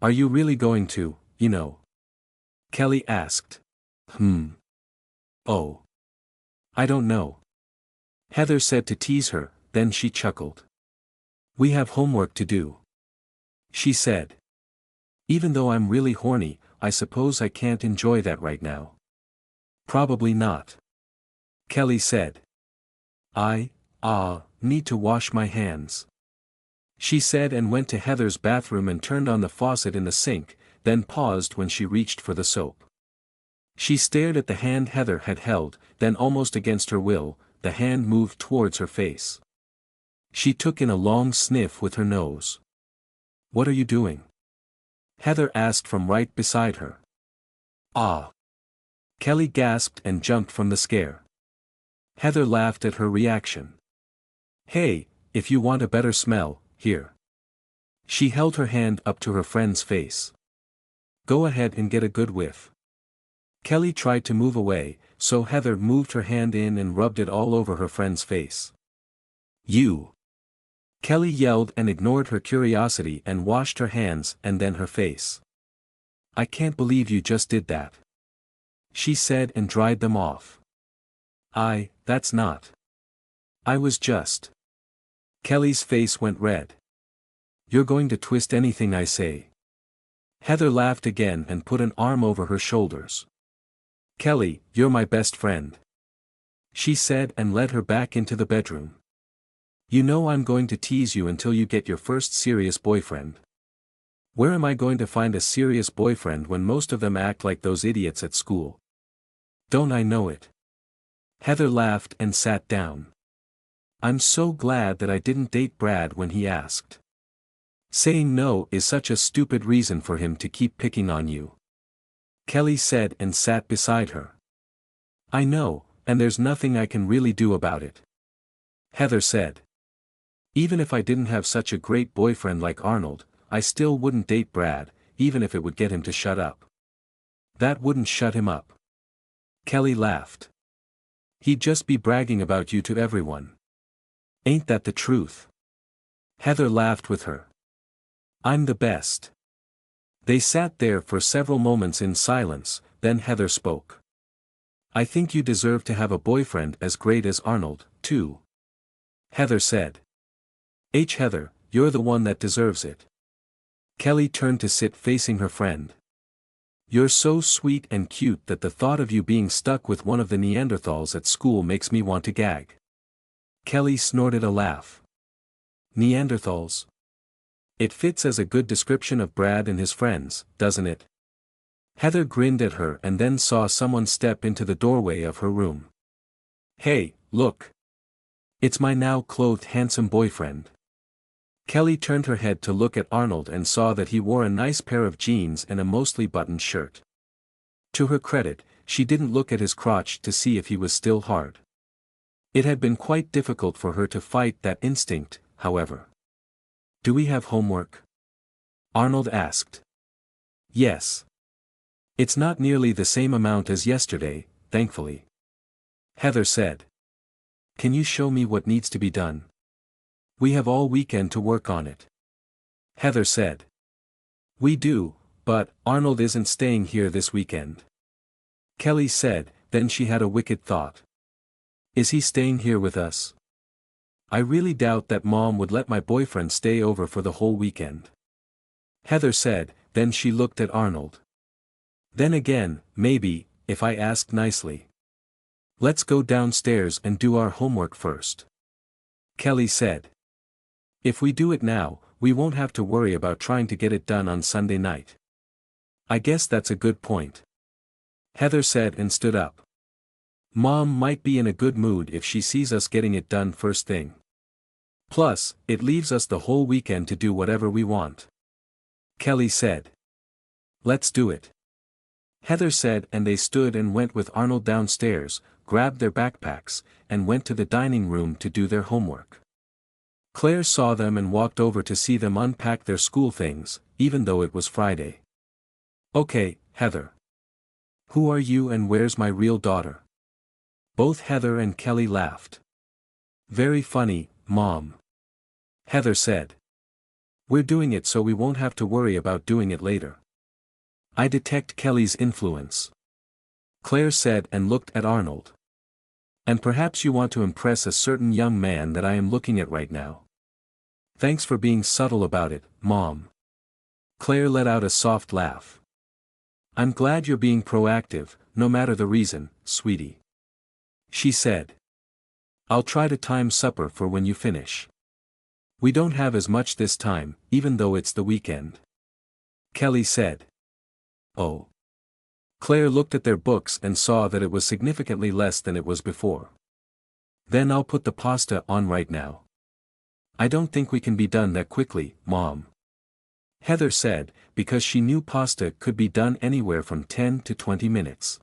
Are you really going to, Kelly asked. Oh. I don't know. Heather said to tease her, then she chuckled. We have homework to do. She said. Even though I'm really horny, I suppose I can't enjoy that right now. Probably not. Kelly said. I need to wash my hands. She said and went to Heather's bathroom and turned on the faucet in the sink, then paused when she reached for the soap. She stared at the hand Heather had held, then almost against her will, the hand moved towards her face. She took in a long sniff with her nose. What are you doing? Heather asked from right beside her. Ah! Kelly gasped and jumped from the scare. Heather laughed at her reaction. Hey, if you want a better smell, here. She held her hand up to her friend's face. Go ahead and get a good whiff. Kelly tried to move away, so Heather moved her hand in and rubbed it all over her friend's face. You! Kelly yelled and ignored her curiosity and washed her hands and then her face. I can't believe you just did that. She said and dried them off. That's not. I was just. Kelly's face went red. You're going to twist anything I say. Heather laughed again and put an arm over her shoulders. Kelly, you're my best friend. She said and led her back into the bedroom. You know I'm going to tease you until you get your first serious boyfriend. Where am I going to find a serious boyfriend when most of them act like those idiots at school? Don't I know it? Heather laughed and sat down. I'm so glad that I didn't date Brad when he asked. Saying no is such a stupid reason for him to keep picking on you. Kelly said and sat beside her. I know, and there's nothing I can really do about it. Heather said. Even if I didn't have such a great boyfriend like Arnold, I still wouldn't date Brad, even if it would get him to shut up. That wouldn't shut him up. Kelly laughed. He'd just be bragging about you to everyone. Ain't that the truth? Heather laughed with her. I'm the best. They sat there for several moments in silence, then Heather spoke. I think you deserve to have a boyfriend as great as Arnold, too. Heather said. Heather, you're the one that deserves it. Kelly turned to sit facing her friend. You're so sweet and cute that the thought of you being stuck with one of the Neanderthals at school makes me want to gag. Kelly snorted a laugh. Neanderthals? It fits as a good description of Brad and his friends, doesn't it? Heather grinned at her and then saw someone step into the doorway of her room. Hey, look! It's my now clothed handsome boyfriend. Kelly turned her head to look at Arnold and saw that he wore a nice pair of jeans and a mostly buttoned shirt. To her credit, she didn't look at his crotch to see if he was still hard. It had been quite difficult for her to fight that instinct, however. Do we have homework? Arnold asked. Yes. It's not nearly the same amount as yesterday, thankfully. Heather said. Can you show me what needs to be done? We have all weekend to work on it. Heather said. We do, but Arnold isn't staying here this weekend. Kelly said, then she had a wicked thought. Is he staying here with us? I really doubt that Mom would let my boyfriend stay over for the whole weekend. Heather said, then she looked at Arnold. Then again, maybe, if I asked nicely. Let's go downstairs and do our homework first. Kelly said. If we do it now, we won't have to worry about trying to get it done on Sunday night. I guess that's a good point. Heather said and stood up. Mom might be in a good mood if she sees us getting it done first thing. Plus, it leaves us the whole weekend to do whatever we want. Kelly said. Let's do it. Heather said, and they stood and went with Arnold downstairs, grabbed their backpacks, and went to the dining room to do their homework. Claire saw them and walked over to see them unpack their school things, even though it was Friday. Okay, Heather. Who are you and where's my real daughter? Both Heather and Kelly laughed. Very funny, Mom. Heather said. We're doing it so we won't have to worry about doing it later. I detect Kelly's influence, Claire said and looked at Arnold. And perhaps you want to impress a certain young man that I am looking at right now. Thanks for being subtle about it, Mom. Claire let out a soft laugh. I'm glad you're being proactive, no matter the reason, sweetie. She said. I'll try to time supper for when you finish. We don't have as much this time, even though it's the weekend. Kelly said. Oh. Claire looked at their books and saw that it was significantly less than it was before. Then I'll put the pasta on right now. I don't think we can be done that quickly, Mom. Heather said, because she knew pasta could be done anywhere from 10 to 20 minutes.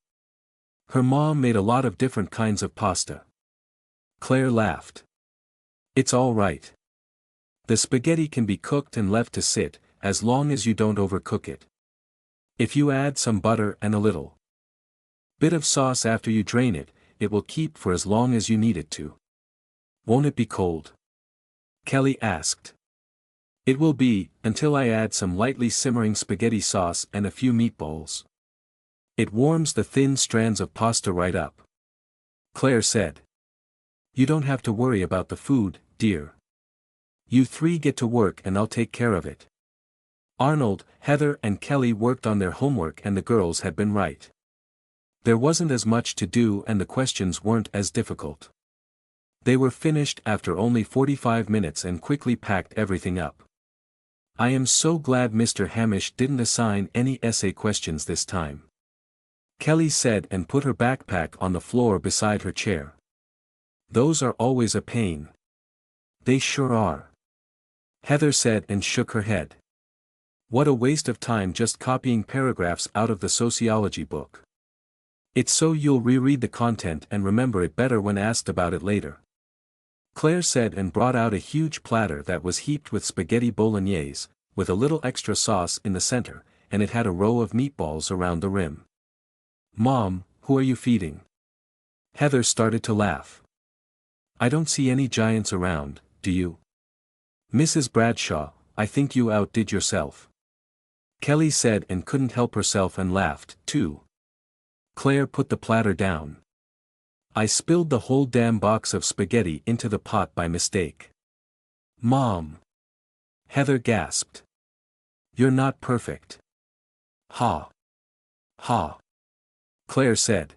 Her mom made a lot of different kinds of pasta. Claire laughed. It's all right. The spaghetti can be cooked and left to sit, as long as you don't overcook it. If you add some butter and a little bit of sauce after you drain it, it will keep for as long as you need it to. Won't it be cold? Kelly asked. It will be, until I add some lightly simmering spaghetti sauce and a few meatballs. It warms the thin strands of pasta right up. Claire said. You don't have to worry about the food, dear. You three get to work and I'll take care of it. Arnold, Heather and Kelly worked on their homework and the girls had been right. There wasn't as much to do and the questions weren't as difficult. They were finished after only 45 minutes and quickly packed everything up. I am so glad Mr. Hamish didn't assign any essay questions this time. Kelly said and put her backpack on the floor beside her chair. Those are always a pain. They sure are. Heather said and shook her head. What a waste of time just copying paragraphs out of the sociology book. It's so you'll reread the content and remember it better when asked about it later. Claire said and brought out a huge platter that was heaped with spaghetti bolognese, with a little extra sauce in the center, and it had a row of meatballs around the rim. Mom, who are you feeding? Heather started to laugh. I don't see any giants around, do you? Mrs. Bradshaw, I think you outdid yourself. Kelly said and couldn't help herself and laughed, too. Claire put the platter down. I spilled the whole damn box of spaghetti into the pot by mistake. Mom! Heather gasped. You're not perfect. Ha! Ha! Claire said.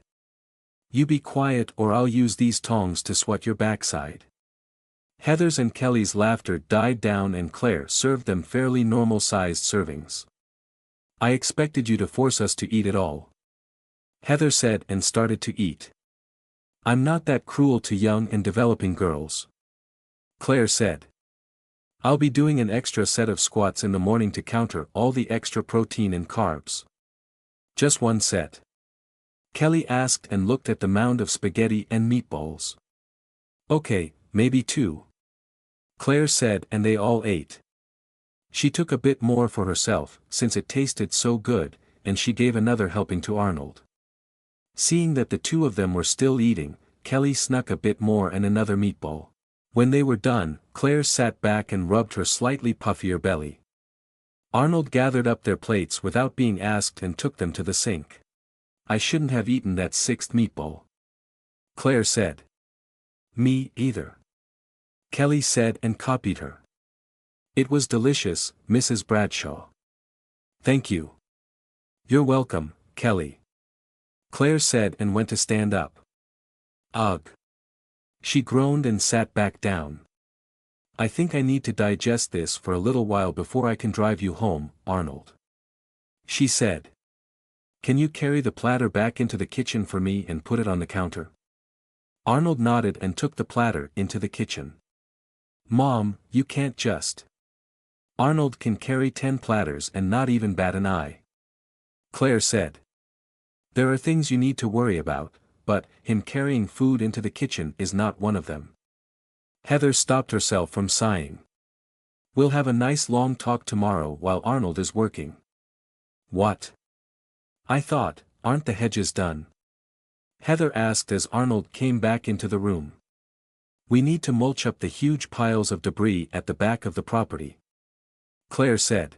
You be quiet or I'll use these tongs to swat your backside. Heather's and Kelly's laughter died down and Claire served them fairly normal-sized servings. I expected you to force us to eat it all. Heather said and started to eat. I'm not that cruel to young and developing girls. Claire said. I'll be doing an extra set of squats in the morning to counter all the extra protein and carbs. Just one set? Kelly asked and looked at the mound of spaghetti and meatballs. Okay, maybe two. Claire said and they all ate. She took a bit more for herself, since it tasted so good, and she gave another helping to Arnold. Seeing that the two of them were still eating, Kelly snuck a bit more and another meatball. When they were done, Claire sat back and rubbed her slightly puffier belly. Arnold gathered up their plates without being asked and took them to the sink. I shouldn't have eaten that sixth meatball. Claire said. Me either. Kelly said and copied her. It was delicious, Mrs. Bradshaw. Thank you. You're welcome, Kelly. Claire said and went to stand up. Ugh. She groaned and sat back down. I think I need to digest this for a little while before I can drive you home, Arnold. She said. Can you carry the platter back into the kitchen for me and put it on the counter? Arnold nodded and took the platter into the kitchen. Mom, you can't just. Arnold can carry 10 platters and not even bat an eye. Claire said. There are things you need to worry about, but him carrying food into the kitchen is not one of them. Heather stopped herself from sighing. We'll have a nice long talk tomorrow while Arnold is working. What? I thought, aren't the hedges done? Heather asked as Arnold came back into the room. We need to mulch up the huge piles of debris at the back of the property. Claire said.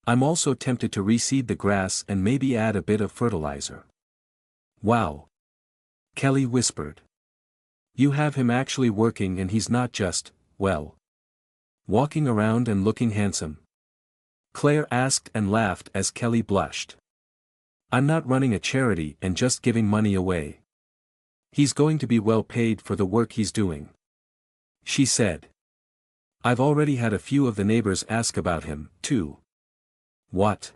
I'm also tempted to reseed the grass and maybe add a bit of fertilizer. Wow. Kelly whispered. You have him actually working and he's not just, well, walking around and looking handsome. Claire asked and laughed as Kelly blushed. I'm not running a charity and just giving money away. He's going to be well paid for the work he's doing. She said. I've already had a few of the neighbors ask about him, too. What?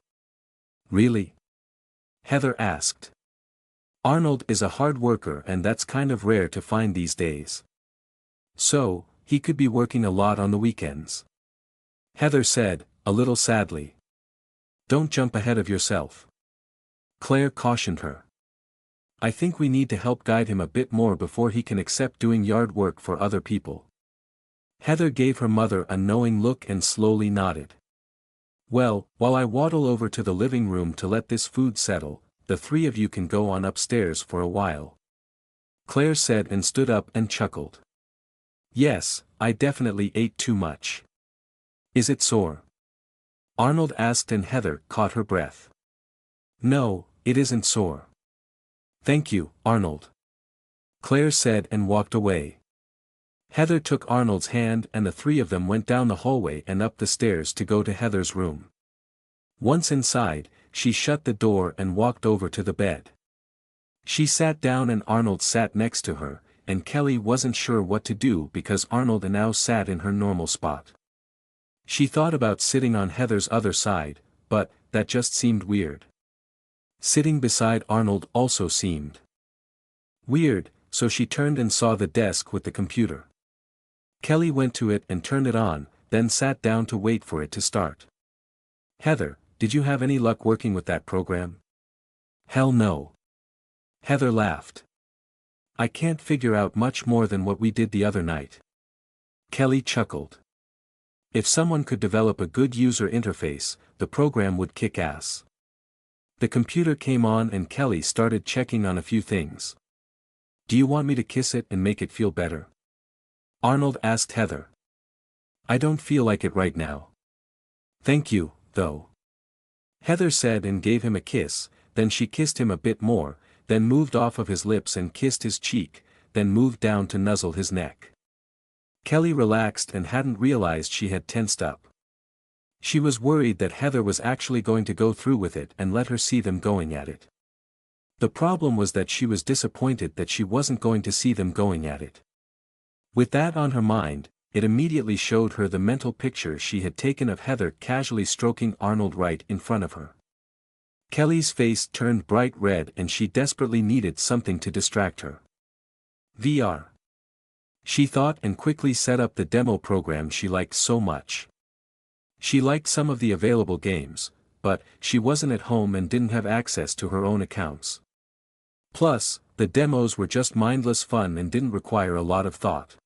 Really? Heather asked. Arnold is a hard worker and that's kind of rare to find these days. So, he could be working a lot on the weekends. Heather said, a little sadly. Don't jump ahead of yourself. Claire cautioned her. I think we need to help guide him a bit more before he can accept doing yard work for other people. Heather gave her mother a knowing look and slowly nodded. Well, while I waddle over to the living room to let this food settle, the three of you can go on upstairs for a while. Claire said and stood up and chuckled. Yes, I definitely ate too much. Is it sore? Arnold asked and Heather caught her breath. No, it isn't sore. Thank you, Arnold. Claire said and walked away. Heather took Arnold's hand and the three of them went down the hallway and up the stairs to go to Heather's room. Once inside, she shut the door and walked over to the bed. She sat down and Arnold sat next to her, and Kelly wasn't sure what to do because Arnold now sat in her normal spot. She thought about sitting on Heather's other side, but that just seemed weird. Sitting beside Arnold also seemed weird, so she turned and saw the desk with the computer. Kelly went to it and turned it on, then sat down to wait for it to start. Heather, did you have any luck working with that program? Hell no. Heather laughed. I can't figure out much more than what we did the other night. Kelly chuckled. If someone could develop a good user interface, the program would kick ass. The computer came on and Kelly started checking on a few things. Do you want me to kiss it and make it feel better? Arnold asked Heather. I don't feel like it right now. Thank you, though. Heather said and gave him a kiss, then she kissed him a bit more, then moved off of his lips and kissed his cheek, then moved down to nuzzle his neck. Kelly relaxed and hadn't realized she had tensed up. She was worried that Heather was actually going to go through with it and let her see them going at it. The problem was that she was disappointed that she wasn't going to see them going at it. With that on her mind, it immediately showed her the mental picture she had taken of Heather casually stroking Arnold right in front of her. Kelly's face turned bright red and she desperately needed something to distract her. VR. She thought and quickly set up the demo program she liked so much. She liked some of the available games, but she wasn't at home and didn't have access to her own accounts. Plus, the demos were just mindless fun and didn't require a lot of thought.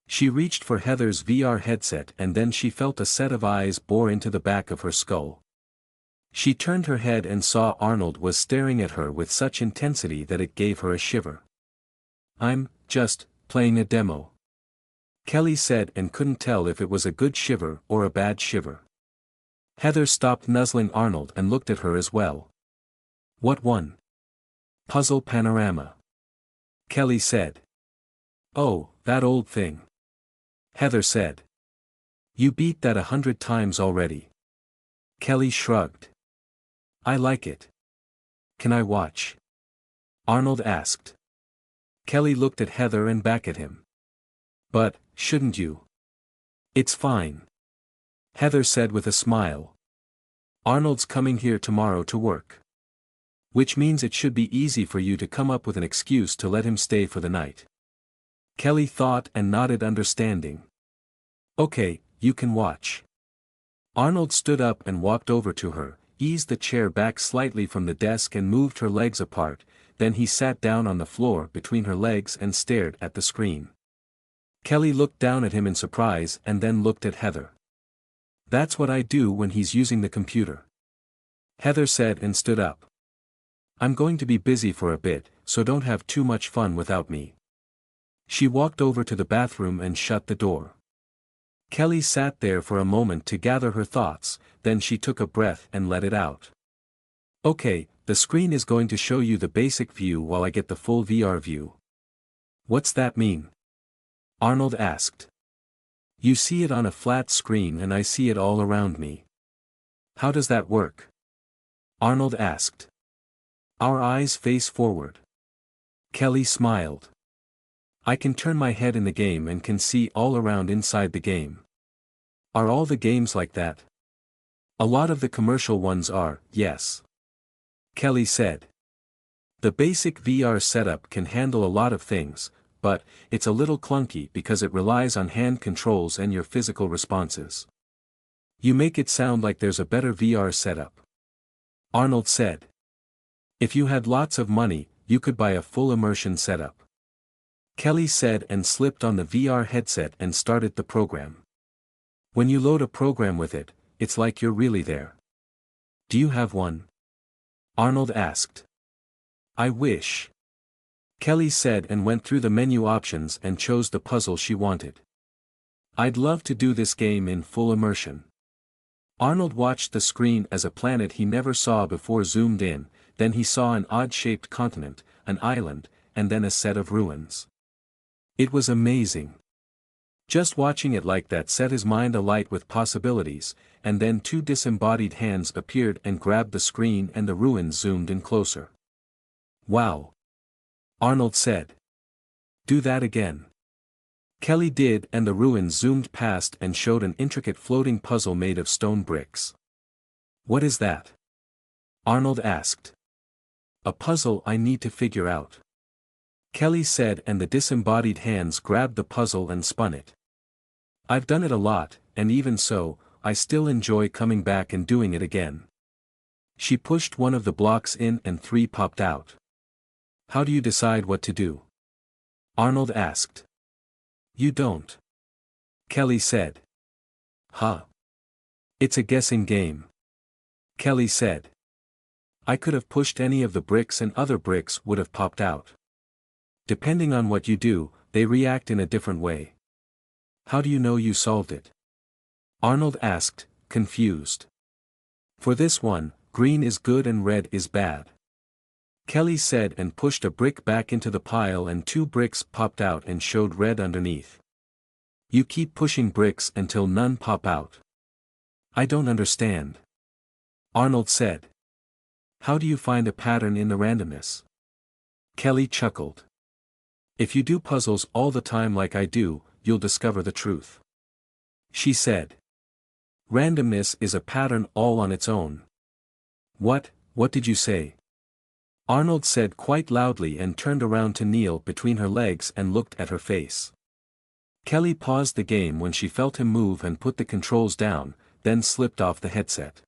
She reached for Heather's VR headset and then she felt a set of eyes bore into the back of her skull. She turned her head and saw Arnold was staring at her with such intensity that it gave her a shiver. I'm just playing a demo. Kelly said and couldn't tell if it was a good shiver or a bad shiver. Heather stopped nuzzling Arnold and looked at her as well. What one? Puzzle Panorama. Kelly said. Oh, that old thing. Heather said. You beat that 100 times already. Kelly shrugged. I like it. Can I watch? Arnold asked. Kelly looked at Heather and back at him. But, shouldn't you? It's fine. Heather said with a smile. Arnold's coming here tomorrow to work. Which means it should be easy for you to come up with an excuse to let him stay for the night. Kelly thought and nodded understanding. Okay, you can watch. Arnold stood up and walked over to her, eased the chair back slightly from the desk and moved her legs apart, then he sat down on the floor between her legs and stared at the screen. Kelly looked down at him in surprise and then looked at Heather. That's what I do when he's using the computer. Heather said and stood up. I'm going to be busy for a bit, so don't have too much fun without me. She walked over to the bathroom and shut the door. Kelly sat there for a moment to gather her thoughts, then she took a breath and let it out. Okay, the screen is going to show you the basic view while I get the full VR view. What's that mean? Arnold asked. You see it on a flat screen and I see it all around me. How does that work? Arnold asked. Our eyes face forward. Kelly smiled. I can turn my head in the game and can see all around inside the game. Are all the games like that? A lot of the commercial ones are, yes. Kelly said. The basic VR setup can handle a lot of things, but it's a little clunky because it relies on hand controls and your physical responses. You make it sound like there's a better VR setup. Arnold said. If you had lots of money, you could buy a full immersion setup. Kelly said and slipped on the VR headset and started the program. When you load a program with it, it's like you're really there. Do you have one? Arnold asked. I wish. Kelly said and went through the menu options and chose the puzzle she wanted. I'd love to do this game in full immersion. Arnold watched the screen as a planet he never saw before zoomed in, then he saw an odd-shaped continent, an island, and then a set of ruins. It was amazing. Just watching it like that set his mind alight with possibilities, and then two disembodied hands appeared and grabbed the screen and the ruins zoomed in closer. Wow! Arnold said. Do that again. Kelly did and the ruins zoomed past and showed an intricate floating puzzle made of stone bricks. What is that? Arnold asked. A puzzle I need to figure out. Kelly said and the disembodied hands grabbed the puzzle and spun it. I've done it a lot, and even so, I still enjoy coming back and doing it again. She pushed one of the blocks in and 3 popped out. How do you decide what to do? Arnold asked. You don't. Kelly said. Huh. It's a guessing game. Kelly said. I could have pushed any of the bricks and other bricks would have popped out. Depending on what you do, they react in a different way. How do you know you solved it? Arnold asked, confused. For this one, green is good and red is bad. Kelly said and pushed a brick back into the pile and 2 bricks popped out and showed red underneath. You keep pushing bricks until none pop out. I don't understand. Arnold said. How do you find a pattern in the randomness? Kelly chuckled. If you do puzzles all the time like I do, you'll discover the truth. She said. Randomness is a pattern all on its own. What did you say? Arnold said quite loudly and turned around to kneel between her legs and looked at her face. Kelly paused the game when she felt him move and put the controls down, then slipped off the headset.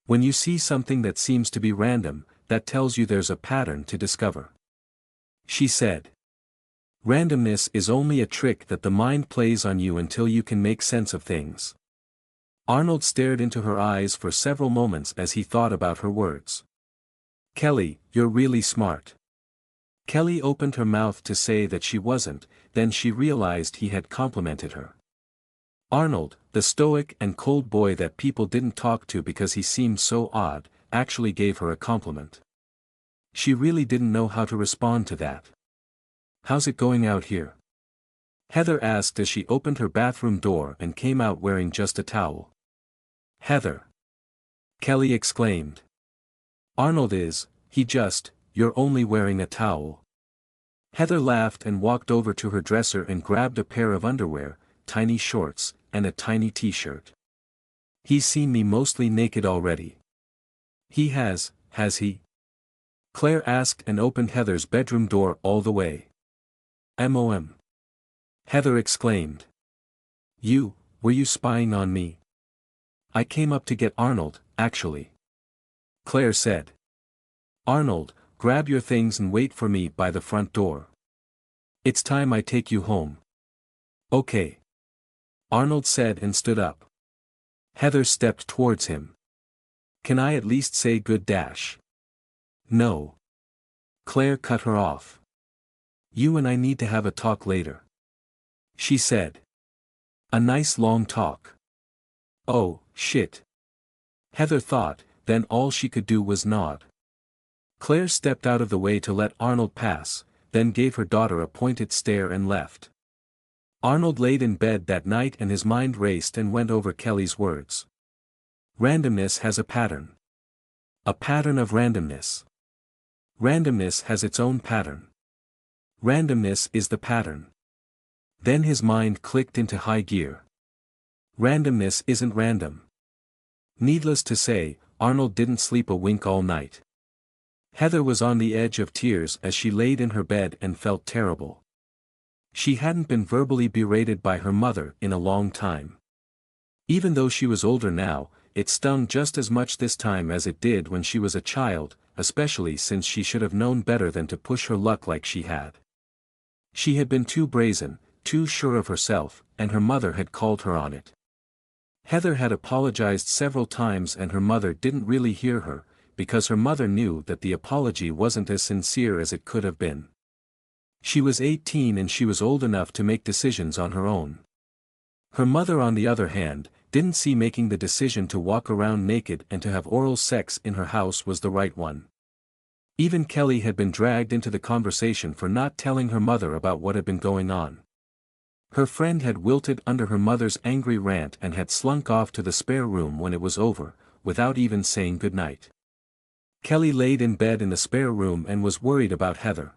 When you see something that seems to be random, that tells you there's a pattern to discover. She said. Randomness is only a trick that the mind plays on you until you can make sense of things. Arnold stared into her eyes for several moments as he thought about her words. Kelly, you're really smart. Kelly opened her mouth to say that she wasn't, then she realized he had complimented her. Arnold, the stoic and cold boy that people didn't talk to because he seemed so odd, actually gave her a compliment. She really didn't know how to respond to that. How's it going out here? Heather asked as she opened her bathroom door and came out wearing just a towel. Heather! Kelly exclaimed. Arnold is, you're only wearing a towel. Heather laughed and walked over to her dresser and grabbed a pair of underwear, tiny shorts, and a tiny t-shirt. He's seen me mostly naked already. He has he? Claire asked and opened Heather's bedroom door all the way. M.O.M. Heather exclaimed. Were you spying on me? I came up to get Arnold, actually. Claire said. Arnold, grab your things and wait for me by the front door. It's time I take you home. Okay. Arnold said and stood up. Heather stepped towards him. Can I at least say good dash? No. Claire cut her off. You and I need to have a talk later. She said. A nice long talk. Oh, shit. Heather thought, then all she could do was nod. Claire stepped out of the way to let Arnold pass, then gave her daughter a pointed stare and left. Arnold laid in bed that night and his mind raced and went over Kelly's words. Randomness has a pattern. A pattern of randomness. Randomness has its own pattern. Randomness is the pattern. Then his mind clicked into high gear. Randomness isn't random. Needless to say, Arnold didn't sleep a wink all night. Heather was on the edge of tears as she laid in her bed and felt terrible. She hadn't been verbally berated by her mother in a long time. Even though she was older now, it stung just as much this time as it did when she was a child, especially since she should have known better than to push her luck like she had. She had been too brazen, too sure of herself, and her mother had called her on it. Heather had apologized several times and her mother didn't really hear her, because her mother knew that the apology wasn't as sincere as it could have been. She was 18 and she was old enough to make decisions on her own. Her mother on the other hand, didn't see making the decision to walk around naked and to have oral sex in her house was the right one. Even Kelly had been dragged into the conversation for not telling her mother about what had been going on. Her friend had wilted under her mother's angry rant and had slunk off to the spare room when it was over, without even saying goodnight. Kelly laid in bed in the spare room and was worried about Heather.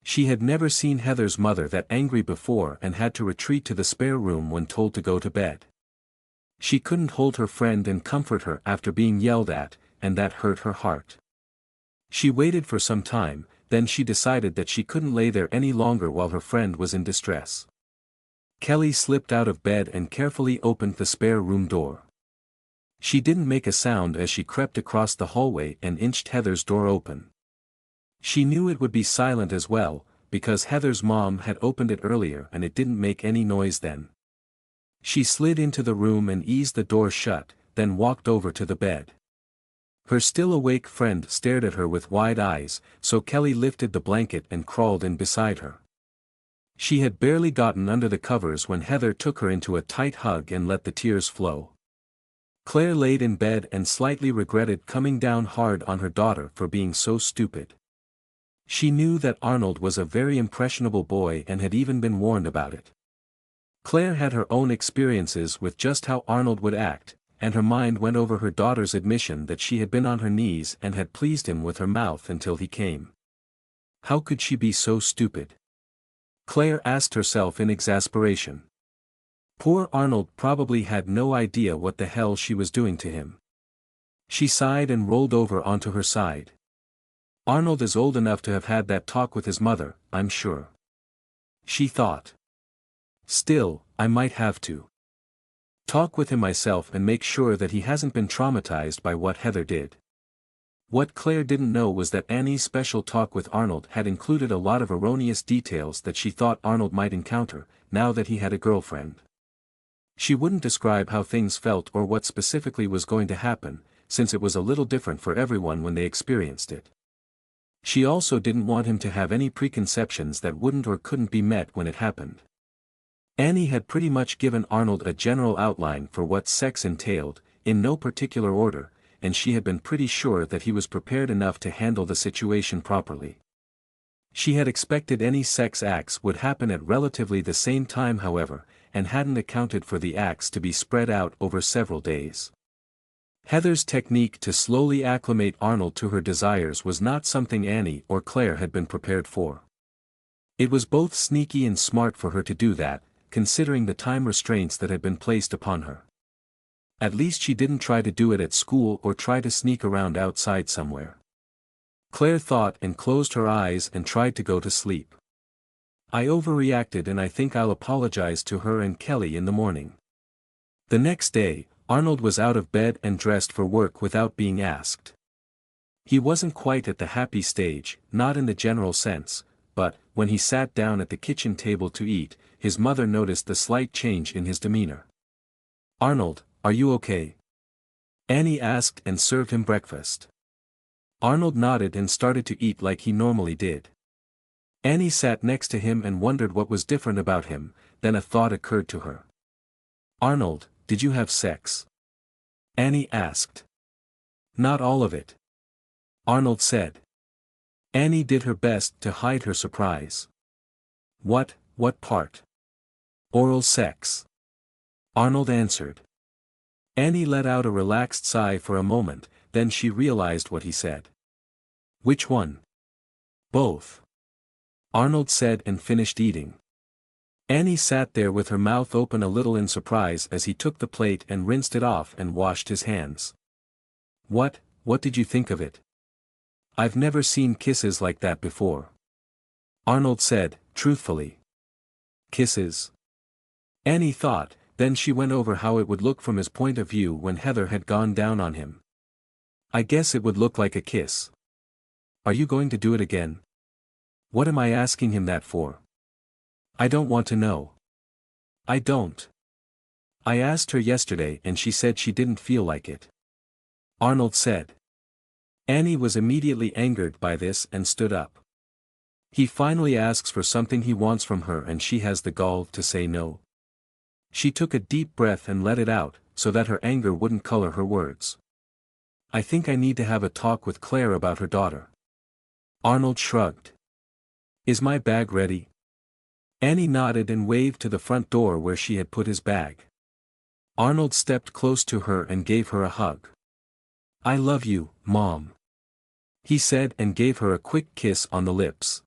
She had never seen Heather's mother that angry before and had to retreat to the spare room when told to go to bed. She couldn't hold her friend and comfort her after being yelled at, and that hurt her heart. She waited for some time, then she decided that she couldn't lay there any longer while her friend was in distress. Kelly slipped out of bed and carefully opened the spare room door. She didn't make a sound as she crept across the hallway and inched Heather's door open. She knew it would be silent as well, because Heather's mom had opened it earlier and it didn't make any noise then. She slid into the room and eased the door shut, then walked over to the bed. Her still awake friend stared at her with wide eyes, so Kelly lifted the blanket and crawled in beside her. She had barely gotten under the covers when Heather took her into a tight hug and let the tears flow. Claire laid in bed and slightly regretted coming down hard on her daughter for being so stupid. She knew that Arnold was a very impressionable boy and had even been warned about it. Claire had her own experiences with just how Arnold would act, and her mind went over her daughter's admission that she had been on her knees and had pleased him with her mouth until he came. How could she be so stupid? Claire asked herself in exasperation. Poor Arnold probably had no idea what the hell she was doing to him. She sighed and rolled over onto her side. Arnold is old enough to have had that talk with his mother, I'm sure. She thought. Still, I might have to talk with him myself and make sure that he hasn't been traumatized by what Heather did. What Claire didn't know was that Annie's special talk with Arnold had included a lot of erroneous details that she thought Arnold might encounter, now that he had a girlfriend. She wouldn't describe how things felt or what specifically was going to happen, since it was a little different for everyone when they experienced it. She also didn't want him to have any preconceptions that wouldn't or couldn't be met when it happened. Annie had pretty much given Arnold a general outline for what sex entailed, in no particular order, and she had been pretty sure that he was prepared enough to handle the situation properly. She had expected any sex acts would happen at relatively the same time however, and hadn't accounted for the acts to be spread out over several days. Heather's technique to slowly acclimate Arnold to her desires was not something Annie or Claire had been prepared for. It was both sneaky and smart for her to do that, considering the time restraints that had been placed upon her. At least she didn't try to do it at school or try to sneak around outside somewhere. Claire thought and closed her eyes and tried to go to sleep. I overreacted and I think I'll apologize to her and Kelly in the morning. The next day, Arnold was out of bed and dressed for work without being asked. He wasn't quite at the happy stage, not in the general sense, but, when he sat down at the kitchen table to eat, his mother noticed the slight change in his demeanor. "Arnold, are you okay?" Annie asked and served him breakfast. Arnold nodded and started to eat like he normally did. Annie sat next to him and wondered what was different about him, then a thought occurred to her. Arnold, did you have sex? Annie asked. Not all of it. Arnold said. Annie did her best to hide her surprise. What part? Oral sex. Arnold answered. Annie let out a relaxed sigh for a moment, then she realized what he said. Which one? Both. Arnold said and finished eating. Annie sat there with her mouth open a little in surprise as he took the plate and rinsed it off and washed his hands. What did you think of it? I've never seen kisses like that before. Arnold said, truthfully. Kisses? Annie thought, then she went over how it would look from his point of view when Heather had gone down on him. I guess it would look like a kiss. Are you going to do it again? What am I asking him that for? I don't want to know. I don't. I asked her yesterday and she said she didn't feel like it. Arnold said. Annie was immediately angered by this and stood up. He finally asks for something he wants from her and she has the gall to say no. She took a deep breath and let it out, so that her anger wouldn't color her words. I think I need to have a talk with Claire about her daughter. Arnold shrugged. Is my bag ready? Annie nodded and waved to the front door where she had put his bag. Arnold stepped close to her and gave her a hug. I love you, Mom. He said and gave her a quick kiss on the lips.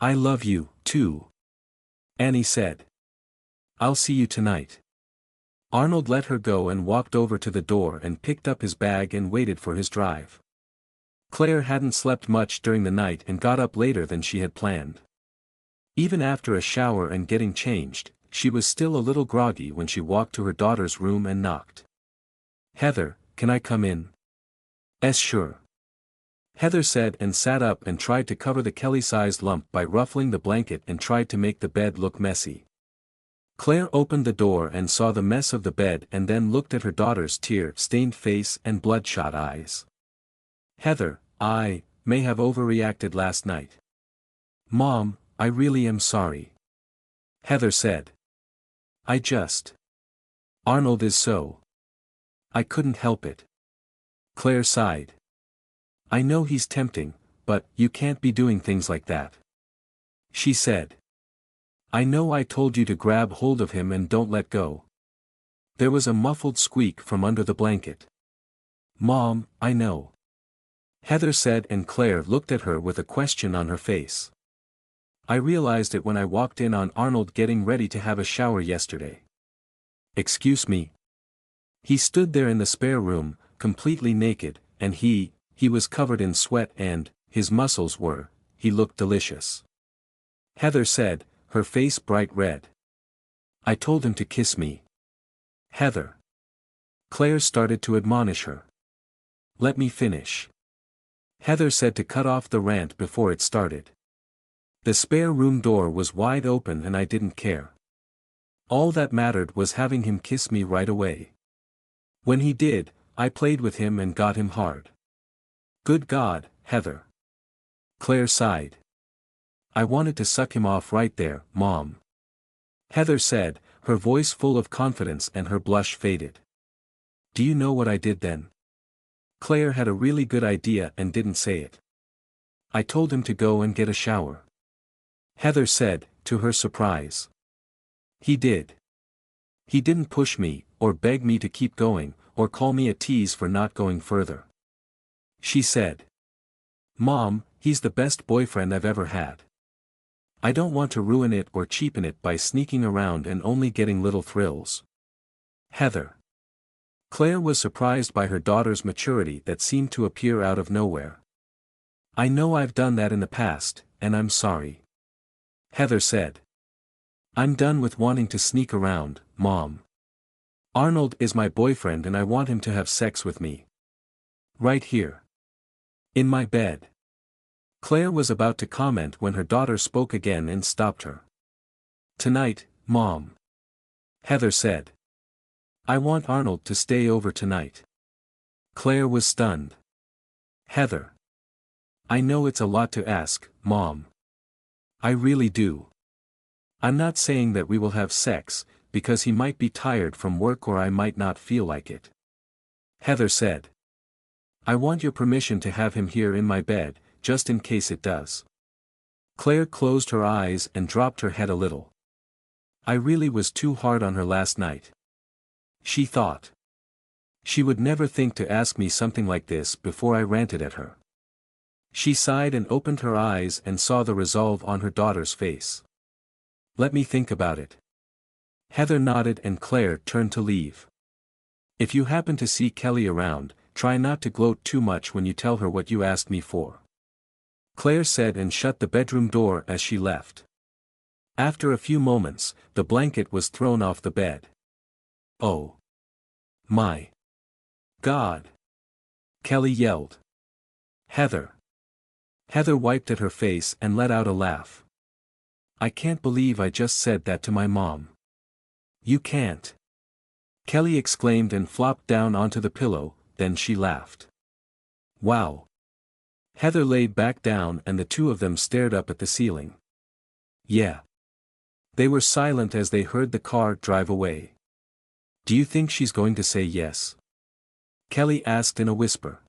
I love you, too. Annie said. I'll see you tonight. Arnold let her go and walked over to the door and picked up his bag and waited for his drive. Claire hadn't slept much during the night and got up later than she had planned. Even after a shower and getting changed, she was still a little groggy when she walked to her daughter's room and knocked. Heather, can I come in? Sure. Heather said and sat up and tried to cover the Kelly-sized lump by ruffling the blanket and tried to make the bed look messy. Claire opened the door and saw the mess of the bed and then looked at her daughter's tear-stained face and bloodshot eyes. Heather, I may have overreacted last night. Mom, I really am sorry. Heather said. Arnold is so. I couldn't help it. Claire sighed. I know he's tempting, but you can't be doing things like that. She said. I know I told you to grab hold of him and don't let go. There was a muffled squeak from under the blanket. Mom, I know. Heather said and Claire looked at her with a question on her face. I realized it when I walked in on Arnold getting ready to have a shower yesterday. Excuse me. He stood there in the spare room, completely naked, and he was covered in sweat and, his muscles he looked delicious. Heather said, her face bright red. I told him to kiss me. Heather. Claire started to admonish her. Let me finish. Heather said to cut off the rant before it started. The spare room door was wide open and I didn't care. All that mattered was having him kiss me right away. When he did, I played with him and got him hard. Good God, Heather. Claire sighed. I wanted to suck him off right there, Mom. Heather said, her voice full of confidence and her blush faded. Do you know what I did then? Claire had a really good idea and didn't say it. I told him to go and get a shower. Heather said, to her surprise. He did. He didn't push me, or beg me to keep going, or call me a tease for not going further. She said. Mom, he's the best boyfriend I've ever had. I don't want to ruin it or cheapen it by sneaking around and only getting little thrills. Heather. Claire was surprised by her daughter's maturity that seemed to appear out of nowhere. I know I've done that in the past, and I'm sorry. Heather said. I'm done with wanting to sneak around, Mom. Arnold is my boyfriend and I want him to have sex with me. Right here. In my bed. Claire was about to comment when her daughter spoke again and stopped her. Tonight, Mom. Heather said. I want Arnold to stay over tonight. Claire was stunned. Heather. I know it's a lot to ask, Mom. I really do. I'm not saying that we will have sex, because he might be tired from work or I might not feel like it. Heather said. I want your permission to have him here in my bed, just in case it does. Claire closed her eyes and dropped her head a little. I really was too hard on her last night. She thought. She would never think to ask me something like this before I ranted at her. She sighed and opened her eyes and saw the resolve on her daughter's face. Let me think about it. Heather nodded and Claire turned to leave. If you happen to see Kelly around, try not to gloat too much when you tell her what you asked me for. Claire said and shut the bedroom door as she left. After a few moments, the blanket was thrown off the bed. Oh. My. God. Kelly yelled. Heather. Heather wiped at her face and let out a laugh. I can't believe I just said that to my mom. You can't. Kelly exclaimed and flopped down onto the pillow, then she laughed. Wow. Heather laid back down and the two of them stared up at the ceiling. Yeah. They were silent as they heard the car drive away. Do you think she's going to say yes? Kelly asked in a whisper.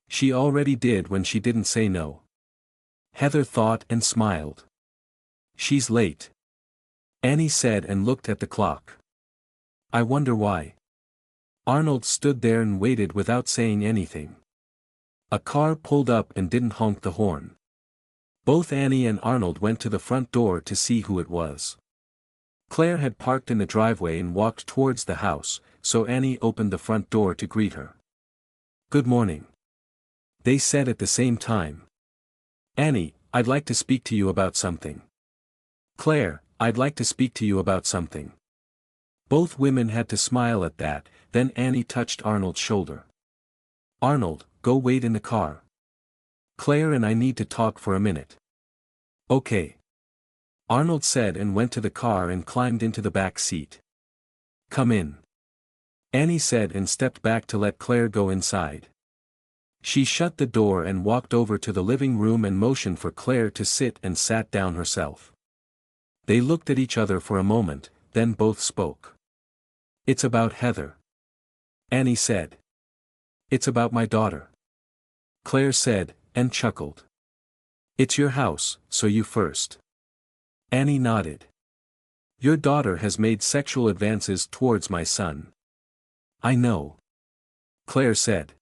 She already did when she didn't say no. Heather thought and smiled. She's late. Annie said and looked at the clock. I wonder why. Arnold stood there and waited without saying anything. A car pulled up and didn't honk the horn. Both Annie and Arnold went to the front door to see who it was. Claire had parked in the driveway and walked towards the house, so Annie opened the front door to greet her. Good morning. They said at the same time. Annie, I'd like to speak to you about something. Claire, I'd like to speak to you about something. Both women had to smile at that, then Annie touched Arnold's shoulder. Arnold, go wait in the car. Claire and I need to talk for a minute. Okay. Arnold said and went to the car and climbed into the back seat. Come in. Annie said and stepped back to let Claire go inside. She shut the door and walked over to the living room and motioned for Claire to sit and sat down herself. They looked at each other for a moment, then both spoke. It's about Heather. Annie said. It's about my daughter. Claire said, and chuckled. It's your house, so you first. Annie nodded. Your daughter has made sexual advances towards my son. I know. Claire said.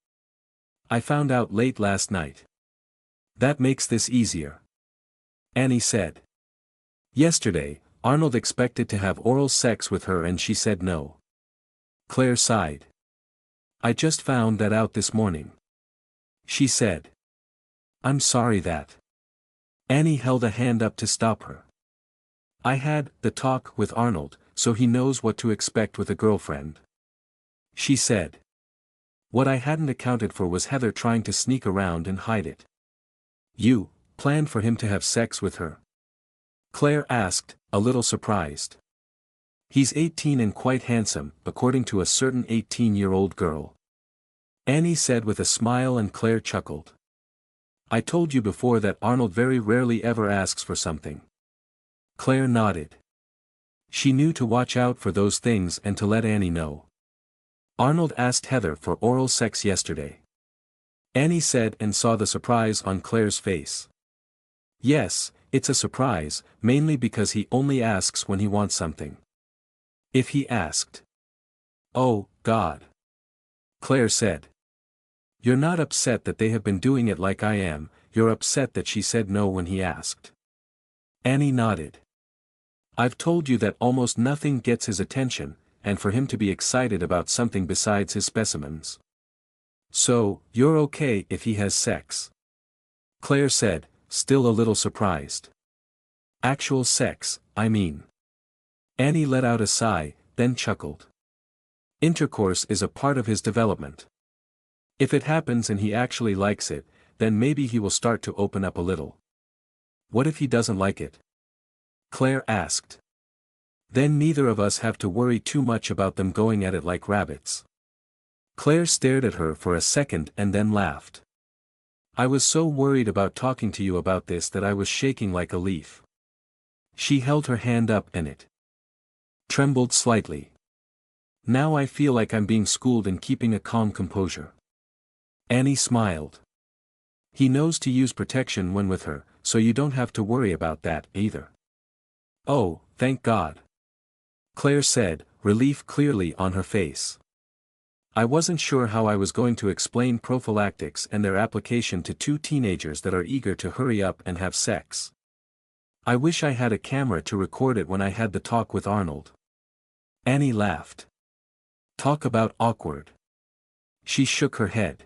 I found out late last night. That makes this easier. Annie said. Yesterday, Arnold expected to have oral sex with her and she said no. Claire sighed. I just found that out this morning. She said. I'm sorry that. Annie held a hand up to stop her. I had the talk with Arnold, so he knows what to expect with a girlfriend. She said. What I hadn't accounted for was Heather trying to sneak around and hide it. You planned for him to have sex with her? Claire asked, a little surprised. He's 18 and quite handsome, according to a certain 18-year-old girl. Annie said with a smile and Claire chuckled. I told you before that Arnold very rarely ever asks for something. Claire nodded. She knew to watch out for those things and to let Annie know. Arnold asked Heather for oral sex yesterday. Annie said and saw the surprise on Claire's face. Yes, it's a surprise, mainly because he only asks when he wants something. If he asked. Oh, God. Claire said. You're not upset that they have been doing it like I am, you're upset that she said no when he asked. Annie nodded. I've told you that almost nothing gets his attention, and for him to be excited about something besides his specimens. So, you're okay if he has sex? Claire said, still a little surprised. Actual sex, I mean. Annie let out a sigh, then chuckled. Intercourse is a part of his development. If it happens and he actually likes it, then maybe he will start to open up a little. What if he doesn't like it? Claire asked. Then neither of us have to worry too much about them going at it like rabbits. Claire stared at her for a second and then laughed. I was so worried about talking to you about this that I was shaking like a leaf. She held her hand up and it trembled slightly. Now I feel like I'm being schooled in keeping a calm composure. Annie smiled. He knows to use protection when with her, so you don't have to worry about that, either. Oh, thank God. Claire said, relief clearly on her face. I wasn't sure how I was going to explain prophylactics and their application to two teenagers that are eager to hurry up and have sex. I wish I had a camera to record it when I had the talk with Arnold. Annie laughed. Talk about awkward. She shook her head.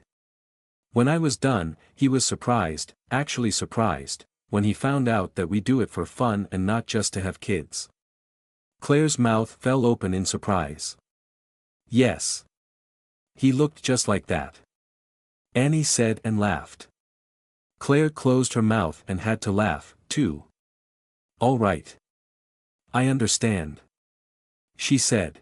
When I was done, he was surprised, actually surprised, when he found out that we do it for fun and not just to have kids. Claire's mouth fell open in surprise. Yes. He looked just like that. Annie said and laughed. Claire closed her mouth and had to laugh, too. All right. I understand. She said.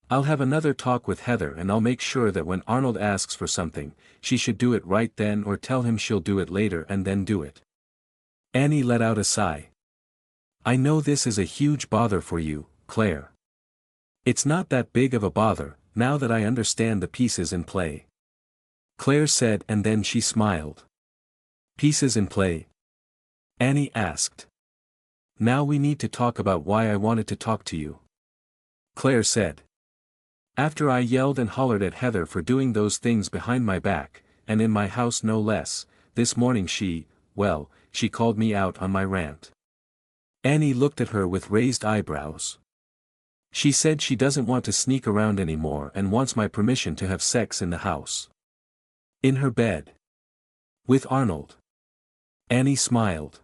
I'll have another talk with Heather and I'll make sure that when Arnold asks for something, she should do it right then or tell him she'll do it later and then do it. Annie let out a sigh. I know this is a huge bother for you, Claire. It's not that big of a bother, now that I understand the pieces in play. Claire said and then she smiled. Pieces in play? Annie asked. Now we need to talk about why I wanted to talk to you. Claire said. After I yelled and hollered at Heather for doing those things behind my back, and in my house no less, this morning she called me out on my rant. Annie looked at her with raised eyebrows. She said she doesn't want to sneak around anymore and wants my permission to have sex in the house. In her bed. With Arnold. Annie smiled.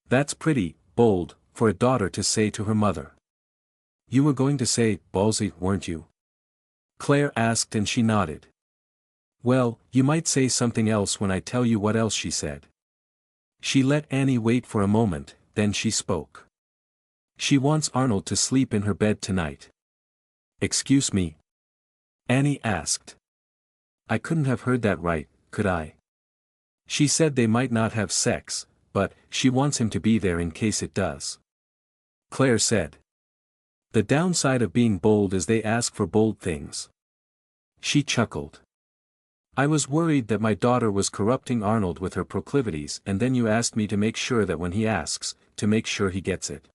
That's pretty bold for a daughter to say to her mother. You were going to say, ballsy, weren't you? Claire asked and she nodded. Well, you might say something else when I tell you what else she said. She let Annie wait for a moment, then she spoke. She wants Arnold to sleep in her bed tonight. Excuse me? Annie asked. I couldn't have heard that right, could I? She said they might not have sex, but she wants him to be there in case it does. Claire said. The downside of being bold is they ask for bold things. She chuckled. I was worried that my daughter was corrupting Arnold with her proclivities and then you asked me to make sure that when he asks, to make sure he gets it.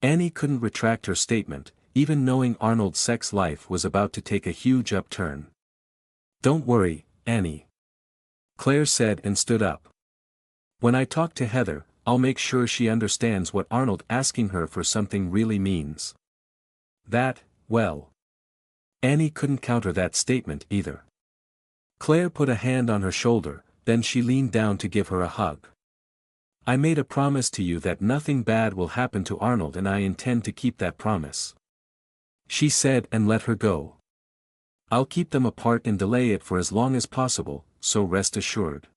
Annie couldn't retract her statement, even knowing Arnold's sex life was about to take a huge upturn. Don't worry, Annie. Claire said and stood up. When I talk to Heather, I'll make sure she understands what Arnold asking her for something really means. Annie couldn't counter that statement either. Claire put a hand on her shoulder, then she leaned down to give her a hug. I made a promise to you that nothing bad will happen to Arnold and I intend to keep that promise. She said and let her go. I'll keep them apart and delay it for as long as possible, so rest assured.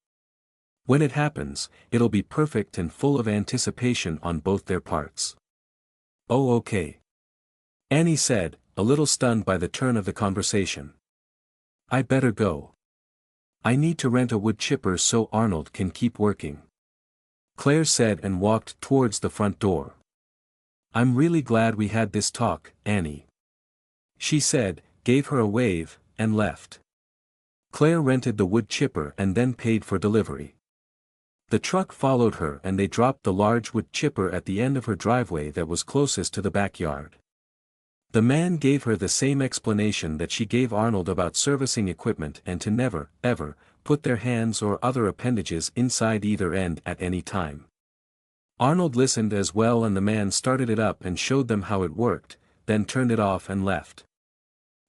When it happens, it'll be perfect and full of anticipation on both their parts. Oh okay. Annie said, a little stunned by the turn of the conversation. I better go. I need to rent a wood chipper so Arnold can keep working. Claire said and walked towards the front door. I'm really glad we had this talk, Annie. She said, gave her a wave, and left. Claire rented the wood chipper and then paid for delivery. The truck followed her and they dropped the large wood chipper at the end of her driveway that was closest to the backyard. The man gave her the same explanation that she gave Arnold about servicing equipment and to never, ever, put their hands or other appendages inside either end at any time. Arnold listened as well and the man started it up and showed them how it worked, then turned it off and left.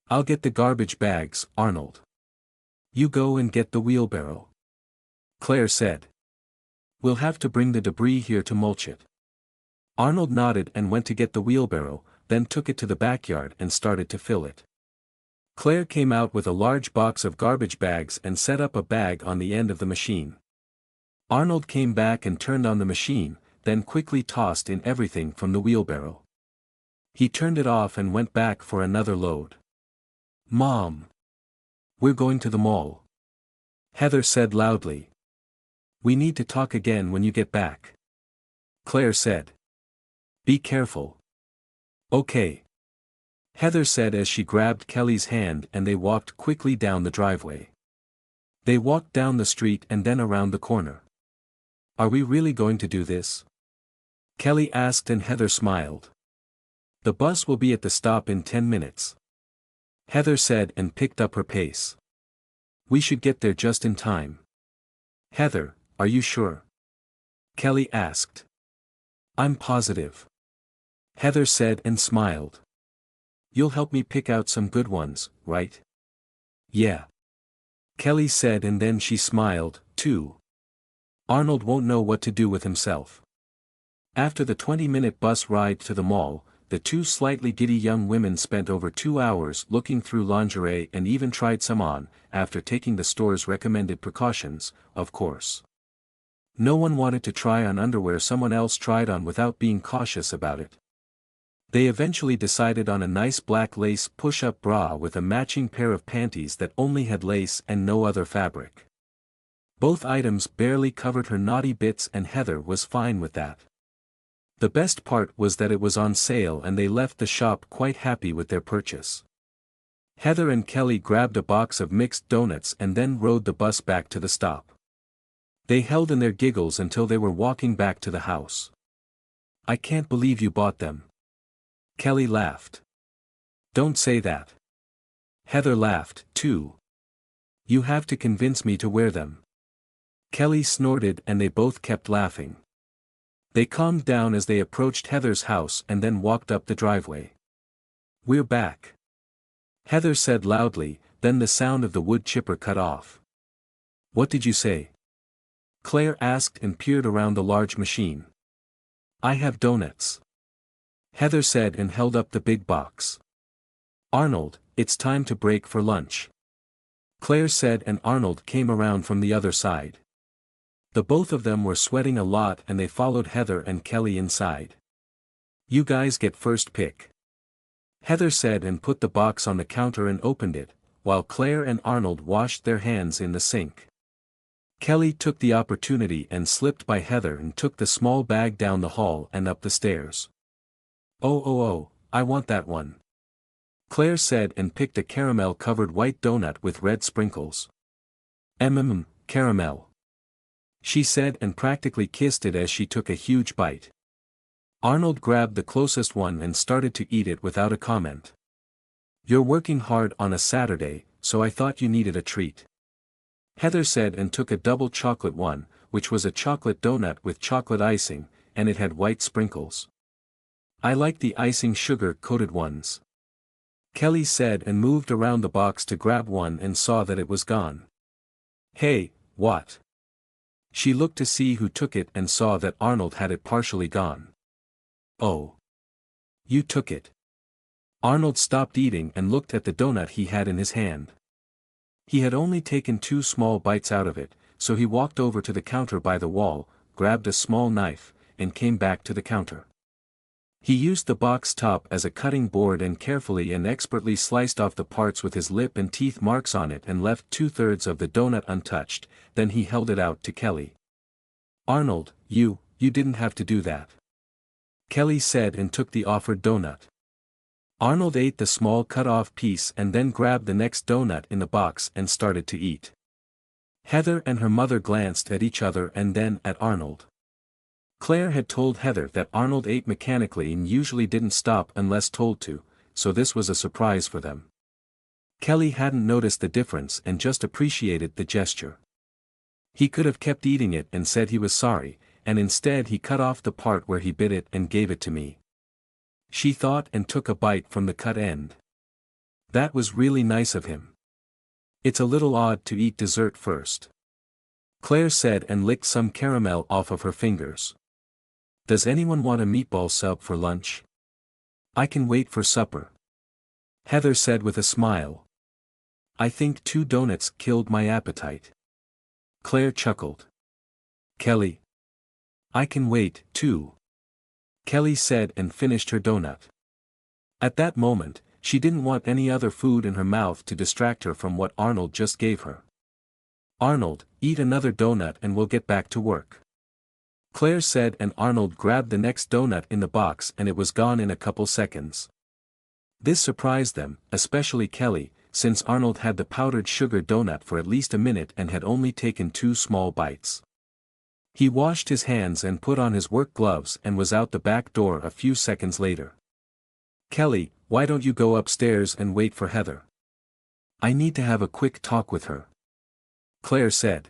I'll get the garbage bags, Arnold. You go and get the wheelbarrow. Claire said. We'll have to bring the debris here to mulch it. Arnold nodded and went to get the wheelbarrow, then took it to the backyard and started to fill it. Claire came out with a large box of garbage bags and set up a bag on the end of the machine. Arnold came back and turned on the machine, then quickly tossed in everything from the wheelbarrow. He turned it off and went back for another load. Mom! We're going to the mall. Heather said loudly. We need to talk again when you get back. Claire said. Be careful. Okay. Heather said as she grabbed Kelly's hand and they walked quickly down the driveway. They walked down the street and then around the corner. Are we really going to do this? Kelly asked and Heather smiled. The bus will be at the stop in 10 minutes. Heather said and picked up her pace. We should get there just in time. Heather, are you sure? Kelly asked. I'm positive. Heather said and smiled. You'll help me pick out some good ones, right? Yeah. Kelly said and then she smiled, too. Arnold won't know what to do with himself. After the 20-minute bus ride to the mall, the two slightly giddy young women spent over 2 hours looking through lingerie and even tried some on, after taking the store's recommended precautions, of course. No one wanted to try on underwear someone else tried on without being cautious about it. They eventually decided on a nice black lace push-up bra with a matching pair of panties that only had lace and no other fabric. Both items barely covered her naughty bits and Heather was fine with that. The best part was that it was on sale and they left the shop quite happy with their purchase. Heather and Kelly grabbed a box of mixed donuts and then rode the bus back to the stop. They held in their giggles until they were walking back to the house. I can't believe you bought them. Kelly laughed. Don't say that. Heather laughed, too. You have to convince me to wear them. Kelly snorted and they both kept laughing. They calmed down as they approached Heather's house and then walked up the driveway. We're back. Heather said loudly, then the sound of the wood chipper cut off. What did you say? Claire asked and peered around the large machine. I have donuts. Heather said and held up the big box. Arnold, it's time to break for lunch. Claire said and Arnold came around from the other side. The both of them were sweating a lot and they followed Heather and Kelly inside. You guys get first pick. Heather said and put the box on the counter and opened it, while Claire and Arnold washed their hands in the sink. Kelly took the opportunity and slipped by Heather and took the small bag down the hall and up the stairs. Oh, I want that one. Claire said and picked a caramel-covered white donut with red sprinkles. Caramel. She said and practically kissed it as she took a huge bite. Arnold grabbed the closest one and started to eat it without a comment. You're working hard on a Saturday, so I thought you needed a treat. Heather said and took a double chocolate one, which was a chocolate donut with chocolate icing, and it had white sprinkles. I like the icing sugar-coated ones. Kelly said and moved around the box to grab one and saw that it was gone. Hey, what? She looked to see who took it and saw that Arnold had it partially gone. Oh. You took it. Arnold stopped eating and looked at the donut he had in his hand. He had only taken 2 small bites out of it, so he walked over to the counter by the wall, grabbed a small knife, and came back to the counter. He used the box top as a cutting board and carefully and expertly sliced off the parts with his lip and teeth marks on it and left 2/3 of the donut untouched, then he held it out to Kelly. Arnold, you didn't have to do that. Kelly said and took the offered donut. Arnold ate the small cut-off piece and then grabbed the next donut in the box and started to eat. Heather and her mother glanced at each other and then at Arnold. Claire had told Heather that Arnold ate mechanically and usually didn't stop unless told to, so this was a surprise for them. Kelly hadn't noticed the difference and just appreciated the gesture. He could have kept eating it and said he was sorry, and instead he cut off the part where he bit it and gave it to me. She thought and took a bite from the cut end. That was really nice of him. It's a little odd to eat dessert first. Claire said and licked some caramel off of her fingers. Does anyone want a meatball sub for lunch? I can wait for supper. Heather said with a smile. I think 2 donuts killed my appetite. Claire chuckled. Kelly. I can wait, too. Kelly said and finished her donut. At that moment, she didn't want any other food in her mouth to distract her from what Arnold just gave her. Arnold, eat another donut and we'll get back to work. Claire said, and Arnold grabbed the next donut in the box and it was gone in a couple seconds. This surprised them, especially Kelly, since Arnold had the powdered sugar donut for at least a minute and had only taken 2 small bites. He washed his hands and put on his work gloves and was out the back door a few seconds later. "Kelly, why don't you go upstairs and wait for Heather? I need to have a quick talk with her," Claire said.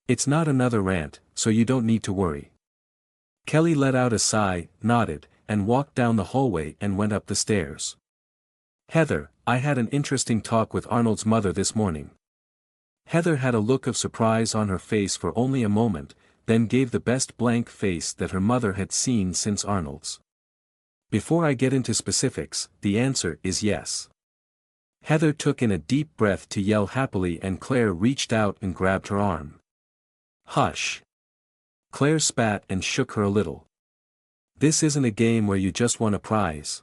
"It's not another rant, so you don't need to worry." Kelly let out a sigh, nodded, and walked down the hallway and went up the stairs. "Heather, I had an interesting talk with Arnold's mother this morning." Heather had a look of surprise on her face for only a moment, then gave the best blank face that her mother had seen since Arnold's. "Before I get into specifics, the answer is yes." Heather took in a deep breath to yell happily and Claire reached out and grabbed her arm. "Hush." Claire spat and shook her a little. "This isn't a game where you just won a prize."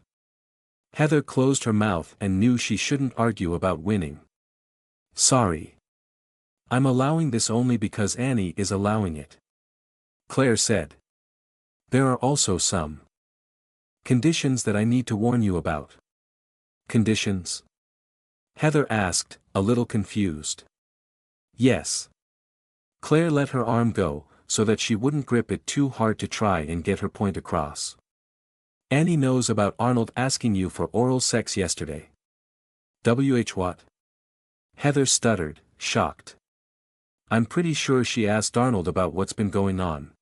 Heather closed her mouth and knew she shouldn't argue about winning. "Sorry. I'm allowing this only because Annie is allowing it," Claire said. "There are also some conditions that I need to warn you about." "Conditions?" Heather asked, a little confused. "Yes." Claire let her arm go, so that she wouldn't grip it too hard to try and get her point across. "Annie knows about Arnold asking you for oral sex yesterday." What? Heather stuttered, shocked. "I'm pretty sure she asked Arnold about what's been going on.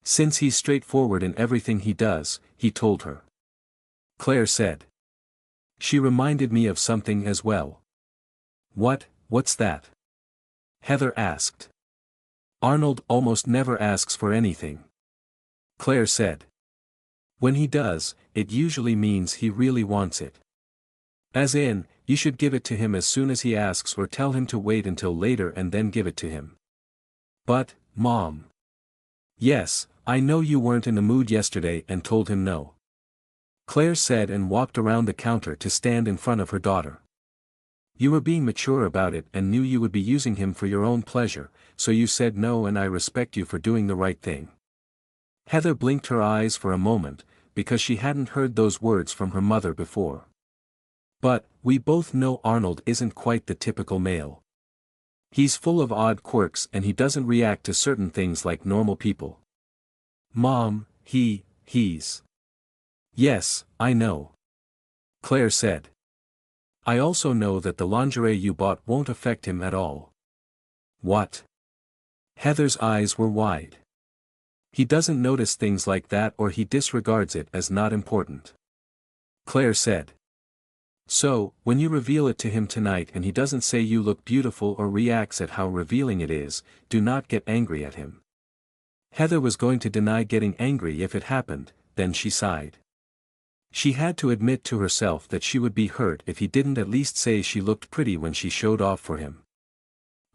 Since he's straightforward in everything he does, he told her." Claire said. "She reminded me of something as well." What's that?" Heather asked. "Arnold almost never asks for anything," Claire said. "When he does, it usually means he really wants it. As in, you should give it to him as soon as he asks or tell him to wait until later and then give it to him." "But, Mom." "Yes, I know you weren't in the mood yesterday and told him no," Claire said and walked around the counter to stand in front of her daughter. "You were being mature about it and knew you would be using him for your own pleasure, so you said no, and I respect you for doing the right thing." Heather blinked her eyes for a moment, because she hadn't heard those words from her mother before. "But, we both know Arnold isn't quite the typical male. He's full of odd quirks and he doesn't react to certain things like normal people." "Mom, he's..." "Yes, I know," Claire said. "I also know that the lingerie you bought won't affect him at all." "What?" Heather's eyes were wide. "He doesn't notice things like that or he disregards it as not important," Claire said. "So, when you reveal it to him tonight and he doesn't say you look beautiful or reacts at how revealing it is, do not get angry at him." Heather was going to deny getting angry if it happened, then she sighed. She had to admit to herself that she would be hurt if he didn't at least say she looked pretty when she showed off for him.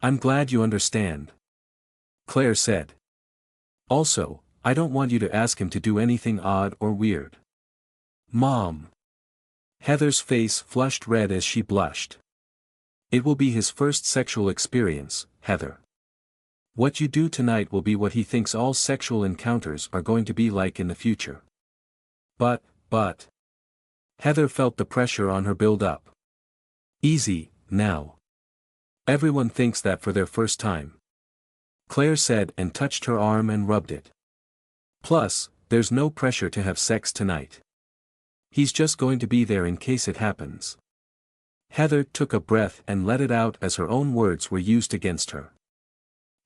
"I'm glad you understand," Claire said. "Also, I don't want you to ask him to do anything odd or weird." "Mom." Heather's face flushed red as she blushed. "It will be his first sexual experience, Heather. What you do tonight will be what he thinks all sexual encounters are going to be like in the future." But. Heather felt the pressure on her build up. "Easy, now. Everyone thinks that for their first time," Claire said and touched her arm and rubbed it. "Plus, there's no pressure to have sex tonight. He's just going to be there in case it happens." Heather took a breath and let it out as her own words were used against her.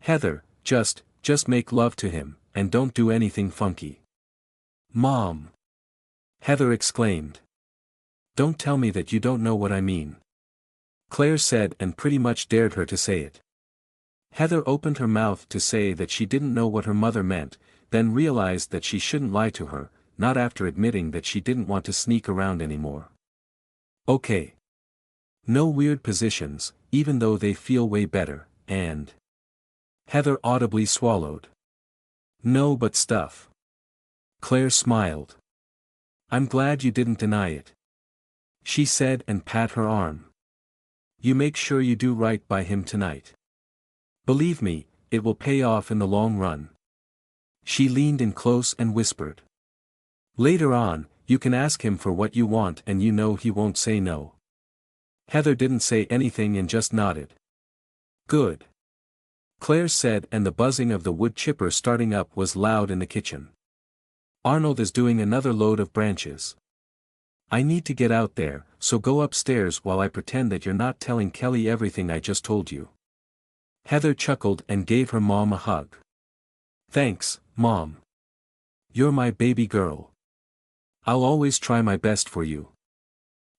"Heather, just make love to him, and don't do anything funky." "Mom!" Heather exclaimed. "Don't tell me that you don't know what I mean," Claire said and pretty much dared her to say it. Heather opened her mouth to say that she didn't know what her mother meant, then realized that she shouldn't lie to her, not after admitting that she didn't want to sneak around anymore. "Okay. No weird positions, even though they feel way better, and..." Heather audibly swallowed. "No but stuff." Claire smiled. "I'm glad you didn't deny it," she said and pat her arm. "You make sure you do right by him tonight. Believe me, it will pay off in the long run." She leaned in close and whispered. Later on, you can ask him for what you want and you know he won't say no. Heather didn't say anything and just nodded. Good. Claire said, and the buzzing of the wood chipper starting up was loud in the kitchen. Arnold is doing another load of branches. I need to get out there, so go upstairs while I pretend that you're not telling Kelly everything I just told you. Heather chuckled and gave her mom a hug. Thanks, Mom. You're my baby girl. I'll always try my best for you.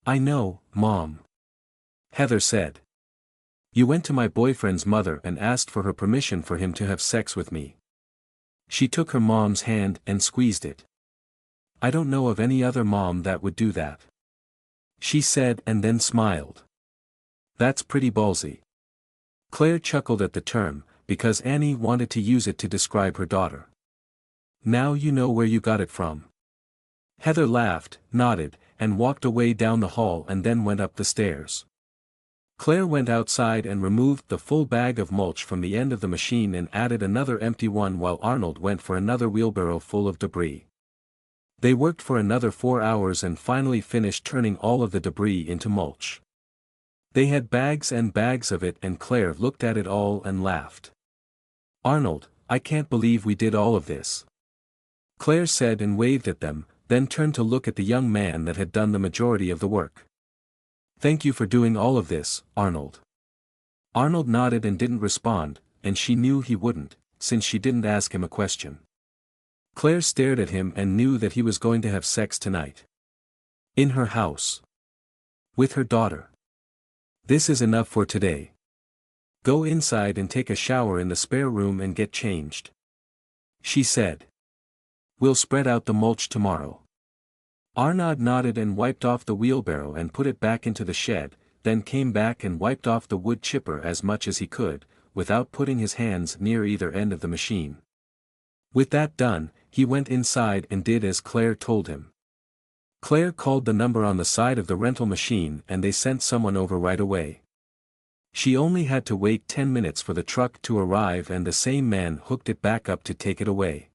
I know, Mom. Heather said. You went to my boyfriend's mother and asked for her permission for him to have sex with me. She took her mom's hand and squeezed it. I don't know of any other mom that would do that. She said and then smiled. That's pretty ballsy. Claire chuckled at the term, because Annie wanted to use it to describe her daughter. Now you know where you got it from. Heather laughed, nodded, and walked away down the hall and then went up the stairs. Claire went outside and removed the full bag of mulch from the end of the machine and added another empty one while Arnold went for another wheelbarrow full of debris. They worked for another 4 hours and finally finished turning all of the debris into mulch. They had bags and bags of it and Claire looked at it all and laughed. Arnold, I can't believe we did all of this. Claire said and waved at them, then turned to look at the young man that had done the majority of the work. Thank you for doing all of this, Arnold. Arnold nodded and didn't respond, and she knew he wouldn't, since she didn't ask him a question. Claire stared at him and knew that he was going to have sex tonight. In her house. With her daughter. This is enough for today. Go inside and take a shower in the spare room and get changed. She said. We'll spread out the mulch tomorrow. Arnold nodded and wiped off the wheelbarrow and put it back into the shed, then came back and wiped off the wood chipper as much as he could, without putting his hands near either end of the machine. With that done, he went inside and did as Claire told him. Claire called the number on the side of the rental machine and they sent someone over right away. She only had to wait 10 minutes for the truck to arrive and the same man hooked it back up to take it away.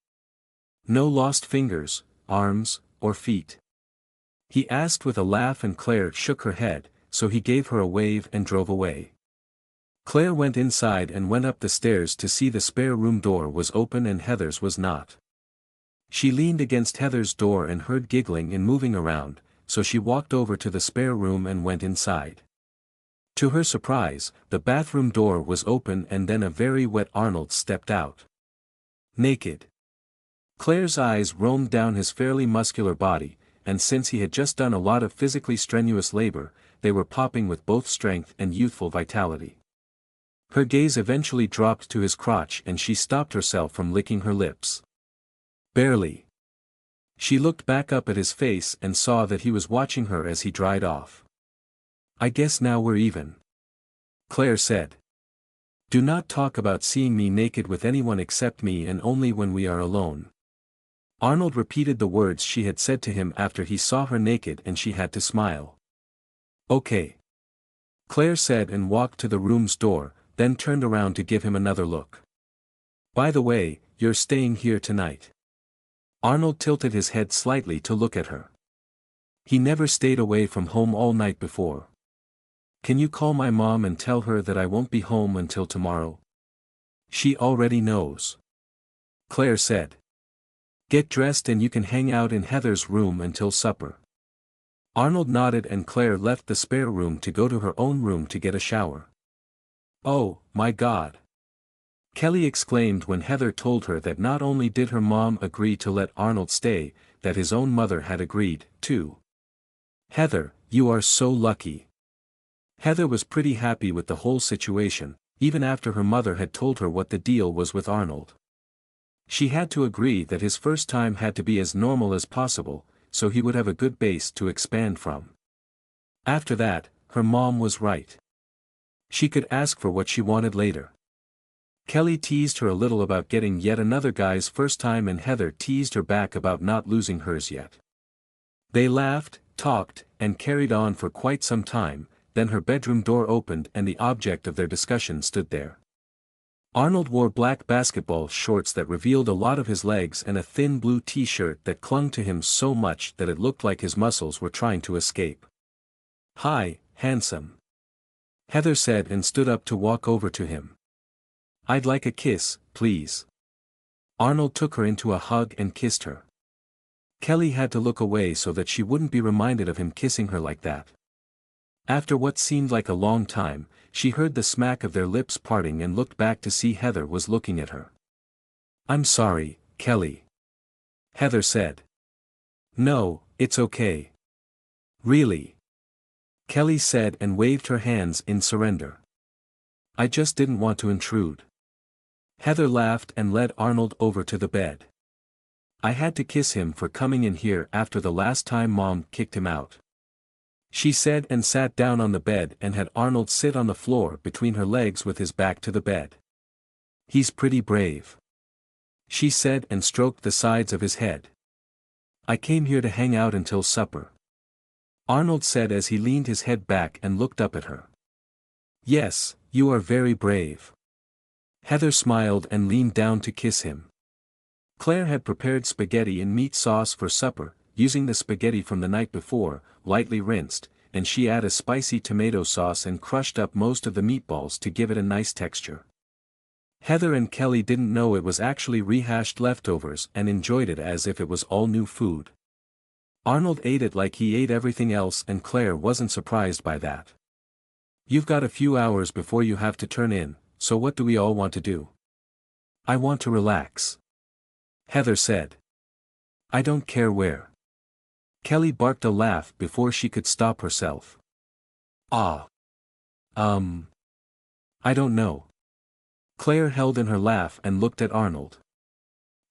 No lost fingers, arms, or feet. He asked with a laugh and Claire shook her head, so he gave her a wave and drove away. Claire went inside and went up the stairs to see the spare room door was open and Heather's was not. She leaned against Heather's door and heard giggling and moving around, so she walked over to the spare room and went inside. To her surprise, the bathroom door was open and then a very wet Arnold stepped out. Naked. Claire's eyes roamed down his fairly muscular body, and since he had just done a lot of physically strenuous labor, they were popping with both strength and youthful vitality. Her gaze eventually dropped to his crotch and she stopped herself from licking her lips. Barely. She looked back up at his face and saw that he was watching her as he dried off. I guess now we're even. Claire said. Do not talk about seeing me naked with anyone except me and only when we are alone. Arnold repeated the words she had said to him after he saw her naked and she had to smile. Okay. Claire said and walked to the room's door, then turned around to give him another look. By the way, you're staying here tonight. Arnold tilted his head slightly to look at her. He never stayed away from home all night before. Can you call my mom and tell her that I won't be home until tomorrow? She already knows. Claire said. Get dressed and you can hang out in Heather's room until supper. Arnold nodded and Claire left the spare room to go to her own room to get a shower. Oh, my God! Kelly exclaimed when Heather told her that not only did her mom agree to let Arnold stay, that his own mother had agreed, too. Heather, you are so lucky. Heather was pretty happy with the whole situation, even after her mother had told her what the deal was with Arnold. She had to agree that his first time had to be as normal as possible, so he would have a good base to expand from. After that, her mom was right. She could ask for what she wanted later. Kelly teased her a little about getting yet another guy's first time and Heather teased her back about not losing hers yet. They laughed, talked, and carried on for quite some time, then her bedroom door opened and the object of their discussion stood there. Arnold wore black basketball shorts that revealed a lot of his legs and a thin blue t-shirt that clung to him so much that it looked like his muscles were trying to escape. "Hi, handsome," Heather said and stood up to walk over to him. "I'd like a kiss, please." Arnold took her into a hug and kissed her. Kelly had to look away so that she wouldn't be reminded of him kissing her like that. After what seemed like a long time, she heard the smack of their lips parting and looked back to see Heather was looking at her. "I'm sorry, Kelly," Heather said. "No, it's okay." "Really?" Kelly said and waved her hands in surrender. "I just didn't want to intrude." Heather laughed and led Arnold over to the bed. "I had to kiss him for coming in here after the last time Mom kicked him out," she said and sat down on the bed and had Arnold sit on the floor between her legs with his back to the bed. "He's pretty brave," she said and stroked the sides of his head. "I came here to hang out until supper," Arnold said as he leaned his head back and looked up at her. "Yes, you are very brave." Heather smiled and leaned down to kiss him. Claire had prepared spaghetti and meat sauce for supper, using the spaghetti from the night before, lightly rinsed, and she added spicy tomato sauce and crushed up most of the meatballs to give it a nice texture. Heather and Kelly didn't know it was actually rehashed leftovers and enjoyed it as if it was all new food. Arnold ate it like he ate everything else and Claire wasn't surprised by that. "You've got a few hours before you have to turn in, so what do we all want to do?" "I want to relax," Heather said. "I don't care where." Kelly barked a laugh before she could stop herself. "Ah. I don't know." Claire held in her laugh and looked at Arnold.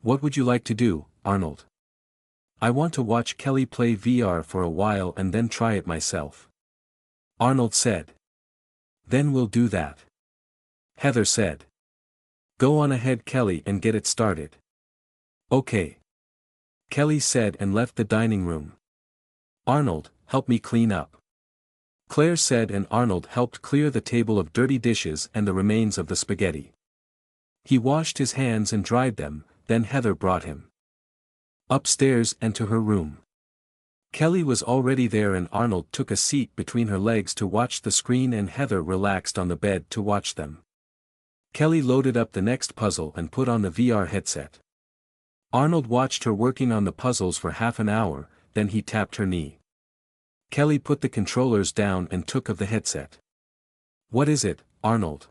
"What would you like to do, Arnold?" "I want to watch Kelly play VR for a while and then try it myself," Arnold said. "Then we'll do that," Heather said. "Go on ahead, Kelly, and get it started." "Okay," Kelly said and left the dining room. "Arnold, help me clean up," Claire said, and Arnold helped clear the table of dirty dishes and the remains of the spaghetti. He washed his hands and dried them, then Heather brought him upstairs and to her room. Kelly was already there and Arnold took a seat between her legs to watch the screen and Heather relaxed on the bed to watch them. Kelly loaded up the next puzzle and put on the VR headset. Arnold watched her working on the puzzles for half an hour, then he tapped her knee. Kelly put the controllers down and took of the headset. "What is it, Arnold?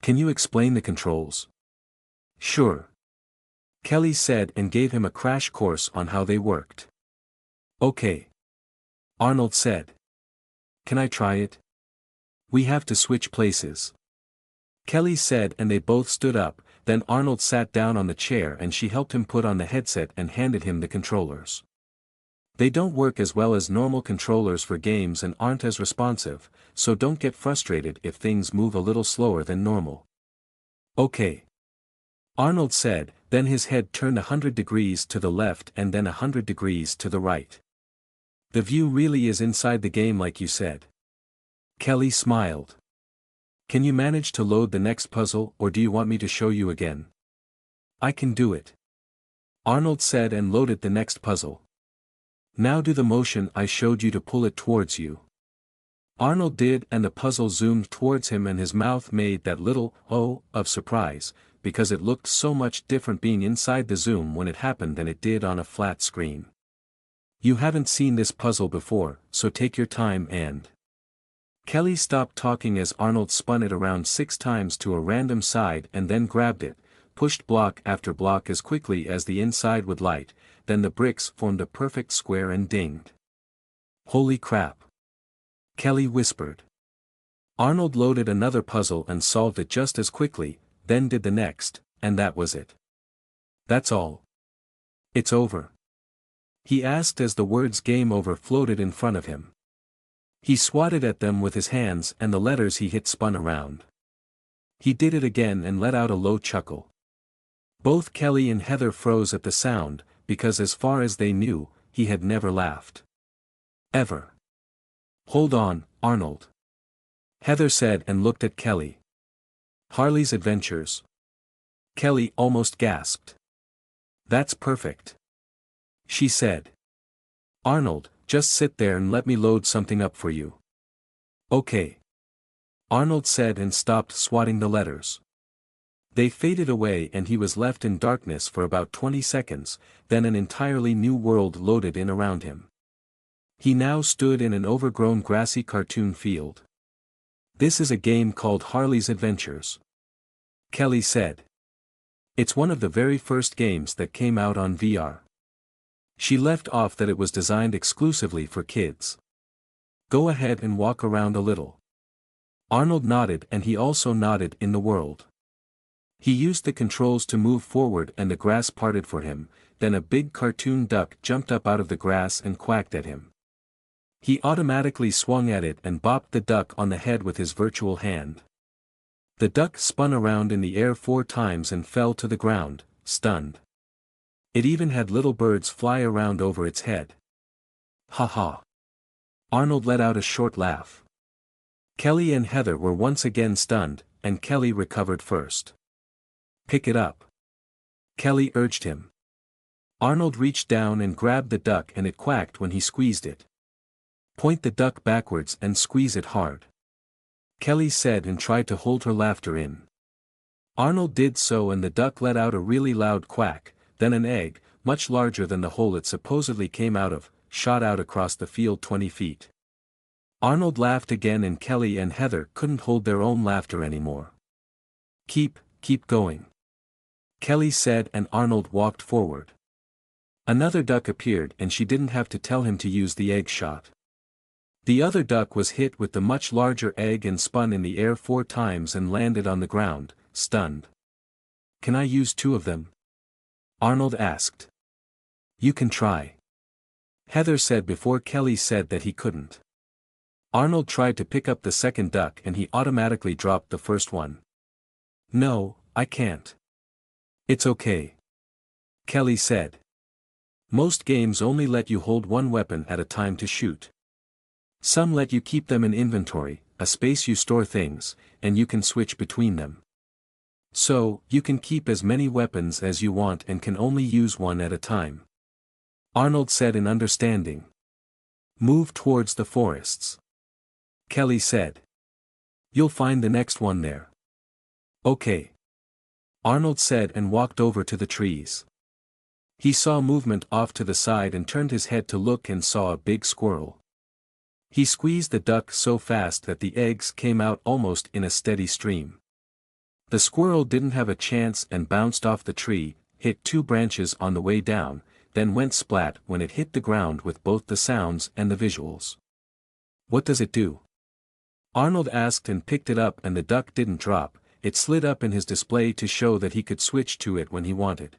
Can you explain the controls?" "Sure," Kelly said and gave him a crash course on how they worked. "Okay," Arnold said. "Can I try it?" "We have to switch places," Kelly said, and they both stood up. Then Arnold sat down on the chair and she helped him put on the headset and handed him the controllers. They don't work as well as normal controllers for games and aren't as responsive, so don't get frustrated if things move a little slower than normal. "Okay," Arnold said, then his head turned 100 degrees to the left and then 100 degrees to the right. "The view really is inside the game like you said." Kelly smiled. "Can you manage to load the next puzzle or do you want me to show you again?" "I can do it," Arnold said and loaded the next puzzle. "Now do the motion I showed you to pull it towards you." Arnold did, and the puzzle zoomed towards him and his mouth made that little "oh" of surprise, because it looked so much different being inside the zoom when it happened than it did on a flat screen. "You haven't seen this puzzle before, so take your time and..." Kelly stopped talking as Arnold spun it around 6 times to a random side and then grabbed it, pushed block after block as quickly as the inside would light, then the bricks formed a perfect square and dinged. "Holy crap!" Kelly whispered. Arnold loaded another puzzle and solved it just as quickly, then did the next, and that was it. "That's all? It's over?" he asked as the words "game over" floated in front of him. He swatted at them with his hands and the letters he hit spun around. He did it again and let out a low chuckle. Both Kelly and Heather froze at the sound, because as far as they knew, he had never laughed. Ever. "Hold on, Arnold," Heather said and looked at Kelly. Harley's Adventures. Kelly almost gasped. That's perfect, she said. Arnold, just sit there and let me load something up for you. Okay, Arnold said and stopped swatting the letters. They faded away and he was left in darkness for about 20 seconds, then an entirely new world loaded in around him. He now stood in an overgrown grassy cartoon field. This is a game called Harley's Adventures, Kelly said. It's one of the very first games that came out on VR. She left off that it was designed exclusively for kids. Go ahead and walk around a little. Arnold nodded and he also nodded in the world. He used the controls to move forward and the grass parted for him, then a big cartoon duck jumped up out of the grass and quacked at him. He automatically swung at it and bopped the duck on the head with his virtual hand. The duck spun around in the air 4 times and fell to the ground, stunned. It even had little birds fly around over its head. Ha ha. Arnold let out a short laugh. Kelly and Heather were once again stunned, and Kelly recovered first. Pick it up, Kelly urged him. Arnold reached down and grabbed the duck and it quacked when he squeezed it. Point the duck backwards and squeeze it hard, Kelly said and tried to hold her laughter in. Arnold did so and the duck let out a really loud quack, then an egg, much larger than the hole it supposedly came out of, shot out across the field 20 feet. Arnold laughed again and Kelly and Heather couldn't hold their own laughter anymore. Keep going, Kelly said and Arnold walked forward. Another duck appeared and she didn't have to tell him to use the egg shot. The other duck was hit with the much larger egg and spun in the air 4 times and landed on the ground, stunned. Can I use 2 of them? Arnold asked. You can try, Heather said before Kelly said that he couldn't. Arnold tried to pick up the second duck and he automatically dropped the first one. No, I can't. It's okay, Kelly said. Most games only let you hold 1 weapon at a time to shoot. Some let you keep them in inventory, a space you store things, and you can switch between them. So, you can keep as many weapons as you want and can only use 1 at a time, Arnold said in understanding. Move towards the forests, Kelly said. You'll find the next one there. Okay, Arnold said and walked over to the trees. He saw movement off to the side and turned his head to look and saw a big squirrel. He squeezed the duck so fast that the eggs came out almost in a steady stream. The squirrel didn't have a chance and bounced off the tree, hit 2 branches on the way down, then went splat when it hit the ground with both the sounds and the visuals. What does it do? Arnold asked and picked it up and the duck didn't drop, it slid up in his display to show that he could switch to it when he wanted.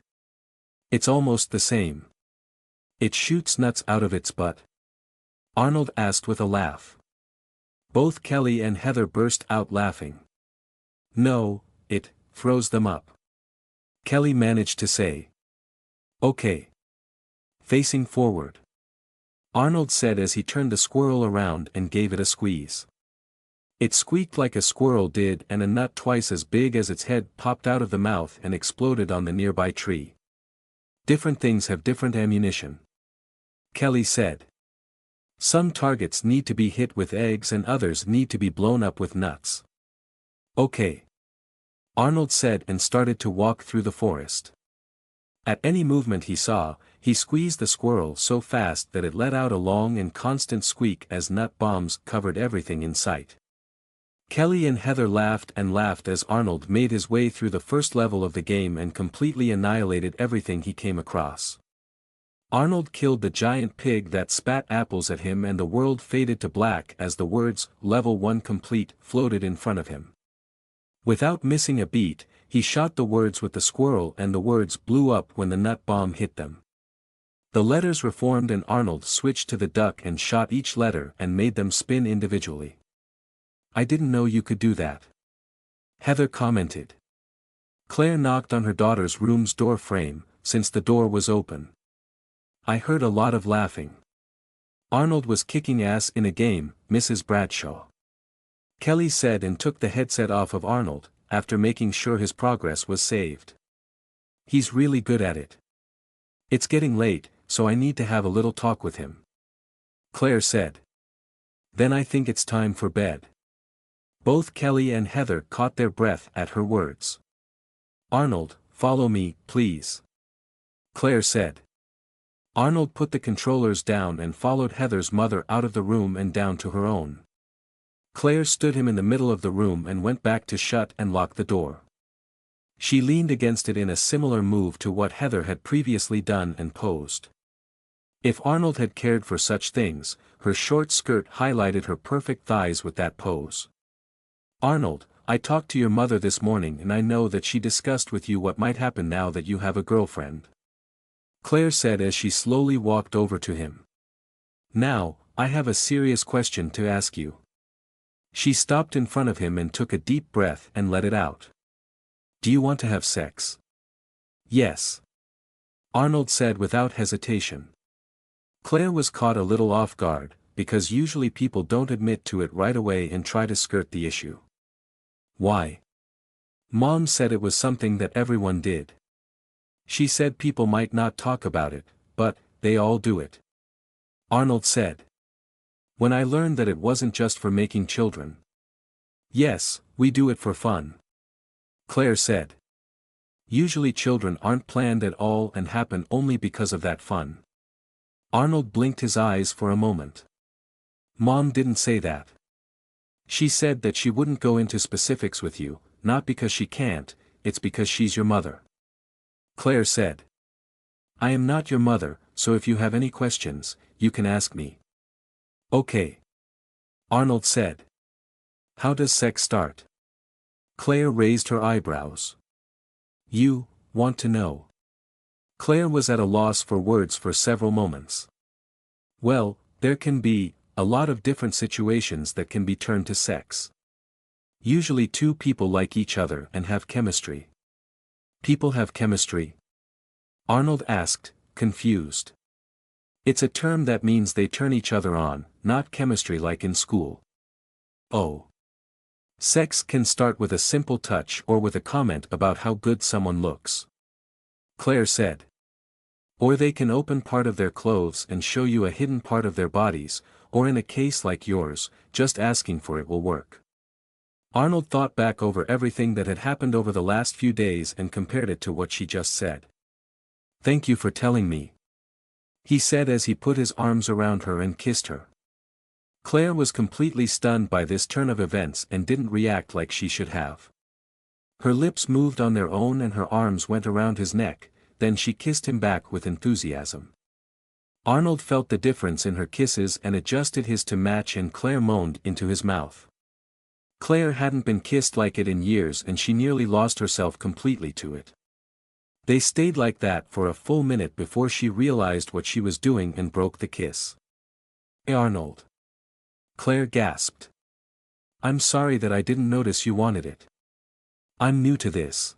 It's almost the same. It shoots nuts out of its butt? Arnold asked with a laugh. Both Kelly and Heather burst out laughing. No, it froze them up, Kelly managed to say. Okay. Facing forward, Arnold said as he turned the squirrel around and gave it a squeeze. It squeaked like a squirrel did and a nut twice as big as its head popped out of the mouth and exploded on the nearby tree. Different things have different ammunition, Kelly said. Some targets need to be hit with eggs and others need to be blown up with nuts. Okay, Arnold said and started to walk through the forest. At any movement he saw, he squeezed the squirrel so fast that it let out a long and constant squeak as nut bombs covered everything in sight. Kelly and Heather laughed and laughed as Arnold made his way through the first level of the game and completely annihilated everything he came across. Arnold killed the giant pig that spat apples at him and the world faded to black as the words, Level 1 complete, floated in front of him. Without missing a beat, he shot the words with the squirrel and the words blew up when the nut bomb hit them. The letters reformed and Arnold switched to the duck and shot each letter and made them spin individually. I didn't know you could do that, Heather commented. Claire knocked on her daughter's room's door frame, since the door was open. I heard a lot of laughing. Arnold was kicking ass in a game, Mrs. Bradshaw, Kelly said and took the headset off of Arnold, after making sure his progress was saved. He's really good at it. It's getting late, so I need to have a little talk with him. Claire said. Then I think it's time for bed. Both Kelly and Heather caught their breath at her words. Arnold, follow me, please. Claire said. Arnold put the controllers down and followed Heather's mother out of the room and down to her own. Claire stood him in the middle of the room and went back to shut and lock the door. She leaned against it in a similar move to what Heather had previously done and posed. If Arnold had cared for such things, her short skirt highlighted her perfect thighs with that pose. Arnold, I talked to your mother this morning and I know that she discussed with you what might happen now that you have a girlfriend. Claire said as she slowly walked over to him. Now, I have a serious question to ask you. She stopped in front of him and took a deep breath and let it out. Do you want to have sex? Yes. Arnold said without hesitation. Claire was caught a little off guard, because usually people don't admit to it right away and try to skirt the issue. Why? Mom said it was something that everyone did. She said people might not talk about it, but they all do it. Arnold said. When I learned that it wasn't just for making children. Yes, we do it for fun. Claire said. Usually children aren't planned at all and happen only because of that fun. Arnold blinked his eyes for a moment. Mom didn't say that. She said that she wouldn't go into specifics with you, not because she can't, it's because she's your mother. Claire said. I am not your mother, so if you have any questions, you can ask me. Okay. Arnold said. How does sex start? Claire raised her eyebrows. You want to know? Claire was at a loss for words for several moments. Well, there can be a lot of different situations that can be turned to sex. Usually two people like each other and have chemistry. People have chemistry? Arnold asked, confused. It's a term that means they turn each other on, not chemistry like in school. Oh. Sex can start with a simple touch or with a comment about how good someone looks. Claire said. Or they can open part of their clothes and show you a hidden part of their bodies, or in a case like yours, just asking for it will work. Arnold thought back over everything that had happened over the last few days and compared it to what she just said. Thank you for telling me. He said as he put his arms around her and kissed her. Claire was completely stunned by this turn of events and didn't react like she should have. Her lips moved on their own and her arms went around his neck, then she kissed him back with enthusiasm. Arnold felt the difference in her kisses and adjusted his to match, and Claire moaned into his mouth. Claire hadn't been kissed like it in years and she nearly lost herself completely to it. They stayed like that for a full minute before she realized what she was doing and broke the kiss. Hey Arnold. Claire gasped. I'm sorry that I didn't notice you wanted it. I'm new to this.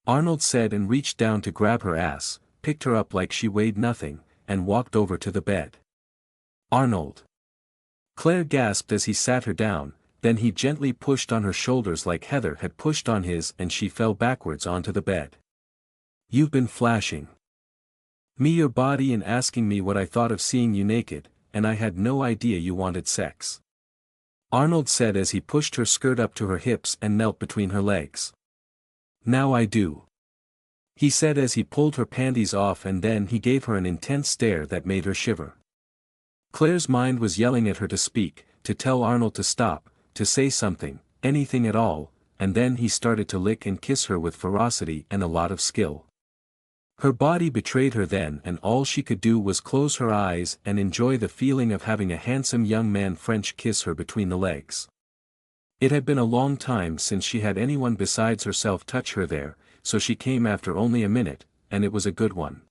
Arnold said and reached down to grab her ass, picked her up like she weighed nothing, and walked over to the bed. Arnold. Claire gasped as he sat her down, then he gently pushed on her shoulders like Heather had pushed on his and she fell backwards onto the bed. You've been flashing me your body and asking me what I thought of seeing you naked, and I had no idea you wanted sex. Arnold said as he pushed her skirt up to her hips and knelt between her legs. Now I do. He said as he pulled her panties off, and then he gave her an intense stare that made her shiver. Claire's mind was yelling at her to speak, to tell Arnold to stop, to say something, anything at all, and then he started to lick and kiss her with ferocity and a lot of skill. Her body betrayed her then, and all she could do was close her eyes and enjoy the feeling of having a handsome young man French kiss her between the legs. It had been a long time since she had anyone besides herself touch her there, so she came after only a minute, and it was a good one.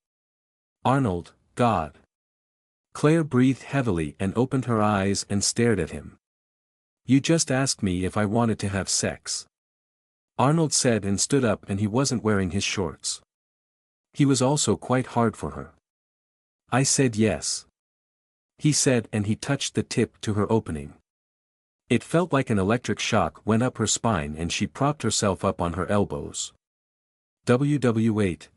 Arnold, God. Claire breathed heavily and opened her eyes and stared at him. You just asked me if I wanted to have sex. Arnold said and stood up, and he wasn't wearing his shorts. He was also quite hard for her. I said yes. He said, and he touched the tip to her opening. It felt like an electric shock went up her spine and she propped herself up on her elbows. WW8,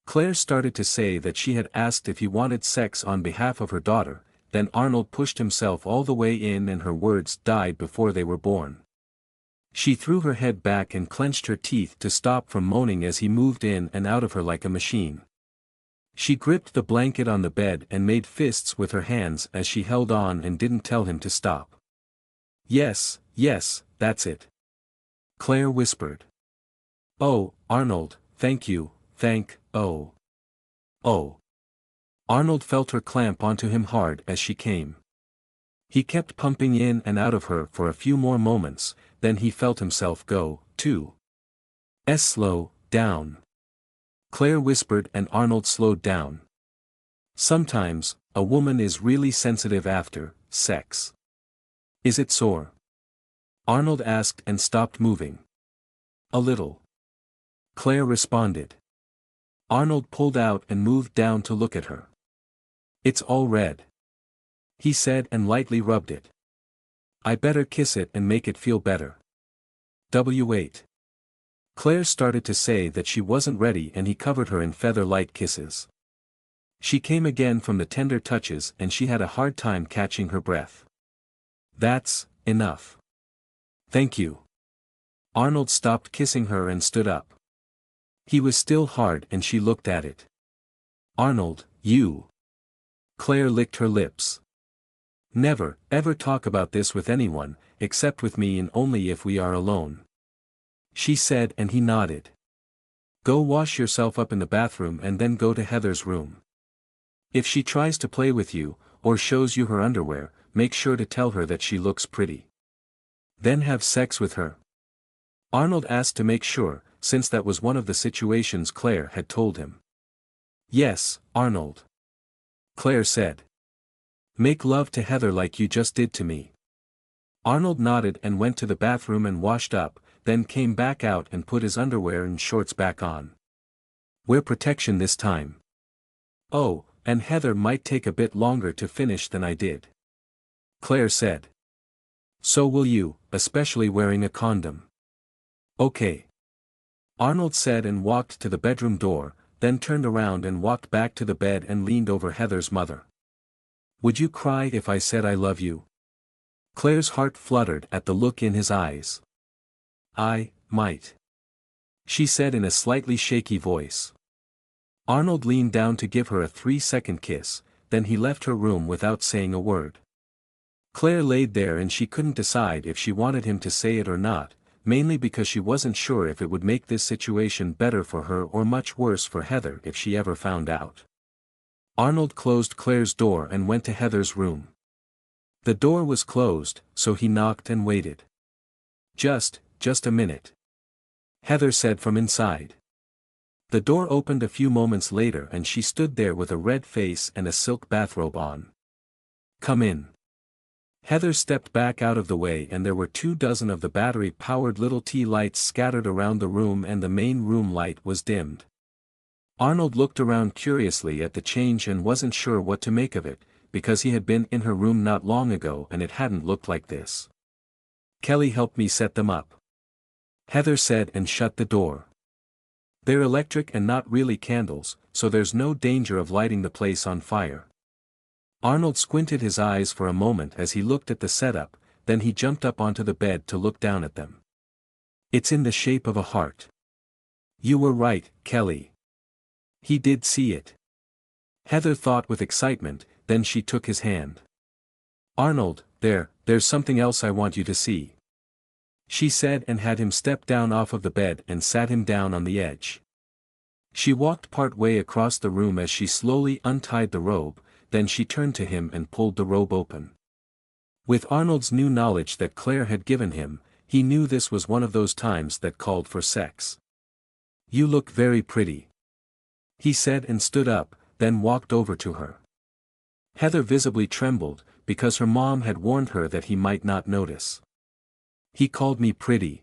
Claire started to say that she had asked if he wanted sex on behalf of her daughter, then Arnold pushed himself all the way in and her words died before they were born. She threw her head back and clenched her teeth to stop from moaning as he moved in and out of her like a machine. She gripped the blanket on the bed and made fists with her hands as she held on and didn't tell him to stop. Yes, that's it. Claire whispered. Oh, Arnold, thank you, oh. Arnold felt her clamp onto him hard as she came. He kept pumping in and out of her for a few more moments, then he felt himself go, too. Slow down. Claire whispered and Arnold slowed down. Sometimes, a woman is really sensitive after sex. Is it sore? Arnold asked and stopped moving. A little. Claire responded. Arnold pulled out and moved down to look at her. It's all red. He said and lightly rubbed it. I better kiss it and make it feel better. W8. Claire started to say that she wasn't ready and he covered her in feather-light kisses. She came again from the tender touches and she had a hard time catching her breath. That's enough. Thank you. Arnold stopped kissing her and stood up. He was still hard and she looked at it. Arnold, you. Claire licked her lips. Never, ever talk about this with anyone, except with me and only if we are alone. She said and he nodded. Go wash yourself up in the bathroom and then go to Heather's room. If she tries to play with you, or shows you her underwear, make sure to tell her that she looks pretty. Then have sex with her. Arnold asked to make sure, since that was one of the situations Claire had told him. Yes, Arnold. Claire said. Make love to Heather like you just did to me. Arnold nodded and went to the bathroom and washed up, then came back out and put his underwear and shorts back on. Wear protection this time. Oh, and Heather might take a bit longer to finish than I did. Claire said. So will you, especially wearing a condom. Okay. Arnold said and walked to the bedroom door, then turned around and walked back to the bed and leaned over Heather's mother. Would you cry if I said I love you? Claire's heart fluttered at the look in his eyes. I might. She said in a slightly shaky voice. Arnold leaned down to give her a 3-second kiss, then he left her room without saying a word. Claire laid there and she couldn't decide if she wanted him to say it or not, mainly because she wasn't sure if it would make this situation better for her or much worse for Heather if she ever found out. Arnold closed Claire's door and went to Heather's room. The door was closed, so he knocked and waited. Just a minute. Heather said from inside. The door opened a few moments later and she stood there with a red face and a silk bathrobe on. Come in. Heather stepped back out of the way and there were 24 of the battery-powered little tea lights scattered around the room and the main room light was dimmed. Arnold looked around curiously at the change and wasn't sure what to make of it, because he had been in her room not long ago and it hadn't looked like this. Kelly helped me set them up. Heather said and shut the door. They're electric and not really candles, so there's no danger of lighting the place on fire. Arnold squinted his eyes for a moment as he looked at the setup, then he jumped up onto the bed to look down at them. It's in the shape of a heart. You were right, Kelly. He did see it. Heather thought with excitement, then she took his hand. Arnold, there's something else I want you to see. She said and had him step down off of the bed and sat him down on the edge. She walked part way across the room as she slowly untied the robe, then she turned to him and pulled the robe open. With Arnold's new knowledge that Claire had given him, he knew this was one of those times that called for sex. You look very pretty. He said and stood up, then walked over to her. Heather visibly trembled, because her mom had warned her that he might not notice. He called me pretty.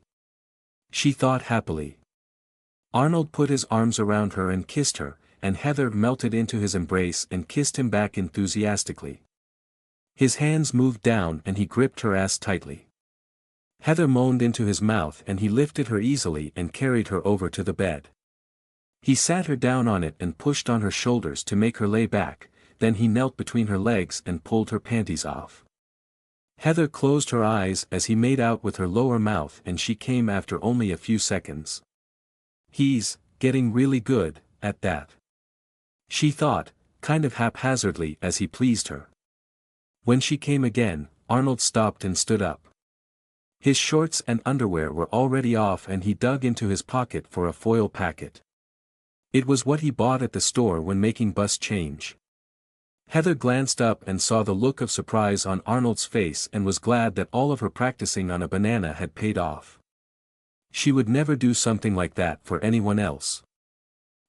She thought happily. Arnold put his arms around her and kissed her, and Heather melted into his embrace and kissed him back enthusiastically. His hands moved down and he gripped her ass tightly. Heather moaned into his mouth and he lifted her easily and carried her over to the bed. He sat her down on it and pushed on her shoulders to make her lay back, then he knelt between her legs and pulled her panties off. Heather closed her eyes as he made out with her lower mouth and she came after only a few seconds. He's getting really good at that, she thought, kind of haphazardly as he pleased her. When she came again, Arnold stopped and stood up. His shorts and underwear were already off and he dug into his pocket for a foil packet. It was what he bought at the store when making bus change. Heather glanced up and saw the look of surprise on Arnold's face and was glad that all of her practicing on a banana had paid off. She would never do something like that for anyone else.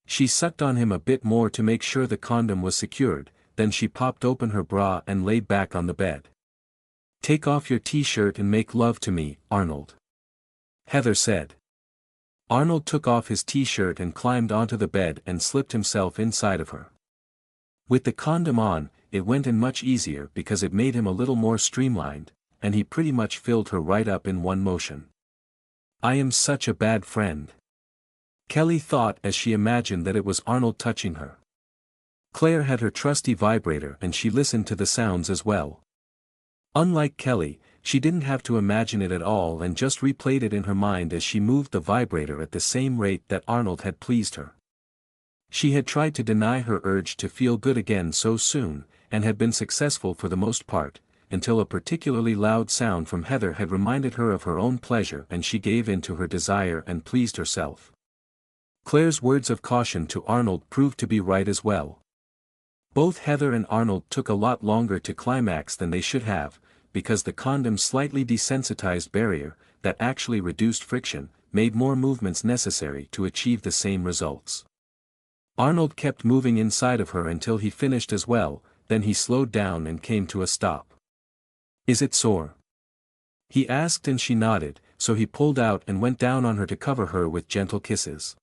She sucked on him a bit more to make sure the condom was secured, then she popped open her bra and laid back on the bed. "Take off your t-shirt and make love to me, Arnold," Heather said. Arnold took off his t-shirt and climbed onto the bed and slipped himself inside of her. With the condom on, it went in much easier because it made him a little more streamlined, and he pretty much filled her right up in one motion. "I am such a bad friend," Kelly thought as she imagined that it was Arnold touching her. Claire had her trusty vibrator and she listened to the sounds as well. Unlike Kelly, she didn't have to imagine it at all and just replayed it in her mind as she moved the vibrator at the same rate that Arnold had pleased her. She had tried to deny her urge to feel good again so soon, and had been successful for the most part, until a particularly loud sound from Heather had reminded her of her own pleasure and she gave in to her desire and pleased herself. Claire's words of caution to Arnold proved to be right as well. Both Heather and Arnold took a lot longer to climax than they should have, because the condom's slightly desensitized barrier, that actually reduced friction, made more movements necessary to achieve the same results. Arnold kept moving inside of her until he finished as well, then he slowed down and came to a stop. "Is it sore?" he asked and she nodded, so he pulled out and went down on her to cover her with gentle kisses.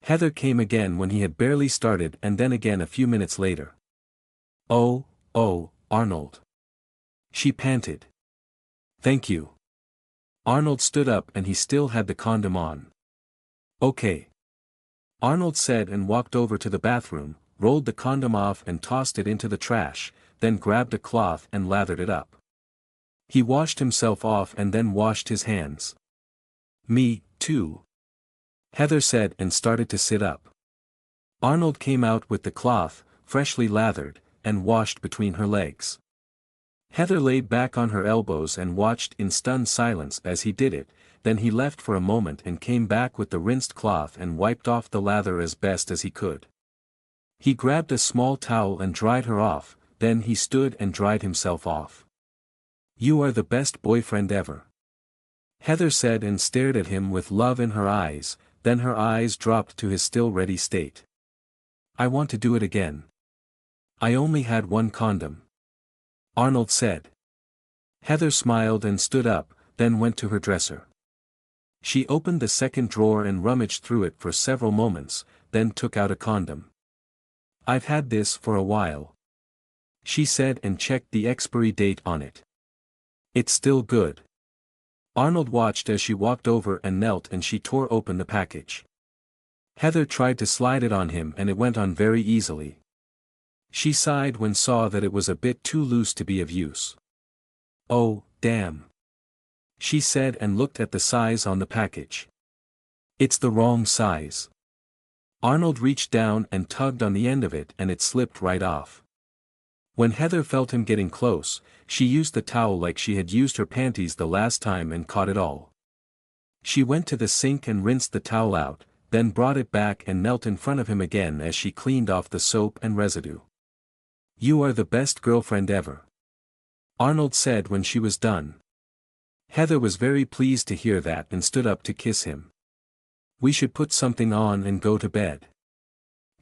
Heather came again when he had barely started and then again a few minutes later. Oh, Arnold," she panted. "Thank you." Arnold stood up and he still had the condom on. "Okay," Arnold said and walked over to the bathroom, rolled the condom off and tossed it into the trash, then grabbed a cloth and lathered it up. He washed himself off and then washed his hands. "Me, too," Heather said and started to sit up. Arnold came out with the cloth, freshly lathered, and washed between her legs. Heather laid back on her elbows and watched in stunned silence as he did it, then he left for a moment and came back with the rinsed cloth and wiped off the lather as best as he could. He grabbed a small towel and dried her off, then he stood and dried himself off. "You are the best boyfriend ever," Heather said and stared at him with love in her eyes, then her eyes dropped to his still ready state. "I want to do it again. I only had one condom," Arnold said. Heather smiled and stood up, then went to her dresser. She opened the second drawer and rummaged through it for several moments, then took out a condom. "I've had this for a while," she said and checked the expiry date on it. "It's still good." Arnold watched as she walked over and knelt and she tore open the package. Heather tried to slide it on him and it went on very easily. She sighed when saw that it was a bit too loose to be of use. "Oh, damn," she said and looked at the size on the package. "It's the wrong size." Arnold reached down and tugged on the end of it and it slipped right off. When Heather felt him getting close, she used the towel like she had used her panties the last time and caught it all. She went to the sink and rinsed the towel out, then brought it back and knelt in front of him again as she cleaned off the soap and residue. "You are the best girlfriend ever," Arnold said when she was done. Heather was very pleased to hear that and stood up to kiss him. "We should put something on and go to bed,"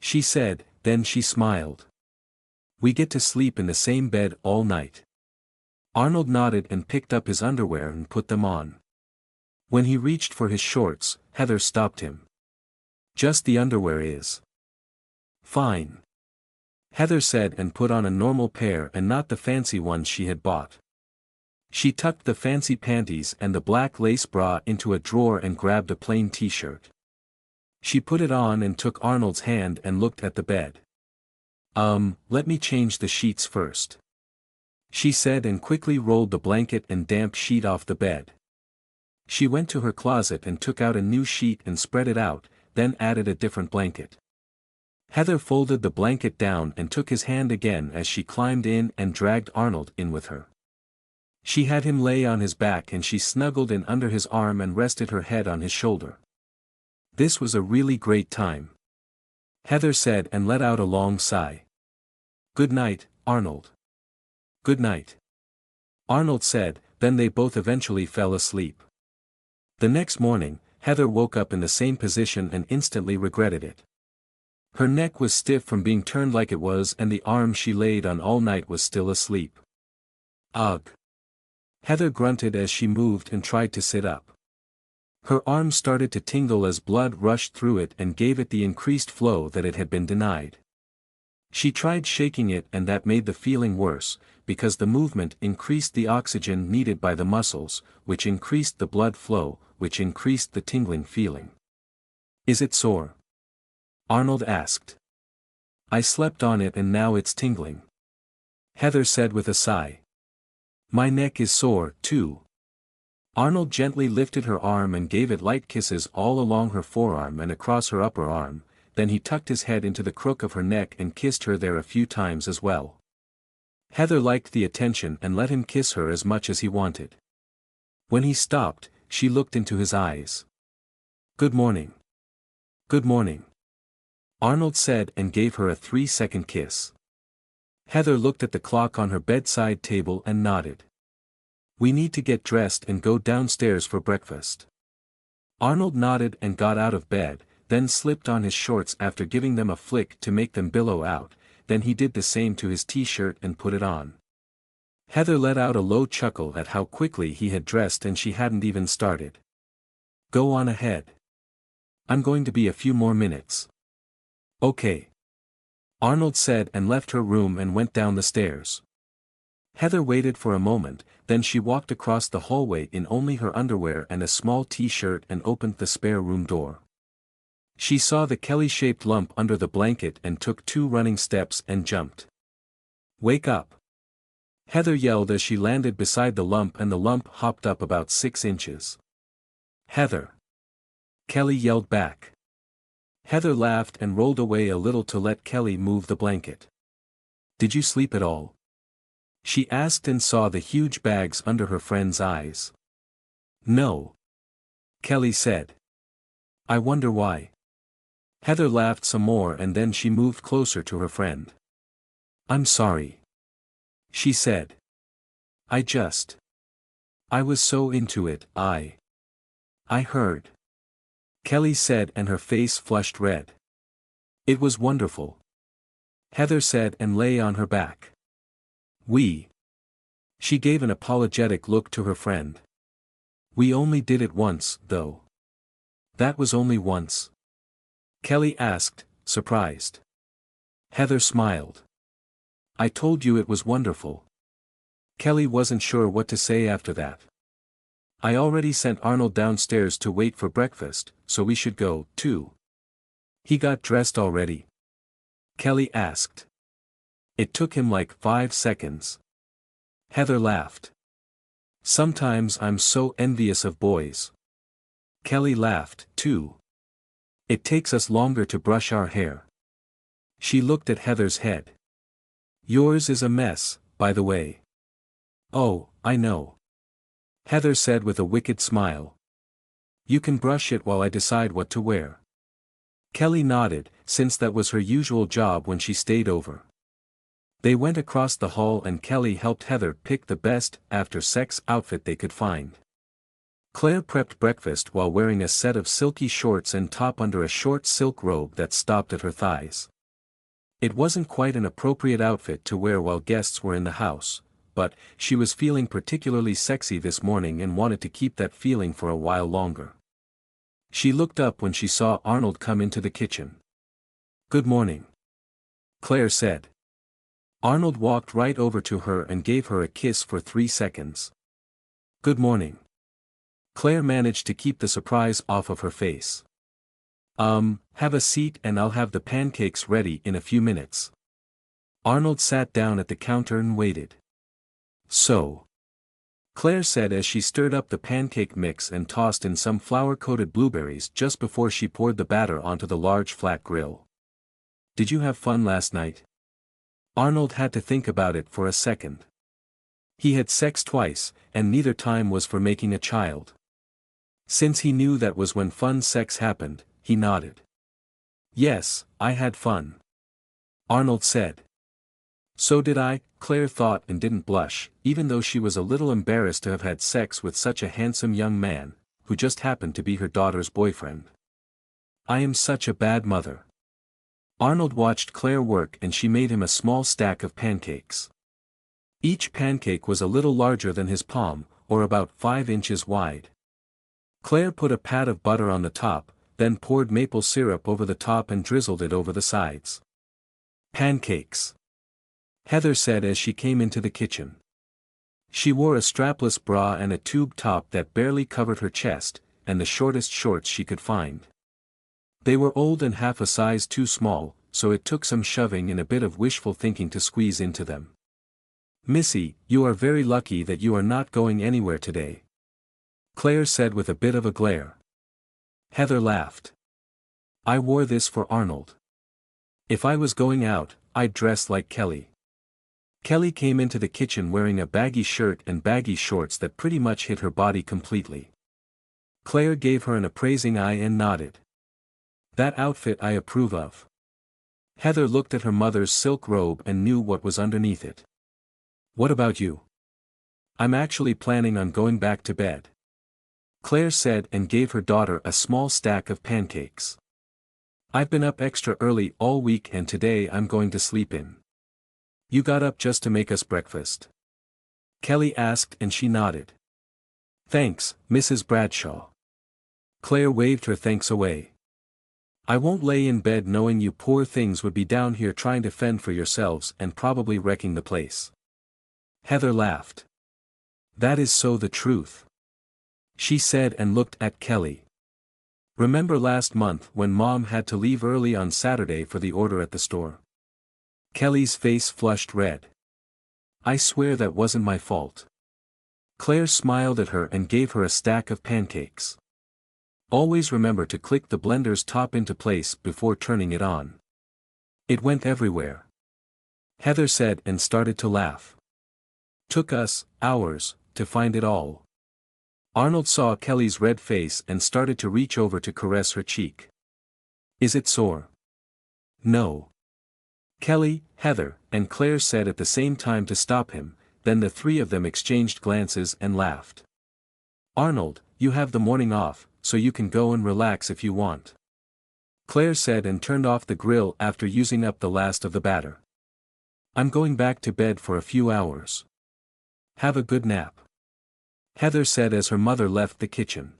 she said, then she smiled. "We get to sleep in the same bed all night." Arnold nodded and picked up his underwear and put them on. When he reached for his shorts, Heather stopped him. "Just the underwear is fine," Heather said, and put on a normal pair and not the fancy ones she had bought. She tucked the fancy panties and the black lace bra into a drawer and grabbed a plain t-shirt. She put it on and took Arnold's hand and looked at the bed. Let me change the sheets first," she said, and quickly rolled the blanket and damp sheet off the bed. She went to her closet and took out a new sheet and spread it out, then added a different blanket. Heather folded the blanket down and took his hand again as she climbed in and dragged Arnold in with her. She had him lay on his back and she snuggled in under his arm and rested her head on his shoulder. "This was a really great time," Heather said, and let out a long sigh. "Good night, Arnold." "Good night," Arnold said, then they both eventually fell asleep. The next morning, Heather woke up in the same position and instantly regretted it. Her neck was stiff from being turned like it was, and the arm she laid on all night was still asleep. "Ugh!" Heather grunted as she moved and tried to sit up. Her arm started to tingle as blood rushed through it and gave it the increased flow that it had been denied. She tried shaking it, and that made the feeling worse, because the movement increased the oxygen needed by the muscles, which increased the blood flow, which increased the tingling feeling. "Is it sore?" Arnold asked. "I slept on it and now it's tingling," Heather said with a sigh. "My neck is sore, too." Arnold gently lifted her arm and gave it light kisses all along her forearm and across her upper arm, then he tucked his head into the crook of her neck and kissed her there a few times as well. Heather liked the attention and let him kiss her as much as he wanted. When he stopped, she looked into his eyes. "Good morning." "Good morning," Arnold said, and gave her a 3-second kiss. Heather looked at the clock on her bedside table and nodded. "We need to get dressed and go downstairs for breakfast." Arnold nodded and got out of bed, then slipped on his shorts after giving them a flick to make them billow out, then he did the same to his t-shirt and put it on. Heather let out a low chuckle at how quickly he had dressed, and she hadn't even started. "Go on ahead. I'm going to be a few more minutes." "Okay," Arnold said, and left her room and went down the stairs. Heather waited for a moment, then she walked across the hallway in only her underwear and a small t-shirt and opened the spare room door. She saw the Kelly-shaped lump under the blanket and took 2 running steps and jumped. "Wake up!" Heather yelled as she landed beside the lump, and the lump hopped up about 6 inches. "Heather!" Kelly yelled back. Heather laughed and rolled away a little to let Kelly move the blanket. "Did you sleep at all?" she asked, and saw the huge bags under her friend's eyes. "No," Kelly said. "I wonder why." Heather laughed some more, and then she moved closer to her friend. "I'm sorry," she said. I was so into it, I heard," Kelly said, and her face flushed red. "It was wonderful," Heather said, and lay on her back. She gave an apologetic look to her friend. "We only did it once, though." "That was only once?" Kelly asked, surprised. Heather smiled. "I told you it was wonderful." Kelly wasn't sure what to say after that. "I already sent Arnold downstairs to wait for breakfast, so we should go, too." "He got dressed already?" Kelly asked. "It took him like 5 seconds." Heather laughed. "Sometimes I'm so envious of boys." Kelly laughed, too. "It takes us longer to brush our hair." She looked at Heather's head. "Yours is a mess, by the way." "Oh, I know," Heather said with a wicked smile. "You can brush it while I decide what to wear." Kelly nodded, since that was her usual job when she stayed over. They went across the hall and Kelly helped Heather pick the best after-sex outfit they could find. Claire prepped breakfast while wearing a set of silky shorts and top under a short silk robe that stopped at her thighs. It wasn't quite an appropriate outfit to wear while guests were in the house, but she was feeling particularly sexy this morning and wanted to keep that feeling for a while longer. She looked up when she saw Arnold come into the kitchen. "Good morning," Claire said. Arnold walked right over to her and gave her a kiss for 3 seconds. Good morning. Claire managed to keep the surprise off of her face. Have a seat and I'll have the pancakes ready in a few minutes. Arnold sat down at the counter and waited. So, Claire said as she stirred up the pancake mix and tossed in some flour-coated blueberries just before she poured the batter onto the large flat grill. Did you have fun last night? Arnold had to think about it for a second. He had sex twice, and neither time was for making a child. Since he knew that was when fun sex happened, he nodded. Yes, I had fun. Arnold said. So did I, Claire thought and didn't blush, even though she was a little embarrassed to have had sex with such a handsome young man, who just happened to be her daughter's boyfriend. I am such a bad mother. Arnold watched Claire work and she made him a small stack of pancakes. Each pancake was a little larger than his palm, or about 5 inches wide. Claire put a pat of butter on the top, then poured maple syrup over the top and drizzled it over the sides. Pancakes, Heather said as she came into the kitchen. She wore a strapless bra and a tube top that barely covered her chest, and the shortest shorts she could find. They were old and half a size too small, so it took some shoving and a bit of wishful thinking to squeeze into them. Missy, you are very lucky that you are not going anywhere today, Claire said with a bit of a glare. Heather laughed. I wore this for Arnold. If I was going out, I'd dress like Kelly. Kelly came into the kitchen wearing a baggy shirt and baggy shorts that pretty much hid her body completely. Claire gave her an appraising eye and nodded. That outfit I approve of. Heather looked at her mother's silk robe and knew what was underneath it. What about you? I'm actually planning on going back to bed, Claire said and gave her daughter a small stack of pancakes. I've been up extra early all week and today I'm going to sleep in. You got up just to make us breakfast? Kelly asked and she nodded. Thanks, Mrs. Bradshaw. Claire waved her thanks away. I won't lay in bed knowing you poor things would be down here trying to fend for yourselves and probably wrecking the place. Heather laughed. That is so the truth, she said and looked at Kelly. Remember last month when Mom had to leave early on Saturday for the order at the store? Kelly's face flushed red. I swear that wasn't my fault. Claire smiled at her and gave her a stack of pancakes. Always remember to click the blender's top into place before turning it on. It went everywhere, Heather said and started to laugh. Took us hours to find it all. Arnold saw Kelly's red face and started to reach over to caress her cheek. Is it sore? No. Kelly, Heather, and Claire said at the same time to stop him, then the three of them exchanged glances and laughed. Arnold, you have the morning off, so you can go and relax if you want, Claire said and turned off the grill after using up the last of the batter. I'm going back to bed for a few hours. Have a good nap, Heather said as her mother left the kitchen.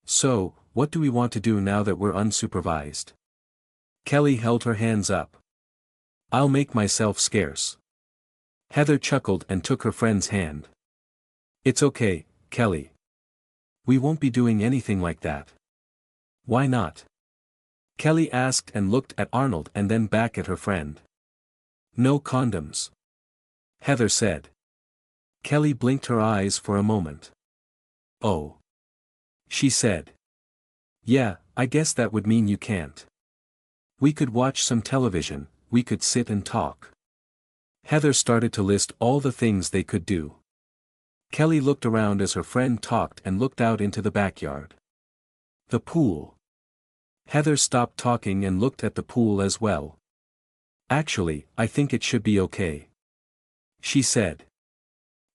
So, what do we want to do now that we're unsupervised? Kelly held her hands up. I'll make myself scarce. Heather chuckled and took her friend's hand. It's okay, Kelly. We won't be doing anything like that. Why not? Kelly asked and looked at Arnold and then back at her friend. No condoms, Heather said. Kelly blinked her eyes for a moment. Oh, she said. Yeah, I guess that would mean you can't. We could watch some television, we could sit and talk. Heather started to list all the things they could do. Kelly looked around as her friend talked and looked out into the backyard. The pool. Heather stopped talking and looked at the pool as well. Actually, I think it should be okay, she said.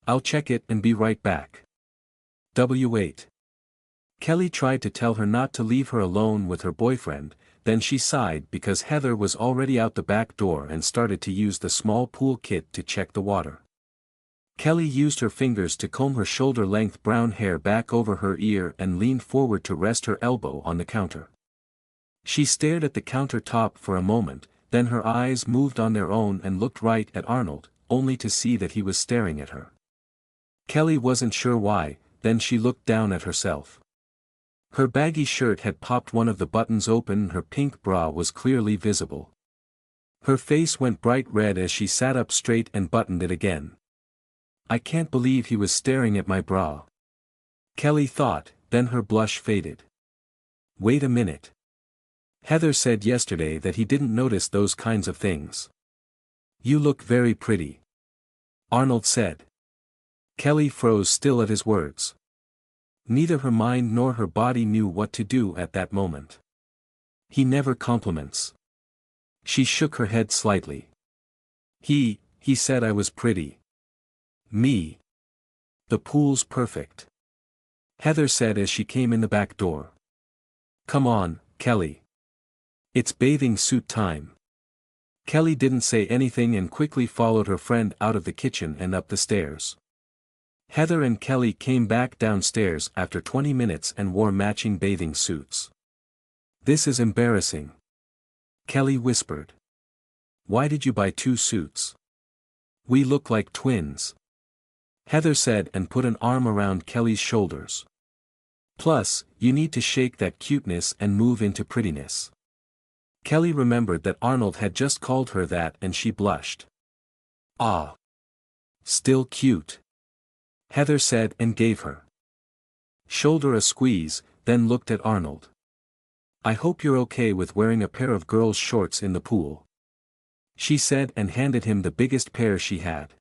I'll check it and be right back. W8. Kelly tried to tell her not to leave her alone with her boyfriend, then she sighed because Heather was already out the back door and started to use the small pool kit to check the water. Kelly used her fingers to comb her shoulder-length brown hair back over her ear and leaned forward to rest her elbow on the counter. She stared at the countertop for a moment, then her eyes moved on their own and looked right at Arnold, only to see that he was staring at her. Kelly wasn't sure why, then she looked down at herself. Her baggy shirt had popped one of the buttons open and her pink bra was clearly visible. Her face went bright red as she sat up straight and buttoned it again. I can't believe he was staring at my bra. Kelly thought, then her blush faded. Wait a minute. Heather said yesterday that he didn't notice those kinds of things. You look very pretty. Arnold said. Kelly froze still at his words. Neither her mind nor her body knew what to do at that moment. He never compliments. She shook her head slightly. He said I was pretty. Me. The pool's perfect. Heather said as she came in the back door. Come on, Kelly. It's bathing suit time. Kelly didn't say anything and quickly followed her friend out of the kitchen and up the stairs. Heather and Kelly came back downstairs after 20 minutes and wore matching bathing suits. This is embarrassing. Kelly whispered. Why did you buy 2 suits? We look like twins. Heather said and put an arm around Kelly's shoulders. Plus, you need to shake that cuteness and move into prettiness. Kelly remembered that Arnold had just called her that and she blushed. Ah. Still cute. Heather said and gave her shoulder a squeeze, then looked at Arnold. I hope you're okay with wearing a pair of girls' shorts in the pool. She said and handed him the biggest pair she had.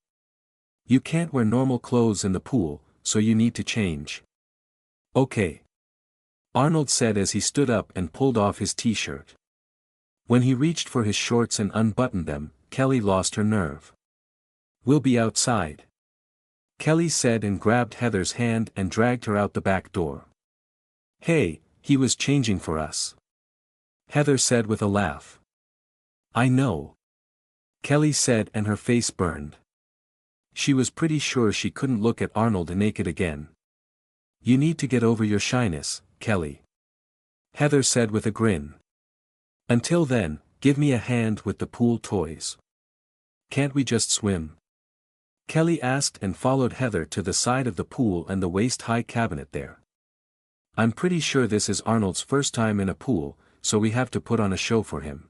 You can't wear normal clothes in the pool, so you need to change. Okay. Arnold said as he stood up and pulled off his t-shirt. When he reached for his shorts and unbuttoned them, Kelly lost her nerve. We'll be outside. Kelly said and grabbed Heather's hand and dragged her out the back door. Hey, he was changing for us. Heather said with a laugh. I know. Kelly said and her face burned. She was pretty sure she couldn't look at Arnold naked again. You need to get over your shyness, Kelly. Heather said with a grin. Until then, give me a hand with the pool toys. Can't we just swim? Kelly asked and followed Heather to the side of the pool and the waist-high cabinet there. I'm pretty sure this is Arnold's first time in a pool, so we have to put on a show for him.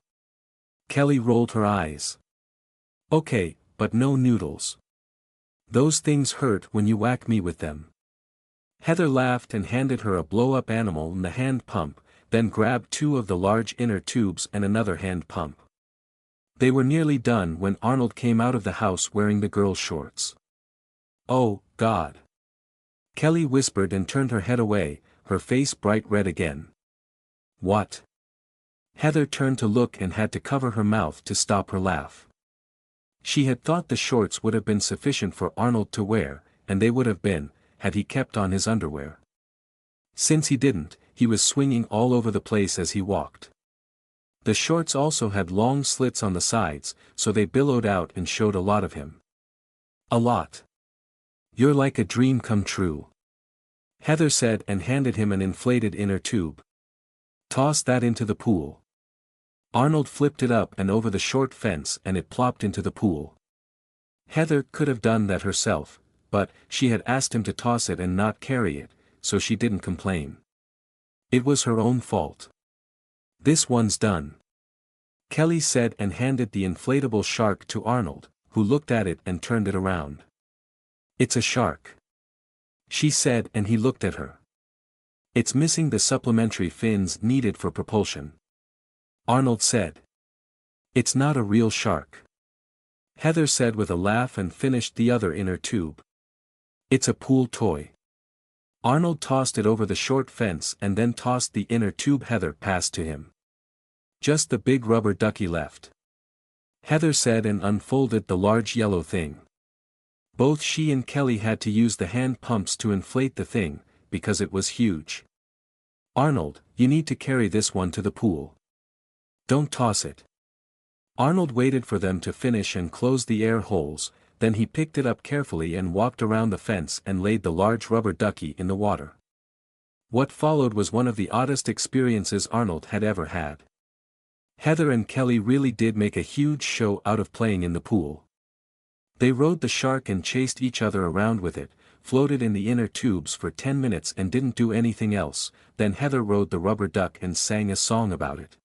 Kelly rolled her eyes. Okay, but no noodles. Those things hurt when you whack me with them. Heather laughed and handed her a blow-up animal and the hand pump, then grabbed 2 of the large inner tubes and another hand pump. They were nearly done when Arnold came out of the house wearing the girls' shorts. Oh, God. Kelly whispered and turned her head away, her face bright red again. What? Heather turned to look and had to cover her mouth to stop her laugh. She had thought the shorts would have been sufficient for Arnold to wear, and they would have been, had he kept on his underwear. Since he didn't, he was swinging all over the place as he walked. The shorts also had long slits on the sides, so they billowed out and showed a lot of him. A lot. You're like a dream come true. Heather said and handed him an inflated inner tube. Toss that into the pool. Arnold flipped it up and over the short fence and it plopped into the pool. Heather could have done that herself, but she had asked him to toss it and not carry it, so she didn't complain. It was her own fault. This one's done. Kelly said and handed the inflatable shark to Arnold, who looked at it and turned it around. It's a shark. She said and he looked at her. It's missing the supplementary fins needed for propulsion. Arnold said. It's not a real shark. Heather said with a laugh and finished the other inner tube. It's a pool toy. Arnold tossed it over the short fence and then tossed the inner tube Heather passed to him. Just the big rubber ducky left. Heather said and unfolded the large yellow thing. Both she and Kelly had to use the hand pumps to inflate the thing, because it was huge. Arnold, you need to carry this one to the pool. Don't toss it. Arnold waited for them to finish and close the air holes, then he picked it up carefully and walked around the fence and laid the large rubber ducky in the water. What followed was one of the oddest experiences Arnold had ever had. Heather and Kelly really did make a huge show out of playing in the pool. They rode the shark and chased each other around with it, floated in the inner tubes for 10 minutes and didn't do anything else, then Heather rode the rubber duck and sang a song about it.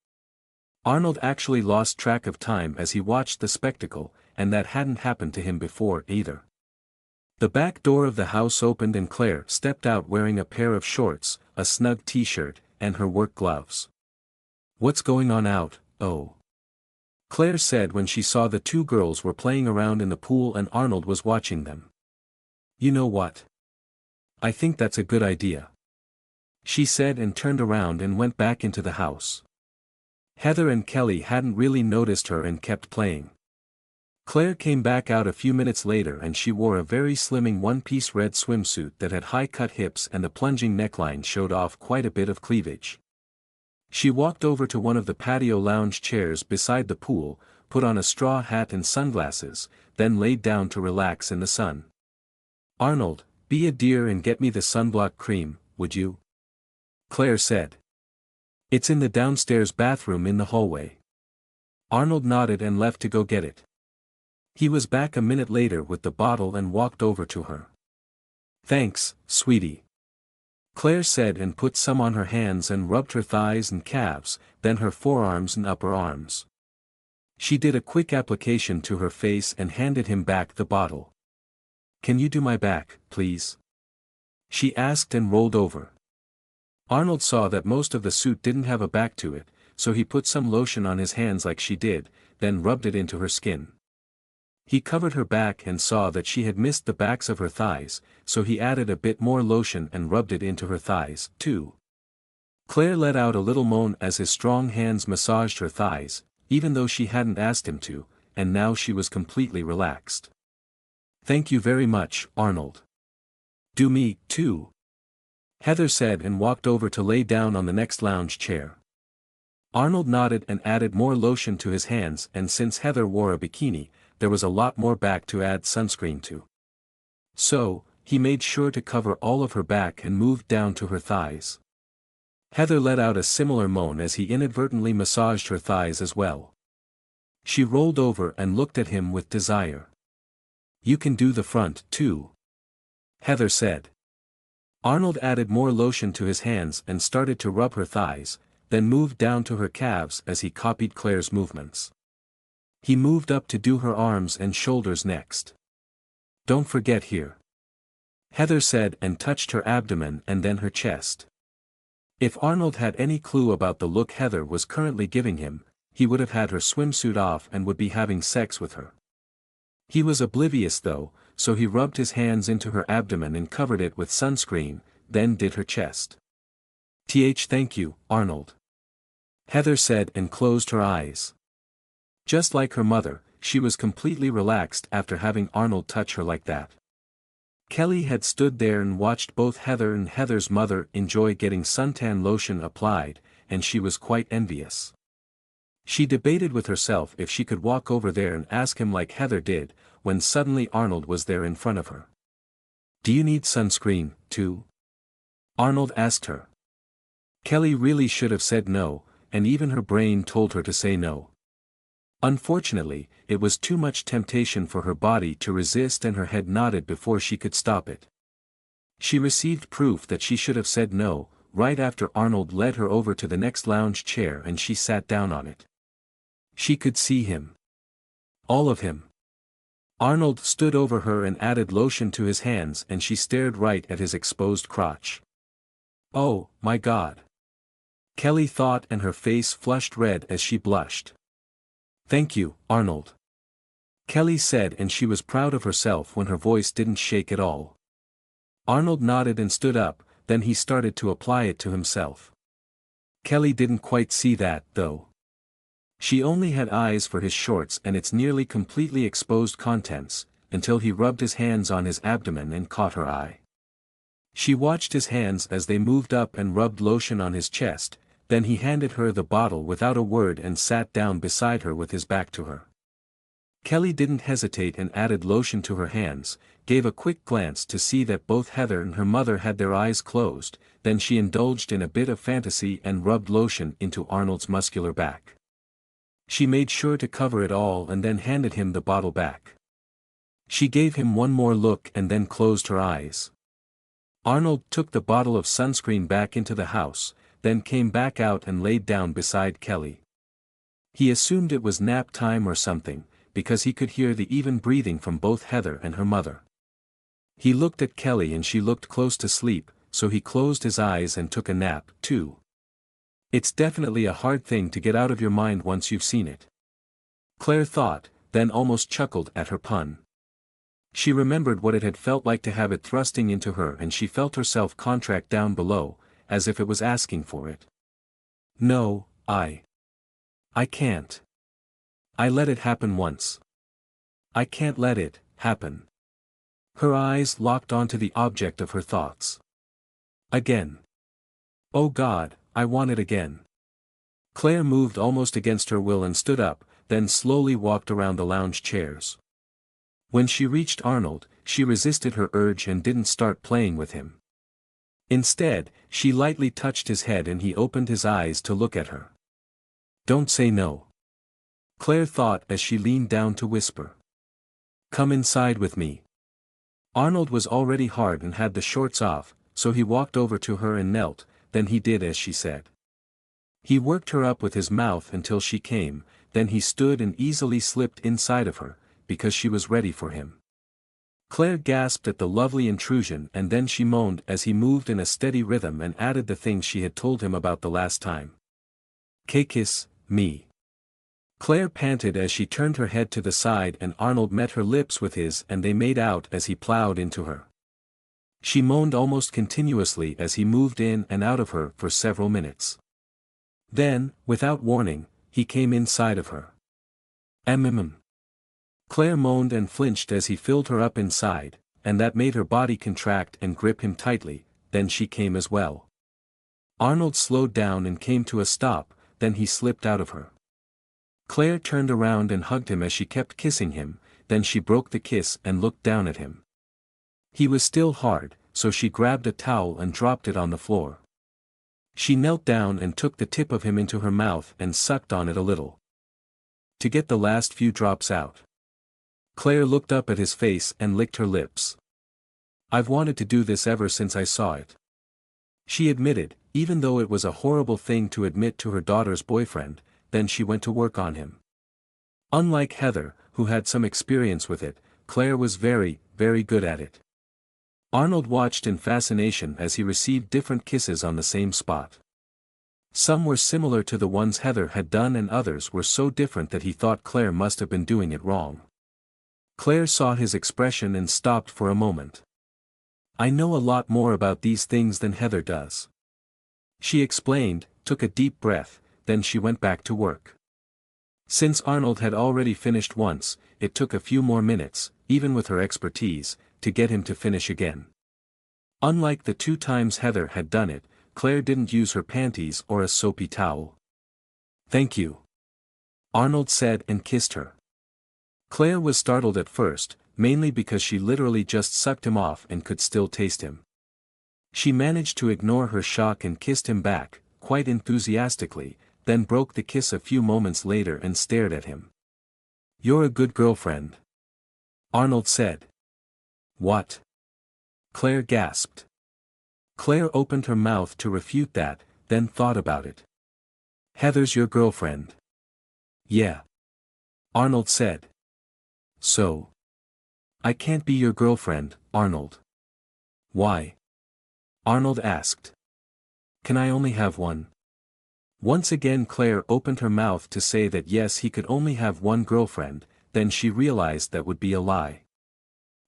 Arnold actually lost track of time as he watched the spectacle, and that hadn't happened to him before either. The back door of the house opened and Claire stepped out wearing a pair of shorts, a snug t-shirt, and her work gloves. "What's going on out, oh?" Claire said when she saw the two girls were playing around in the pool and Arnold was watching them. "You know what? I think that's a good idea," she said and turned around and went back into the house. Heather and Kelly hadn't really noticed her and kept playing. Claire came back out a few minutes later and she wore a very slimming one-piece red swimsuit that had high-cut hips and the plunging neckline showed off quite a bit of cleavage. She walked over to one of the patio lounge chairs beside the pool, put on a straw hat and sunglasses, then laid down to relax in the sun. "Arnold, be a dear and get me the sunblock cream, would you?" Claire said. "It's in the downstairs bathroom in the hallway." Arnold nodded and left to go get it. He was back a minute later with the bottle and walked over to her. "Thanks, sweetie," Claire said and put some on her hands and rubbed her thighs and calves, then her forearms and upper arms. She did a quick application to her face and handed him back the bottle. "Can you do my back, please?" she asked and rolled over. Arnold saw that most of the suit didn't have a back to it, so he put some lotion on his hands like she did, then rubbed it into her skin. He covered her back and saw that she had missed the backs of her thighs, so he added a bit more lotion and rubbed it into her thighs, too. Claire let out a little moan as his strong hands massaged her thighs, even though she hadn't asked him to, and now she was completely relaxed. "Thank you very much, Arnold." "Do me, too," Heather said and walked over to lay down on the next lounge chair. Arnold nodded and added more lotion to his hands, and since Heather wore a bikini, there was a lot more back to add sunscreen to. So, he made sure to cover all of her back and moved down to her thighs. Heather let out a similar moan as he inadvertently massaged her thighs as well. She rolled over and looked at him with desire. "You can do the front, too," Heather said. Arnold added more lotion to his hands and started to rub her thighs, then moved down to her calves as he copied Claire's movements. He moved up to do her arms and shoulders next. "Don't forget here," Heather said and touched her abdomen and then her chest. If Arnold had any clue about the look Heather was currently giving him, he would have had her swimsuit off and would be having sex with her. He was oblivious though, so he rubbed his hands into her abdomen and covered it with sunscreen, then did her chest. Thank you, Arnold," Heather said and closed her eyes. Just like her mother, she was completely relaxed after having Arnold touch her like that. Kelly had stood there and watched both Heather and Heather's mother enjoy getting suntan lotion applied, and she was quite envious. She debated with herself if she could walk over there and ask him like Heather did, when suddenly Arnold was there in front of her. "Do you need sunscreen, too?" Arnold asked her. Kelly really should have said no, and even her brain told her to say no. Unfortunately, it was too much temptation for her body to resist and her head nodded before she could stop it. She received proof that she should have said no, right after Arnold led her over to the next lounge chair and she sat down on it. She could see him. All of him. Arnold stood over her and added lotion to his hands and she stared right at his exposed crotch. "Oh, my God," Kelly thought and her face flushed red as she blushed. "Thank you, Arnold," Kelly said and she was proud of herself when her voice didn't shake at all. Arnold nodded and stood up, then he started to apply it to himself. Kelly didn't quite see that, though. She only had eyes for his shorts and its nearly completely exposed contents, until he rubbed his hands on his abdomen and caught her eye. She watched his hands as they moved up and rubbed lotion on his chest, then he handed her the bottle without a word and sat down beside her with his back to her. Kelly didn't hesitate and added lotion to her hands, gave a quick glance to see that both Heather and her mother had their eyes closed, then she indulged in a bit of fantasy and rubbed lotion into Arnold's muscular back. She made sure to cover it all and then handed him the bottle back. She gave him one more look and then closed her eyes. Arnold took the bottle of sunscreen back into the house, then came back out and laid down beside Kelly. He assumed it was nap time or something, because he could hear the even breathing from both Heather and her mother. He looked at Kelly and she looked close to sleep, so he closed his eyes and took a nap, too. It's definitely a hard thing to get out of your mind once you've seen it. Claire thought, then almost chuckled at her pun. She remembered what it had felt like to have it thrusting into her and she felt herself contract down below, as if it was asking for it. No, I can't. I let it happen once. I can't let it happen. Her eyes locked onto the object of her thoughts. Again. Oh God, I want it again. Claire moved almost against her will and stood up, then slowly walked around the lounge chairs. When she reached Arnold, she resisted her urge and didn't start playing with him. Instead, she lightly touched his head and he opened his eyes to look at her. Don't say no. Claire thought as she leaned down to whisper. Come inside with me. Arnold was already hard and had the shorts off, so he walked over to her and knelt, then he did as she said. He worked her up with his mouth until she came, then he stood and easily slipped inside of her, because she was ready for him. Claire gasped at the lovely intrusion and then she moaned as he moved in a steady rhythm and added the things she had told him about the last time. Kiss me. Claire panted as she turned her head to the side and Arnold met her lips with his and they made out as he plowed into her. She moaned almost continuously as he moved in and out of her for several minutes. Then, without warning, he came inside of her. Claire moaned and flinched as he filled her up inside, and that made her body contract and grip him tightly, then she came as well. Arnold slowed down and came to a stop, then he slipped out of her. Claire turned around and hugged him as she kept kissing him, then she broke the kiss and looked down at him. He was still hard, so she grabbed a towel and dropped it on the floor. She knelt down and took the tip of him into her mouth and sucked on it a little, to get the last few drops out. Claire looked up at his face and licked her lips. I've wanted to do this ever since I saw it. She admitted, even though it was a horrible thing to admit to her daughter's boyfriend, then she went to work on him. Unlike Heather, who had some experience with it, Claire was very, very good at it. Arnold watched in fascination as he received different kisses on the same spot. Some were similar to the ones Heather had done and others were so different that he thought Claire must have been doing it wrong. Claire saw his expression and stopped for a moment. I know a lot more about these things than Heather does. She explained, took a deep breath, then she went back to work. Since Arnold had already finished once, it took a few more minutes, even with her expertise, to get him to finish again. Unlike the 2 times Heather had done it, Claire didn't use her panties or a soapy towel. Thank you. Arnold said and kissed her. Claire was startled at first, mainly because she literally just sucked him off and could still taste him. She managed to ignore her shock and kissed him back, quite enthusiastically, then broke the kiss a few moments later and stared at him. You're a good girlfriend. Arnold said. What? Claire gasped. Claire opened her mouth to refute that, then thought about it. Heather's your girlfriend. Yeah. Arnold said. So? I can't be your girlfriend, Arnold. Why? Arnold asked. Can I only have one? Once again Claire opened her mouth to say that yes he could only have one girlfriend, then she realized that would be a lie.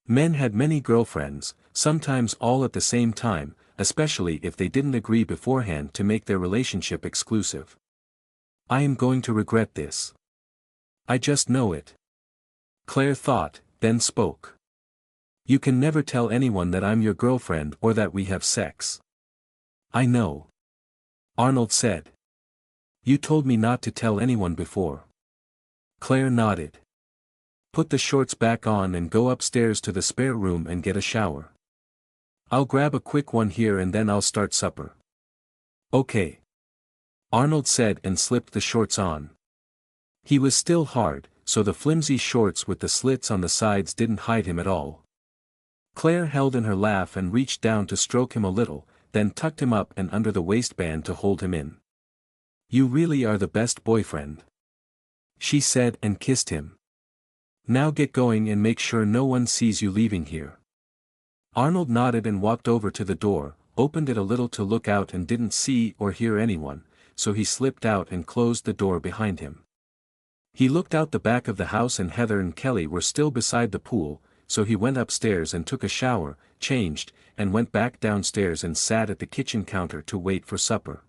Men had many girlfriends, sometimes all at the same time, especially if they didn't agree beforehand to make their relationship exclusive. I am going to regret this. I just know it. Claire thought, then spoke. You can never tell anyone that I'm your girlfriend or that we have sex. I know. Arnold said. You told me not to tell anyone before. Claire nodded. Put the shorts back on and go upstairs to the spare room and get a shower. I'll grab a quick one here and then I'll start supper. Okay. Arnold said and slipped the shorts on. He was still hard, so the flimsy shorts with the slits on the sides didn't hide him at all. Claire held in her laugh and reached down to stroke him a little, then tucked him up and under the waistband to hold him in. "You really are the best boyfriend," she said and kissed him. "Now get going and make sure no one sees you leaving here." Arnold nodded and walked over to the door, opened it a little to look out and didn't see or hear anyone, so he slipped out and closed the door behind him. He looked out the back of the house and Heather and Kelly were still beside the pool, so he went upstairs and took a shower, changed, and went back downstairs and sat at the kitchen counter to wait for supper.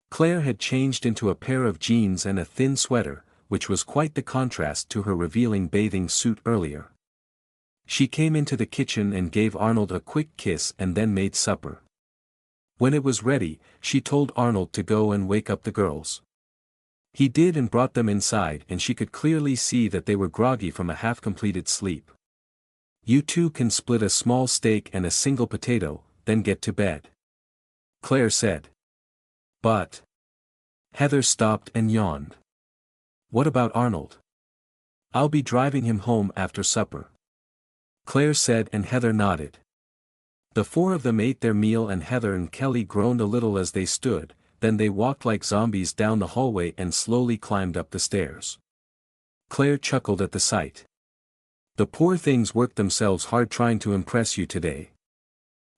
Claire had changed into a pair of jeans and a thin sweater, which was quite the contrast to her revealing bathing suit earlier. She came into the kitchen and gave Arnold a quick kiss and then made supper. When it was ready, she told Arnold to go and wake up the girls. He did and brought them inside and she could clearly see that they were groggy from a half-completed sleep. "You two can split a small steak and a single potato, then get to bed," Claire said. "But..." Heather stopped and yawned. "What about Arnold?" "I'll be driving him home after supper," Claire said and Heather nodded. The four of them ate their meal and Heather and Kelly groaned a little as they stood, then they walked like zombies down the hallway and slowly climbed up the stairs. Claire chuckled at the sight. "The poor things worked themselves hard trying to impress you today."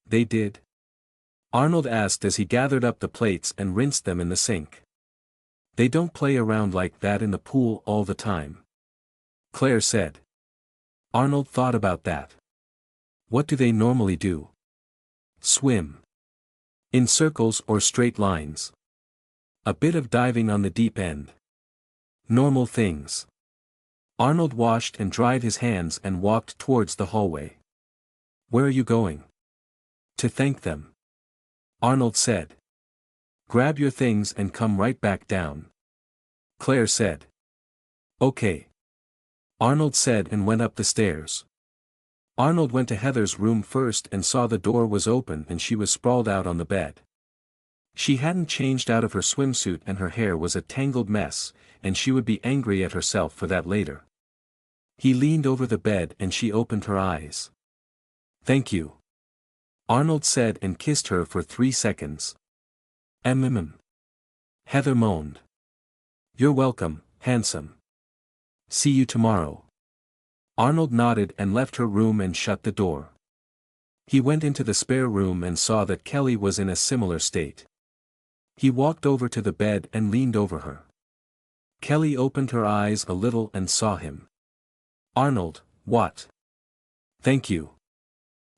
"They did?" Arnold asked as he gathered up the plates and rinsed them in the sink. "They don't play around like that in the pool all the time," Claire said. Arnold thought about that. "What do they normally do?" "Swim. In circles or straight lines. A bit of diving on the deep end. Normal things." Arnold washed and dried his hands and walked towards the hallway. "Where are you going?" "To thank them," Arnold said. "Grab your things and come right back down," Claire said. "Okay," Arnold said and went up the stairs. Arnold went to Heather's room first and saw the door was open and she was sprawled out on the bed. She hadn't changed out of her swimsuit and her hair was a tangled mess, and she would be angry at herself for that later. He leaned over the bed and she opened her eyes. "Thank you," Arnold said and kissed her for 3 seconds. Heather moaned. "You're welcome, handsome. See you tomorrow." Arnold nodded and left her room and shut the door. He went into the spare room and saw that Kelly was in a similar state. He walked over to the bed and leaned over her. Kelly opened her eyes a little and saw him. "Arnold, what?" "Thank you,"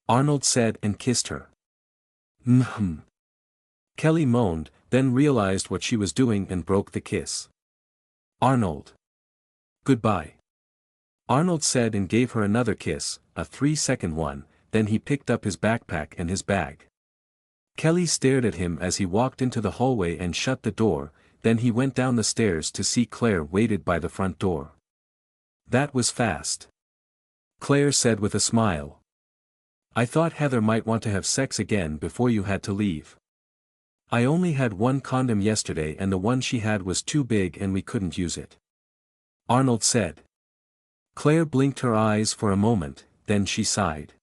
Arnold said and kissed her. Kelly moaned, then realized what she was doing and broke the kiss. "Arnold. Goodbye," Arnold said and gave her another kiss, a 3-second one, then he picked up his backpack and his bag. Kelly stared at him as he walked into the hallway and shut the door, then he went down the stairs to see Claire waited by the front door. "That was fast," Claire said with a smile. "I thought Heather might want to have sex again before you had to leave. I only had one condom yesterday and the one she had was too big and we couldn't use it," Arnold said. Claire blinked her eyes for a moment, then she sighed.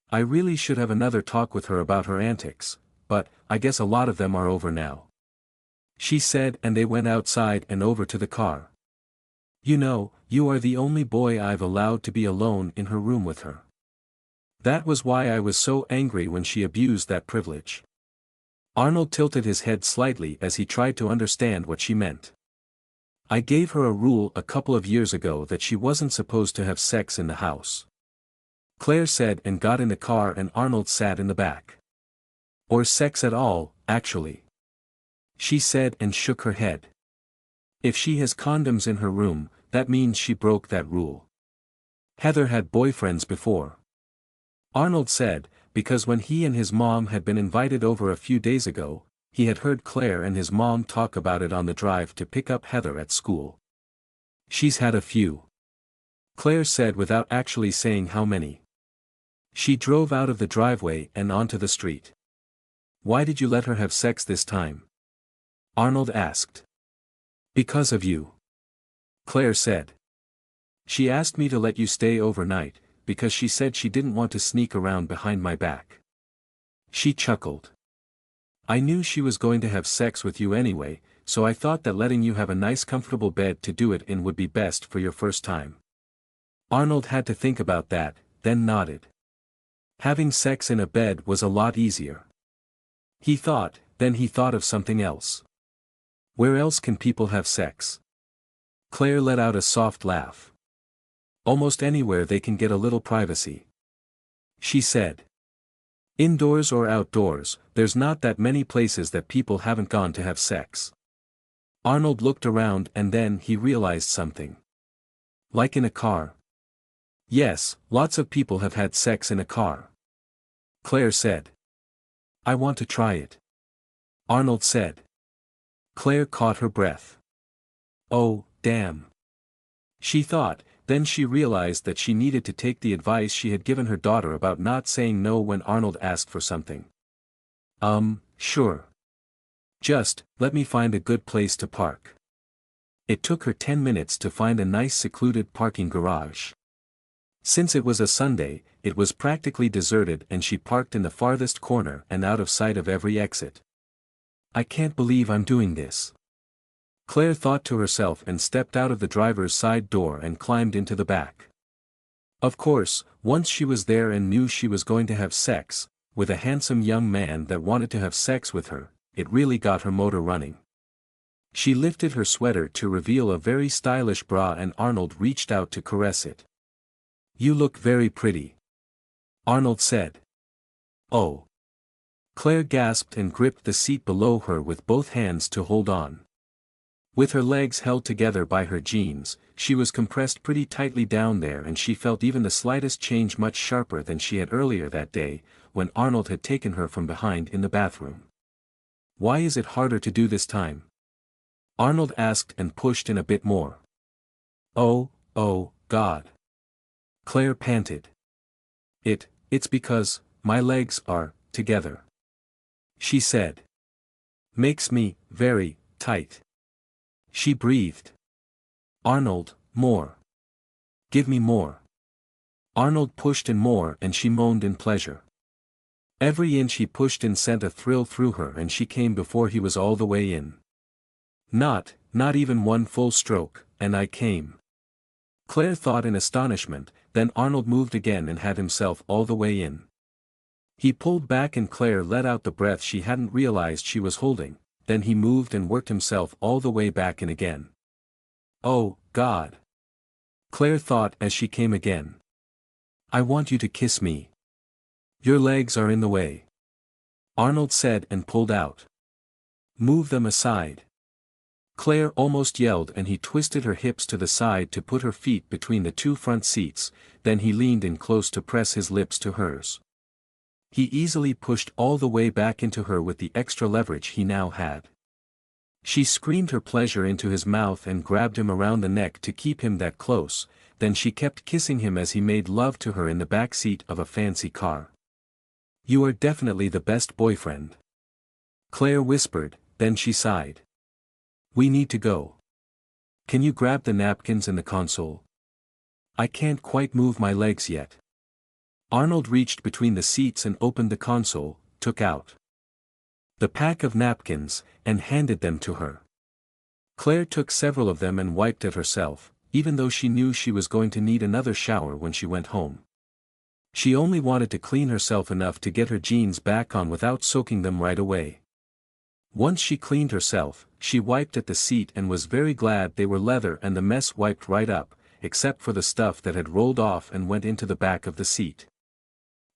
"I really should have another talk with her about her antics, but I guess a lot of them are over now," she said, and they went outside and over to the car. "You know, you are the only boy I've allowed to be alone in her room with her. That was why I was so angry when she abused that privilege." Arnold tilted his head slightly as he tried to understand what she meant. "I gave her a rule a couple of years ago that she wasn't supposed to have sex in the house," Claire said and got in the car and Arnold sat in the back. "Or sex at all, actually," she said and shook her head. "If she has condoms in her room, that means she broke that rule. Heather had boyfriends before," Arnold said, because when he and his mom had been invited over a few days ago, he had heard Claire and his mom talk about it on the drive to pick up Heather at school. "She's had a few," Claire said without actually saying how many. She drove out of the driveway and onto the street. "Why did you let her have sex this time?" Arnold asked. "Because of you." Claire said. She asked me to let you stay overnight, because she said she didn't want to sneak around behind my back. She chuckled. I knew she was going to have sex with you anyway, so I thought that letting you have a nice comfortable bed to do it in would be best for your first time. Arnold had to think about that, then nodded. Having sex in a bed was a lot easier. He thought, then he thought of something else. Where else can people have sex? Claire let out a soft laugh. Almost anywhere they can get a little privacy. She said. Indoors or outdoors, there's not that many places that people haven't gone to have sex. Arnold looked around and then he realized something. Like in a car. Yes, lots of people have had sex in a car. Claire said. I want to try it. Arnold said. Claire caught her breath. Oh, damn. She thought, then she realized that she needed to take the advice she had given her daughter about not saying no when Arnold asked for something. Sure. Just, let me find a good place to park. It took her 10 minutes to find a nice secluded parking garage. Since it was a Sunday, it was practically deserted and she parked in the farthest corner and out of sight of every exit. I can't believe I'm doing this. Claire thought to herself and stepped out of the driver's side door and climbed into the back. Of course, once she was there and knew she was going to have sex, with a handsome young man that wanted to have sex with her, it really got her motor running. She lifted her sweater to reveal a very stylish bra and Arnold reached out to caress it. You look very pretty. Arnold said. Oh. Claire gasped and gripped the seat below her with both hands to hold on. With her legs held together by her jeans, she was compressed pretty tightly down there and she felt even the slightest change much sharper than she had earlier that day, when Arnold had taken her from behind in the bathroom. Why is it harder to do this time? Arnold asked and pushed in a bit more. Oh, God. Claire panted. It's because, my legs are, together. She said. Makes me, very, tight. She breathed. Arnold, more. Give me more. Arnold pushed in more and she moaned in pleasure. Every inch he pushed in sent a thrill through her and she came before he was all the way in. Not even one full stroke, and I came. Claire thought in astonishment, then Arnold moved again and had himself all the way in. He pulled back and Claire let out the breath she hadn't realized she was holding, then he moved and worked himself all the way back in again. Oh, God. Claire thought as she came again. I want you to kiss me. Your legs are in the way. Arnold said and pulled out. Move them aside. Claire almost yelled and he twisted her hips to the side to put her feet between the two front seats, then he leaned in close to press his lips to hers. He easily pushed all the way back into her with the extra leverage he now had. She screamed her pleasure into his mouth and grabbed him around the neck to keep him that close, then she kept kissing him as he made love to her in the back seat of a fancy car. You are definitely the best boyfriend. Claire whispered, then she sighed. We need to go. Can you grab the napkins in the console? I can't quite move my legs yet. Arnold reached between the seats and opened the console, took out the pack of napkins, and handed them to her. Claire took several of them and wiped at herself, even though she knew she was going to need another shower when she went home. She only wanted to clean herself enough to get her jeans back on without soaking them right away. Once she cleaned herself, she wiped at the seat and was very glad they were leather and the mess wiped right up, except for the stuff that had rolled off and went into the back of the seat.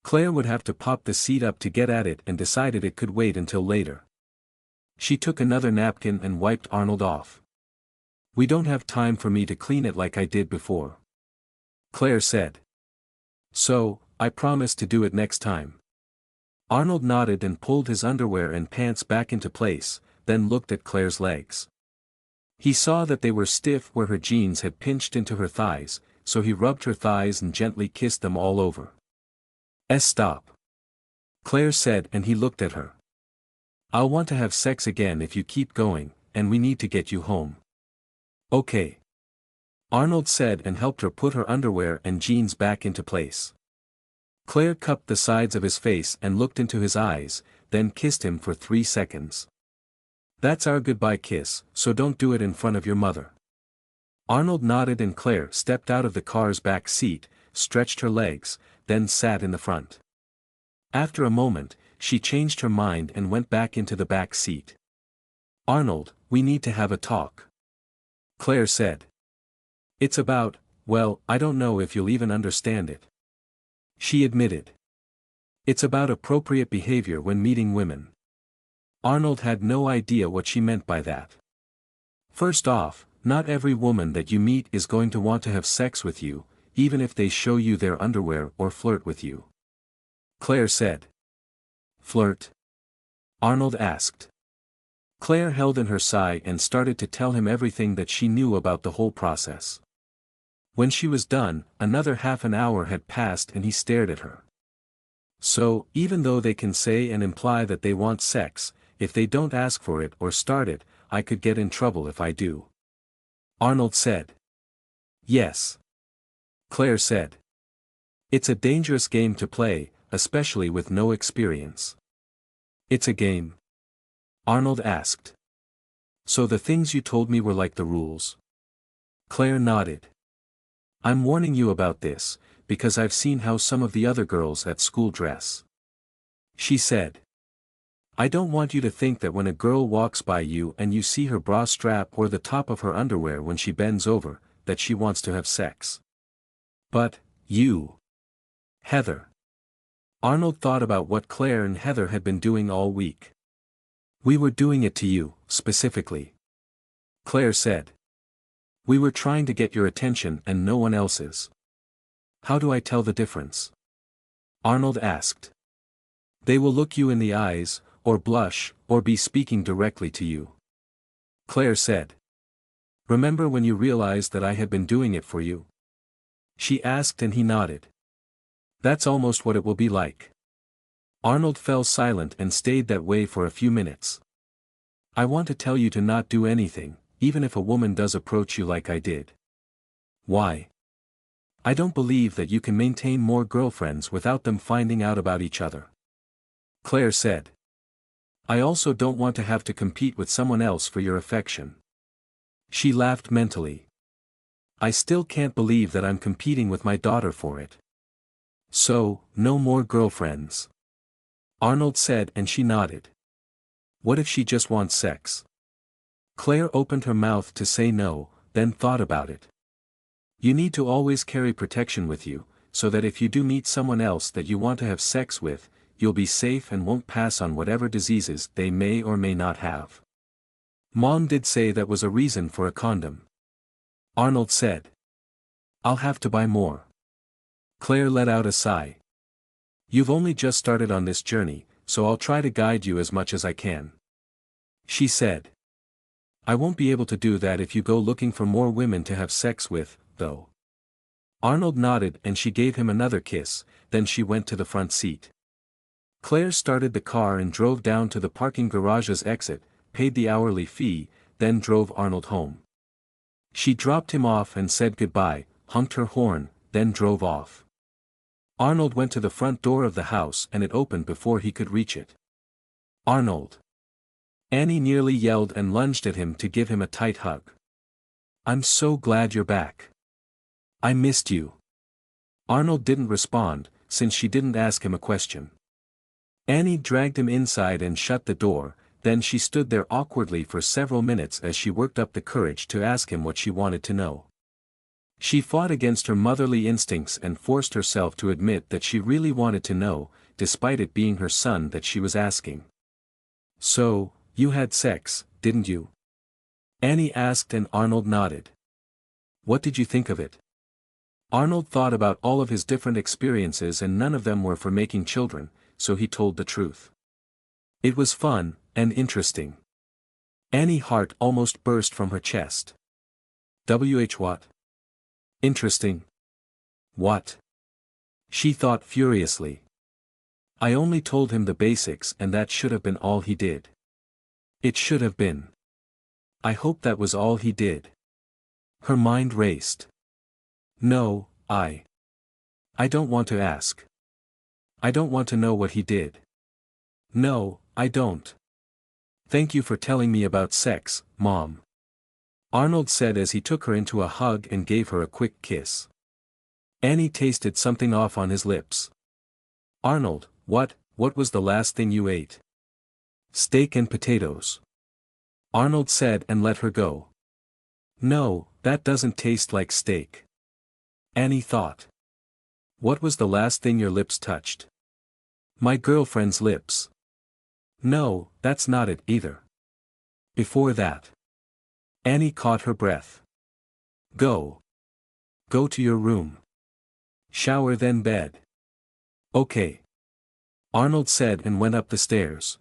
Claire would have to pop the seat up to get at it and decided it could wait until later. She took another napkin and wiped Arnold off. We don't have time for me to clean it like I did before. Claire said. So, I promise to do it next time. Arnold nodded and pulled his underwear and pants back into place, then looked at Claire's legs. He saw that they were stiff where her jeans had pinched into her thighs, so he rubbed her thighs and gently kissed them all over. Stop. Claire said and he looked at her. I'll want to have sex again if you keep going, and we need to get you home. Okay. Arnold said and helped her put her underwear and jeans back into place. Claire cupped the sides of his face and looked into his eyes, then kissed him for 3 seconds. That's our goodbye kiss, so don't do it in front of your mother. Arnold nodded and Claire stepped out of the car's back seat, stretched her legs, then sat in the front. After a moment, she changed her mind and went back into the back seat. Arnold, we need to have a talk. Claire said. It's about, well, I don't know if you'll even understand it. She admitted. It's about appropriate behavior when meeting women. Arnold had no idea what she meant by that. First off, not every woman that you meet is going to want to have sex with you, even if they show you their underwear or flirt with you. Claire said. Flirt? Arnold asked. Claire held in her sigh and started to tell him everything that she knew about the whole process. When she was done, another half an hour had passed and he stared at her. So, even though they can say and imply that they want sex, if they don't ask for it or start it, I could get in trouble if I do. Arnold said. Yes. Claire said. It's a dangerous game to play, especially with no experience. It's a game? Arnold asked. So the things you told me were like the rules? Claire nodded. I'm warning you about this, because I've seen how some of the other girls at school dress. She said. I don't want you to think that when a girl walks by you and you see her bra strap or the top of her underwear when she bends over, that she wants to have sex. But, you. Heather. Arnold thought about what Claire and Heather had been doing all week. We were doing it to you, specifically. Claire said. We were trying to get your attention and no one else's. How do I tell the difference? Arnold asked. They will look you in the eyes, or blush, or be speaking directly to you. Claire said. Remember when you realized that I had been doing it for you? She asked and he nodded. That's almost what it will be like. Arnold fell silent and stayed that way for a few minutes. I want to tell you to not do anything, even if a woman does approach you like I did. Why? I don't believe that you can maintain more girlfriends without them finding out about each other. Claire said. I also don't want to have to compete with someone else for your affection. She laughed mentally. I still can't believe that I'm competing with my daughter for it. So, no more girlfriends. Arnold said and she nodded. What if she just wants sex? Claire opened her mouth to say no, then thought about it. You need to always carry protection with you, so that if you do meet someone else that you want to have sex with, you'll be safe and won't pass on whatever diseases they may or may not have. Mom did say that was a reason for a condom. Arnold said. I'll have to buy more. Claire let out a sigh. You've only just started on this journey, so I'll try to guide you as much as I can. She said. I won't be able to do that if you go looking for more women to have sex with, though. Arnold nodded and she gave him another kiss, then she went to the front seat. Claire started the car and drove down to the parking garage's exit, paid the hourly fee, then drove Arnold home. She dropped him off and said goodbye, honked her horn, then drove off. Arnold went to the front door of the house and it opened before he could reach it. Arnold. Annie nearly yelled and lunged at him to give him a tight hug. I'm so glad you're back. I missed you. Arnold didn't respond, since she didn't ask him a question. Annie dragged him inside and shut the door, then she stood there awkwardly for several minutes as she worked up the courage to ask him what she wanted to know. She fought against her motherly instincts and forced herself to admit that she really wanted to know, despite it being her son that she was asking. So, you had sex, didn't you? Annie asked and Arnold nodded. What did you think of it? Arnold thought about all of his different experiences and none of them were for making children, so he told the truth. It was fun, and interesting. Annie's heart almost burst from her chest. What? Interesting. What? She thought furiously. I only told him the basics and that should have been all he did. It should have been. I hope that was all he did. Her mind raced. No, I don't want to ask. I don't want to know what he did. No, I don't. Thank you for telling me about sex, Mom. Arnold said as he took her into a hug and gave her a quick kiss. Annie tasted something off on his lips. Arnold, what was the last thing you ate? Steak and potatoes. Arnold said and let her go. No, that doesn't taste like steak. Annie thought. What was the last thing your lips touched? My girlfriend's lips. No, that's not it either. Before that. Annie caught her breath. Go. Go to your room. Shower then bed. Okay. Arnold said and went up the stairs.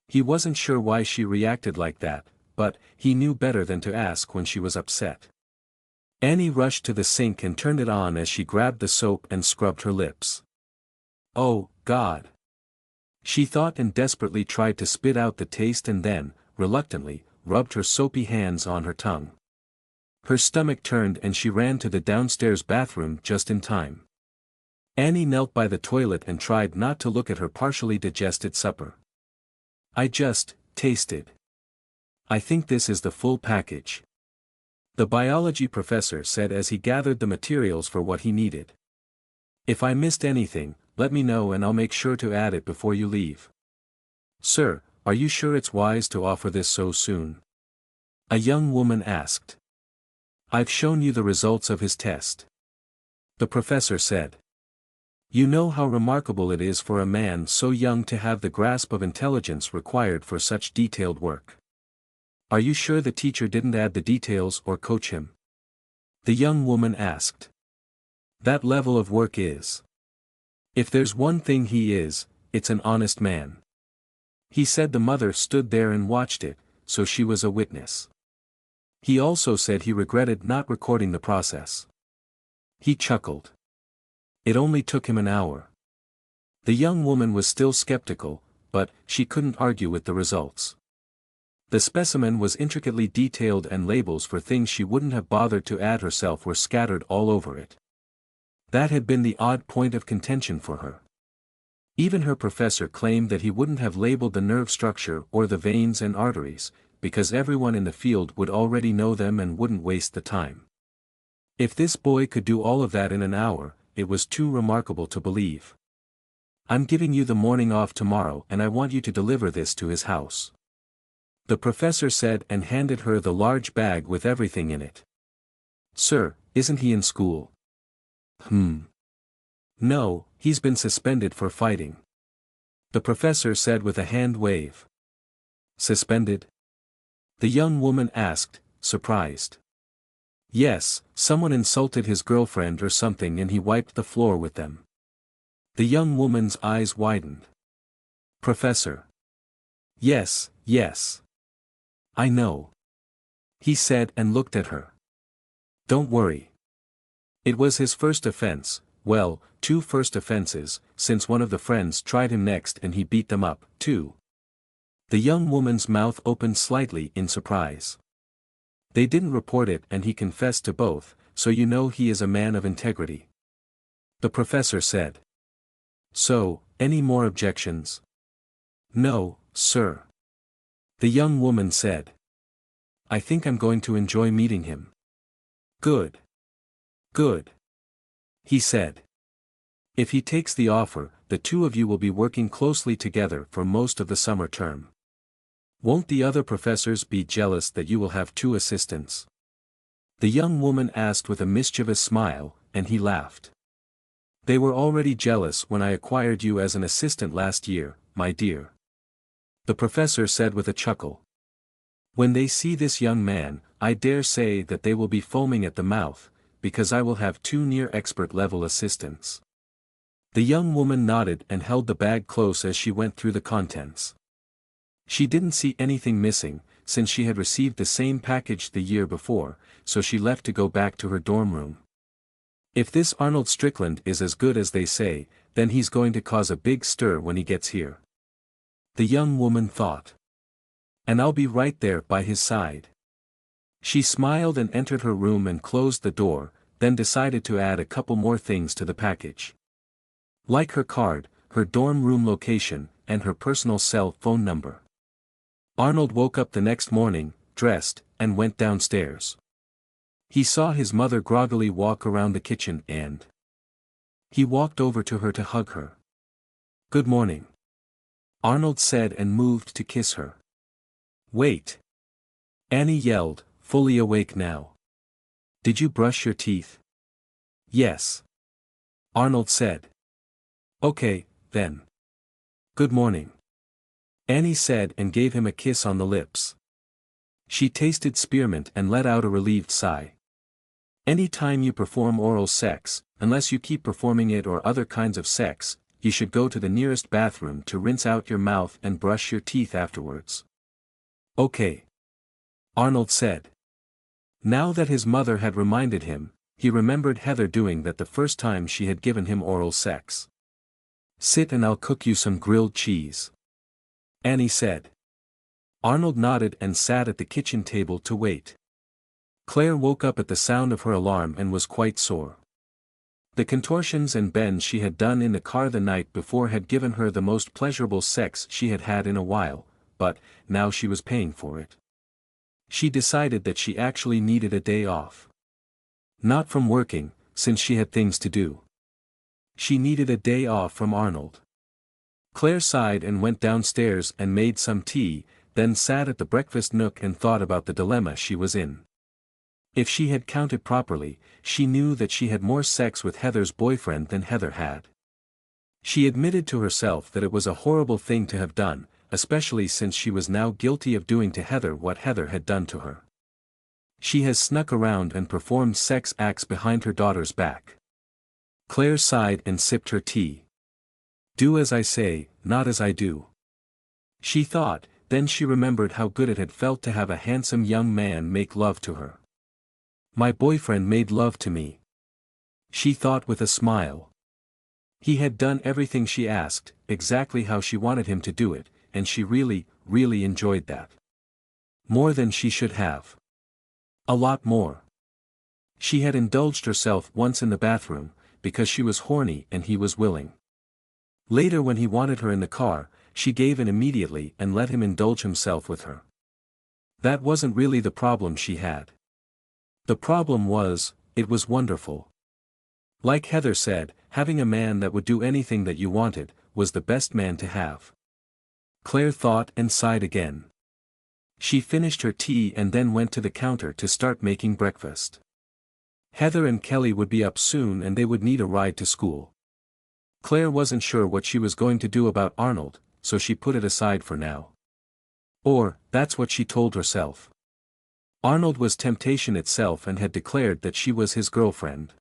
He wasn't sure why she reacted like that, but he knew better than to ask when she was upset. Annie rushed to the sink and turned it on as she grabbed the soap and scrubbed her lips. Oh, God! She thought and desperately tried to spit out the taste and then, reluctantly, rubbed her soapy hands on her tongue. Her stomach turned and she ran to the downstairs bathroom just in time. Annie knelt by the toilet and tried not to look at her partially digested supper. I just tasted. I think this is the full package. The biology professor said as he gathered the materials for what he needed. If I missed anything, let me know and I'll make sure to add it before you leave. Sir, are you sure it's wise to offer this so soon? A young woman asked. I've shown you the results of his test. The professor said. You know how remarkable it is for a man so young to have the grasp of intelligence required for such detailed work. Are you sure the teacher didn't add the details or coach him? The young woman asked. That level of work is. If there's one thing he is, it's an honest man. He said the mother stood there and watched it, so she was a witness. He also said he regretted not recording the process. He chuckled. It only took him an hour. The young woman was still skeptical, but she couldn't argue with the results. The specimen was intricately detailed and labels for things she wouldn't have bothered to add herself were scattered all over it. That had been the odd point of contention for her. Even her professor claimed that he wouldn't have labeled the nerve structure or the veins and arteries, because everyone in the field would already know them and wouldn't waste the time. If this boy could do all of that in an hour, it was too remarkable to believe. I'm giving you the morning off tomorrow and I want you to deliver this to his house. The professor said and handed her the large bag with everything in it. Sir, isn't he in school? No, he's been suspended for fighting. The professor said with a hand wave. Suspended? The young woman asked, surprised. Yes, someone insulted his girlfriend or something and he wiped the floor with them. The young woman's eyes widened. Professor. Yes. I know. He said and looked at her. Don't worry. It was his first offense, well, 2 first offenses, since one of the friends tried him next and he beat them up, too. The young woman's mouth opened slightly in surprise. They didn't report it and he confessed to both, so you know he is a man of integrity. The professor said. So, any more objections? No, sir. The young woman said. I think I'm going to enjoy meeting him. Good. He said. If he takes the offer, the 2 of you will be working closely together for most of the summer term. Won't the other professors be jealous that you will have 2 assistants? The young woman asked with a mischievous smile, and he laughed. They were already jealous when I acquired you as an assistant last year, my dear. The professor said with a chuckle. When they see this young man, I dare say that they will be foaming at the mouth, because I will have 2 near expert level assistants. The young woman nodded and held the bag close as she went through the contents. She didn't see anything missing, since she had received the same package the year before, so she left to go back to her dorm room. If this Arnold Strickland is as good as they say, then he's going to cause a big stir when he gets here. The young woman thought. And I'll be right there by his side. She smiled and entered her room and closed the door, then decided to add a couple more things to the package. Like her card, her dorm room location, and her personal cell phone number. Arnold woke up the next morning, dressed, and went downstairs. He saw his mother groggily walk around the kitchen and he walked over to her to hug her. "Good morning," Arnold said and moved to kiss her. "Wait," Annie yelled, fully awake now. "Did you brush your teeth?" "Yes," Arnold said. "Okay, then. Good morning," Annie said and gave him a kiss on the lips. She tasted spearmint and let out a relieved sigh. Any time you perform oral sex, unless you keep performing it or other kinds of sex, you should go to the nearest bathroom to rinse out your mouth and brush your teeth afterwards. "Okay," Arnold said. Now that his mother had reminded him, he remembered Heather doing that the first time she had given him oral sex. "Sit and I'll cook you some grilled cheese," Annie said. Arnold nodded and sat at the kitchen table to wait. Claire woke up at the sound of her alarm and was quite sore. The contortions and bends she had done in the car the night before had given her the most pleasurable sex she had had in a while, but, now she was paying for it. She decided that she actually needed a day off. Not from working, since she had things to do. She needed a day off from Arnold. Claire sighed and went downstairs and made some tea, then sat at the breakfast nook and thought about the dilemma she was in. If she had counted properly, she knew that she had more sex with Heather's boyfriend than Heather had. She admitted to herself that it was a horrible thing to have done, especially since she was now guilty of doing to Heather what Heather had done to her. She has snuck around and performed sex acts behind her daughter's back. Claire sighed and sipped her tea. "Do as I say, not as I do," she thought, then she remembered how good it had felt to have a handsome young man make love to her. "My boyfriend made love to me," she thought with a smile. He had done everything she asked, exactly how she wanted him to do it, and she really, really enjoyed that. More than she should have. A lot more. She had indulged herself once in the bathroom, because she was horny and he was willing. Later when he wanted her in the car, she gave in immediately and let him indulge himself with her. That wasn't really the problem she had. The problem was, it was wonderful. Like Heather said, having a man that would do anything that you wanted, was the best man to have. Claire thought and sighed again. She finished her tea and then went to the counter to start making breakfast. Heather and Kelly would be up soon and they would need a ride to school. Claire wasn't sure what she was going to do about Arnold, so she put it aside for now. Or, that's what she told herself. Arnold was temptation itself and had declared that she was his girlfriend.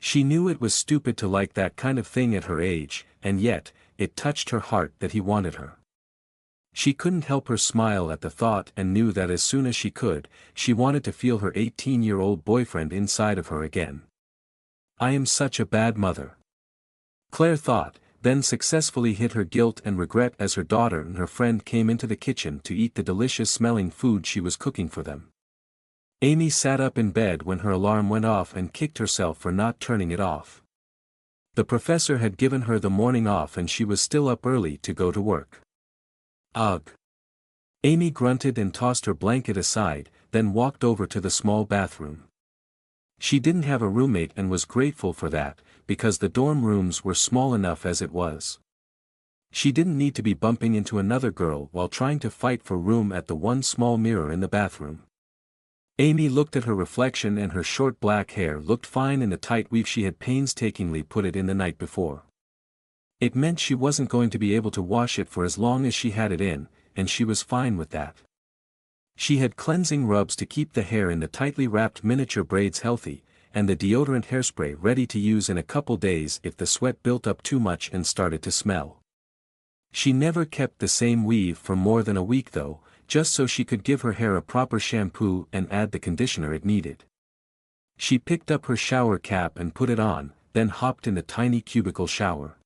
She knew it was stupid to like that kind of thing at her age, and yet, it touched her heart that he wanted her. She couldn't help her smile at the thought and knew that as soon as she could, she wanted to feel her 18-year-old boyfriend inside of her again. "I am such a bad mother," Claire thought, then successfully hid her guilt and regret as her daughter and her friend came into the kitchen to eat the delicious-smelling food she was cooking for them. Amy sat up in bed when her alarm went off and kicked herself for not turning it off. The professor had given her the morning off and she was still up early to go to work. Ugh. Amy grunted and tossed her blanket aside, then walked over to the small bathroom. She didn't have a roommate and was grateful for that, because the dorm rooms were small enough as it was. She didn't need to be bumping into another girl while trying to fight for room at the one small mirror in the bathroom. Amy looked at her reflection and her short black hair looked fine in the tight weave she had painstakingly put it in the night before. It meant she wasn't going to be able to wash it for as long as she had it in, and she was fine with that. She had cleansing rubs to keep the hair in the tightly wrapped miniature braids healthy, and the deodorant hairspray ready to use in a couple days if the sweat built up too much and started to smell. She never kept the same weave for more than a week though, just so she could give her hair a proper shampoo and add the conditioner it needed. She picked up her shower cap and put it on, then hopped in the tiny cubicle shower.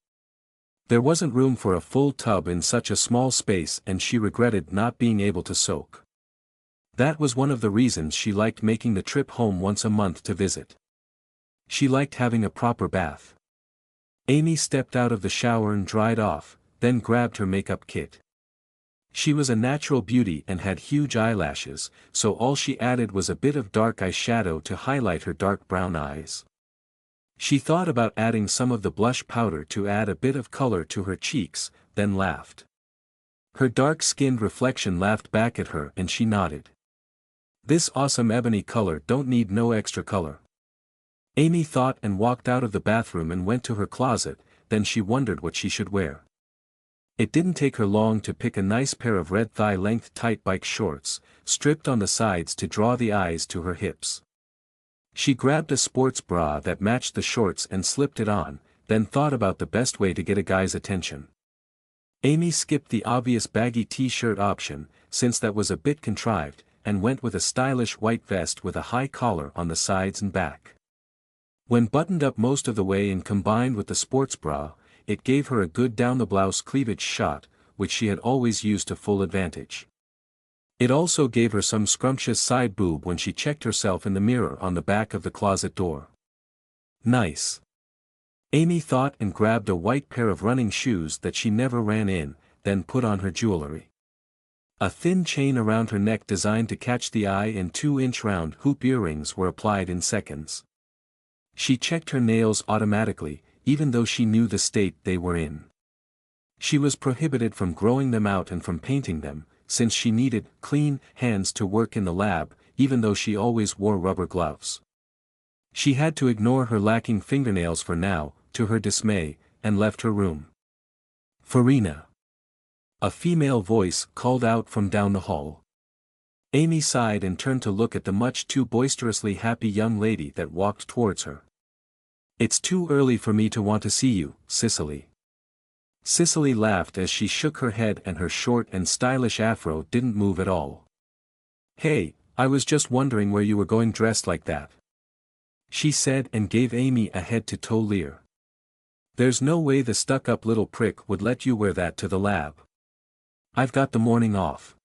There wasn't room for a full tub in such a small space and she regretted not being able to soak. That was one of the reasons she liked making the trip home once a month to visit. She liked having a proper bath. Amy stepped out of the shower and dried off, then grabbed her makeup kit. She was a natural beauty and had huge eyelashes, so all she added was a bit of dark eyeshadow to highlight her dark brown eyes. She thought about adding some of the blush powder to add a bit of color to her cheeks, then laughed. Her dark-skinned reflection laughed back at her and she nodded. This awesome ebony color don't need no extra color. Amy thought and walked out of the bathroom and went to her closet, then she wondered what she should wear. It didn't take her long to pick a nice pair of red thigh-length tight bike shorts, stripped on the sides to draw the eyes to her hips. She grabbed a sports bra that matched the shorts and slipped it on, then thought about the best way to get a guy's attention. Amy skipped the obvious baggy t-shirt option, since that was a bit contrived, and went with a stylish white vest with a high collar on the sides and back. When buttoned up most of the way and combined with the sports bra, it gave her a good down-the-blouse cleavage shot, which she had always used to full advantage. It also gave her some scrumptious side boob when she checked herself in the mirror on the back of the closet door. Nice. Amy thought and grabbed a white pair of running shoes that she never ran in, then put on her jewelry. A thin chain around her neck designed to catch the eye and 2-inch round hoop earrings were applied in seconds. She checked her nails automatically, even though she knew the state they were in. She was prohibited from growing them out and from painting them, since she needed clean hands to work in the lab, even though she always wore rubber gloves. She had to ignore her lacking fingernails for now, to her dismay, and left her room. "Farina." A female voice called out from down the hall. Amy sighed and turned to look at the much too boisterously happy young lady that walked towards her. "It's too early for me to want to see you, Cicely." Cicely laughed as she shook her head and her short and stylish afro didn't move at all. "Hey, I was just wondering where you were going dressed like that," she said and gave Amy a head-to-toe leer. "There's no way the stuck-up little prick would let you wear that to the lab." "I've got the morning off,"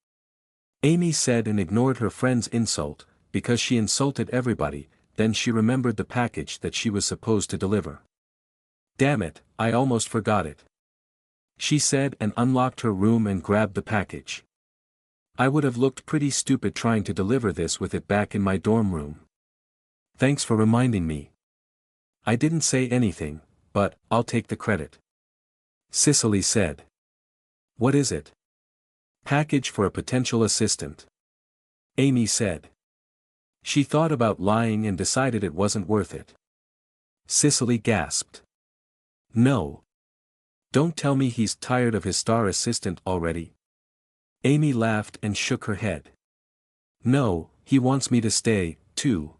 Amy said and ignored her friend's insult, because she insulted everybody. Then she remembered the package that she was supposed to deliver. "Damn it, I almost forgot it," she said and unlocked her room and grabbed the package. "I would have looked pretty stupid trying to deliver this with it back in my dorm room. Thanks for reminding me. I didn't say anything, but I'll take the credit," Cicely said. "What is it?" "Package for a potential assistant," Amy said. She thought about lying and decided it wasn't worth it. Cicely gasped. "No. Don't tell me he's tired of his star assistant already." Amy laughed and shook her head. "No, he wants me to stay, too."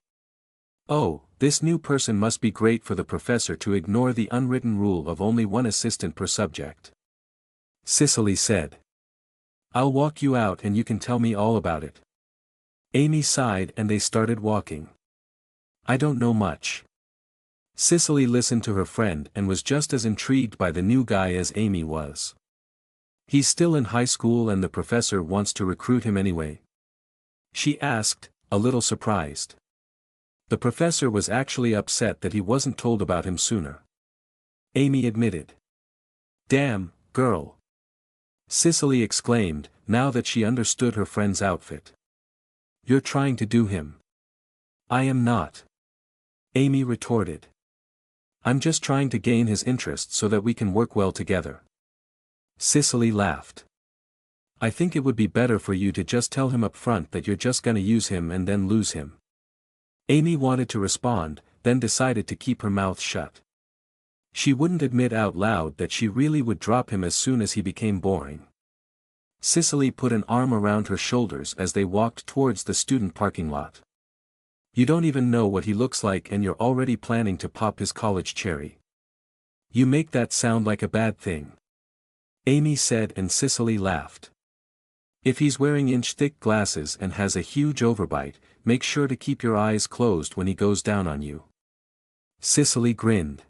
"Oh, this new person must be great for the professor to ignore the unwritten rule of only one assistant per subject," Cicely said. "I'll walk you out and you can tell me all about it." Amy sighed and they started walking. "I don't know much." Cicely listened to her friend and was just as intrigued by the new guy as Amy was. "He's still in high school and the professor wants to recruit him anyway?" she asked, a little surprised. The professor was actually upset that he wasn't told about him sooner, Amy admitted. "Damn, girl!" Cicely exclaimed, now that she understood her friend's outfit. "You're trying to do him." "I am not," Amy retorted. "I'm just trying to gain his interest so that we can work well together." Cicely laughed. "I think it would be better for you to just tell him up front that you're just gonna use him and then lose him." Amy wanted to respond, then decided to keep her mouth shut. She wouldn't admit out loud that she really would drop him as soon as he became boring. Cicely put an arm around her shoulders as they walked towards the student parking lot. "You don't even know what he looks like and you're already planning to pop his college cherry. You make that sound like a bad thing," Amy said and Cicely laughed. "If he's wearing inch-thick glasses and has a huge overbite, make sure to keep your eyes closed when he goes down on you." Cicely grinned.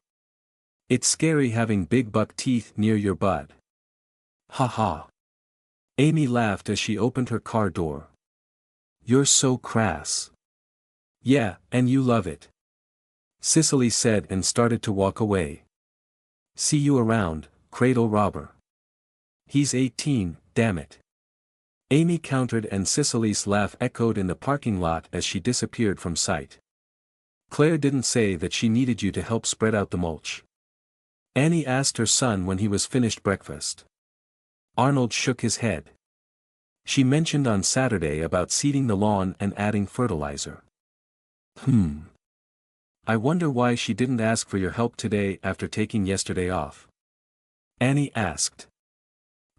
"It's scary having big buck teeth near your butt." "Ha ha." Amy laughed as she opened her car door. You're so crass. Yeah, and you love it. Cicely said and started to walk away. See you around, cradle robber. He's 18, damn it. Amy countered and Cicely's laugh echoed in the parking lot as she disappeared from sight. Claire didn't say that she needed you to help spread out the mulch. Annie asked her son when he was finished breakfast. Arnold shook his head. She mentioned on Saturday about seeding the lawn and adding fertilizer. I wonder why she didn't ask for your help today after taking yesterday off. Annie asked.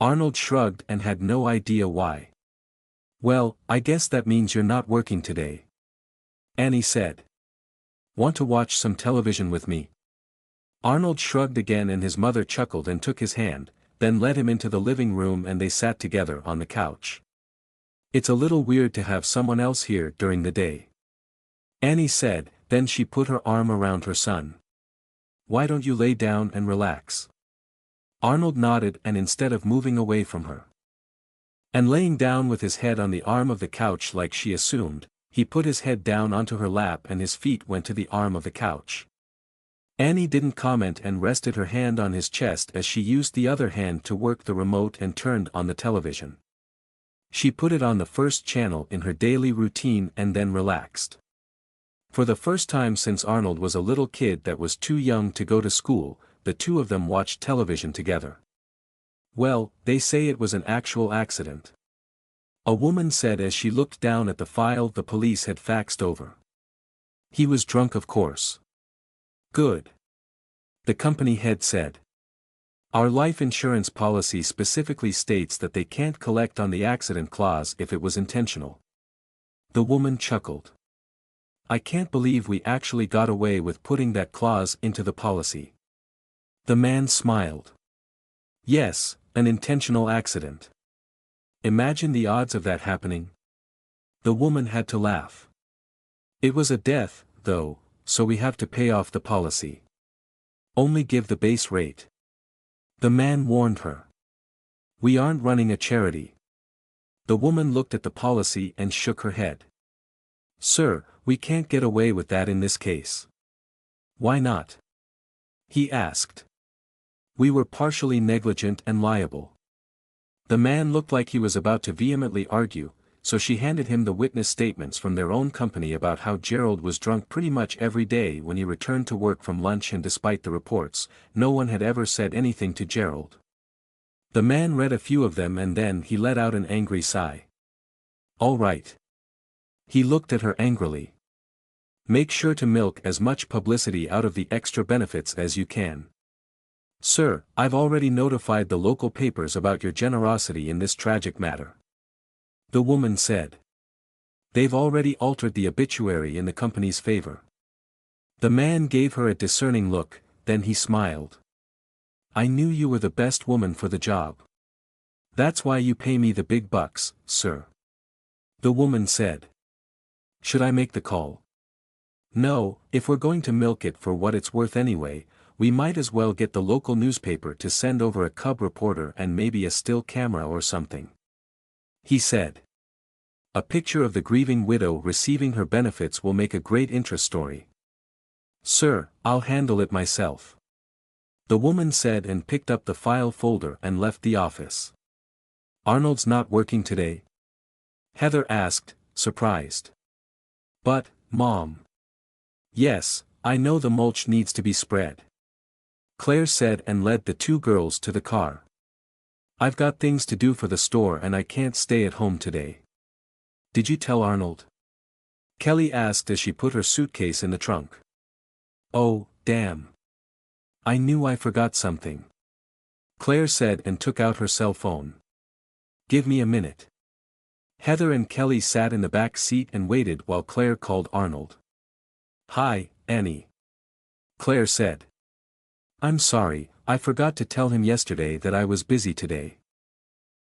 Arnold shrugged and had no idea why. Well, I guess that means you're not working today. Annie said. Want to watch some television with me? Arnold shrugged again and his mother chuckled and took his hand, then led him into the living room and they sat together on the couch. It's a little weird to have someone else here during the day. Annie said, then she put her arm around her son. Why don't you lay down and relax? Arnold nodded and instead of moving away from her and laying down with his head on the arm of the couch like she assumed, he put his head down onto her lap and his feet went to the arm of the couch. Annie didn't comment and rested her hand on his chest as she used the other hand to work the remote and turned on the television. She put it on the first channel in her daily routine and then relaxed. For the first time since Arnold was a little kid that was too young to go to school, the two of them watched television together. Well, they say it was an actual accident. A woman said as she looked down at the file the police had faxed over. He was drunk, of course. Good. The company head said. Our life insurance policy specifically states that they can't collect on the accident clause if it was intentional. The woman chuckled. I can't believe we actually got away with putting that clause into the policy. The man smiled. Yes, an intentional accident. Imagine the odds of that happening. The woman had to laugh. It was a death, though, so we have to pay off the policy. Only give the base rate. The man warned her. We aren't running a charity. The woman looked at the policy and shook her head. Sir, we can't get away with that in this case. Why not? He asked. We were partially negligent and liable. The man looked like he was about to vehemently argue, so she handed him the witness statements from their own company about how Gerald was drunk pretty much every day when he returned to work from lunch, and despite the reports, no one had ever said anything to Gerald. The man read a few of them and then he let out an angry sigh. All right. He looked at her angrily. Make sure to milk as much publicity out of the extra benefits as you can. Sir, I've already notified the local papers about your generosity in this tragic matter. The woman said. They've already altered the obituary in the company's favor. The man gave her a discerning look, then he smiled. I knew you were the best woman for the job. That's why you pay me the big bucks, sir. The woman said. Should I make the call? No, if we're going to milk it for what it's worth anyway, we might as well get the local newspaper to send over a cub reporter and maybe a still camera or something. He said. A picture of the grieving widow receiving her benefits will make a great interest story. Sir, I'll handle it myself. The woman said and picked up the file folder and left the office. Arnold's not working today? Heather asked, surprised. But, Mom. Yes, I know the mulch needs to be spread. Claire said and led the two girls to the car. I've got things to do for the store and I can't stay at home today. Did you tell Arnold? Kelly asked as she put her suitcase in the trunk. Oh, damn. I knew I forgot something. Claire said and took out her cell phone. Give me a minute. Heather and Kelly sat in the back seat and waited while Claire called Arnold. Hi, Annie. Claire said. I'm sorry, I forgot to tell him yesterday that I was busy today.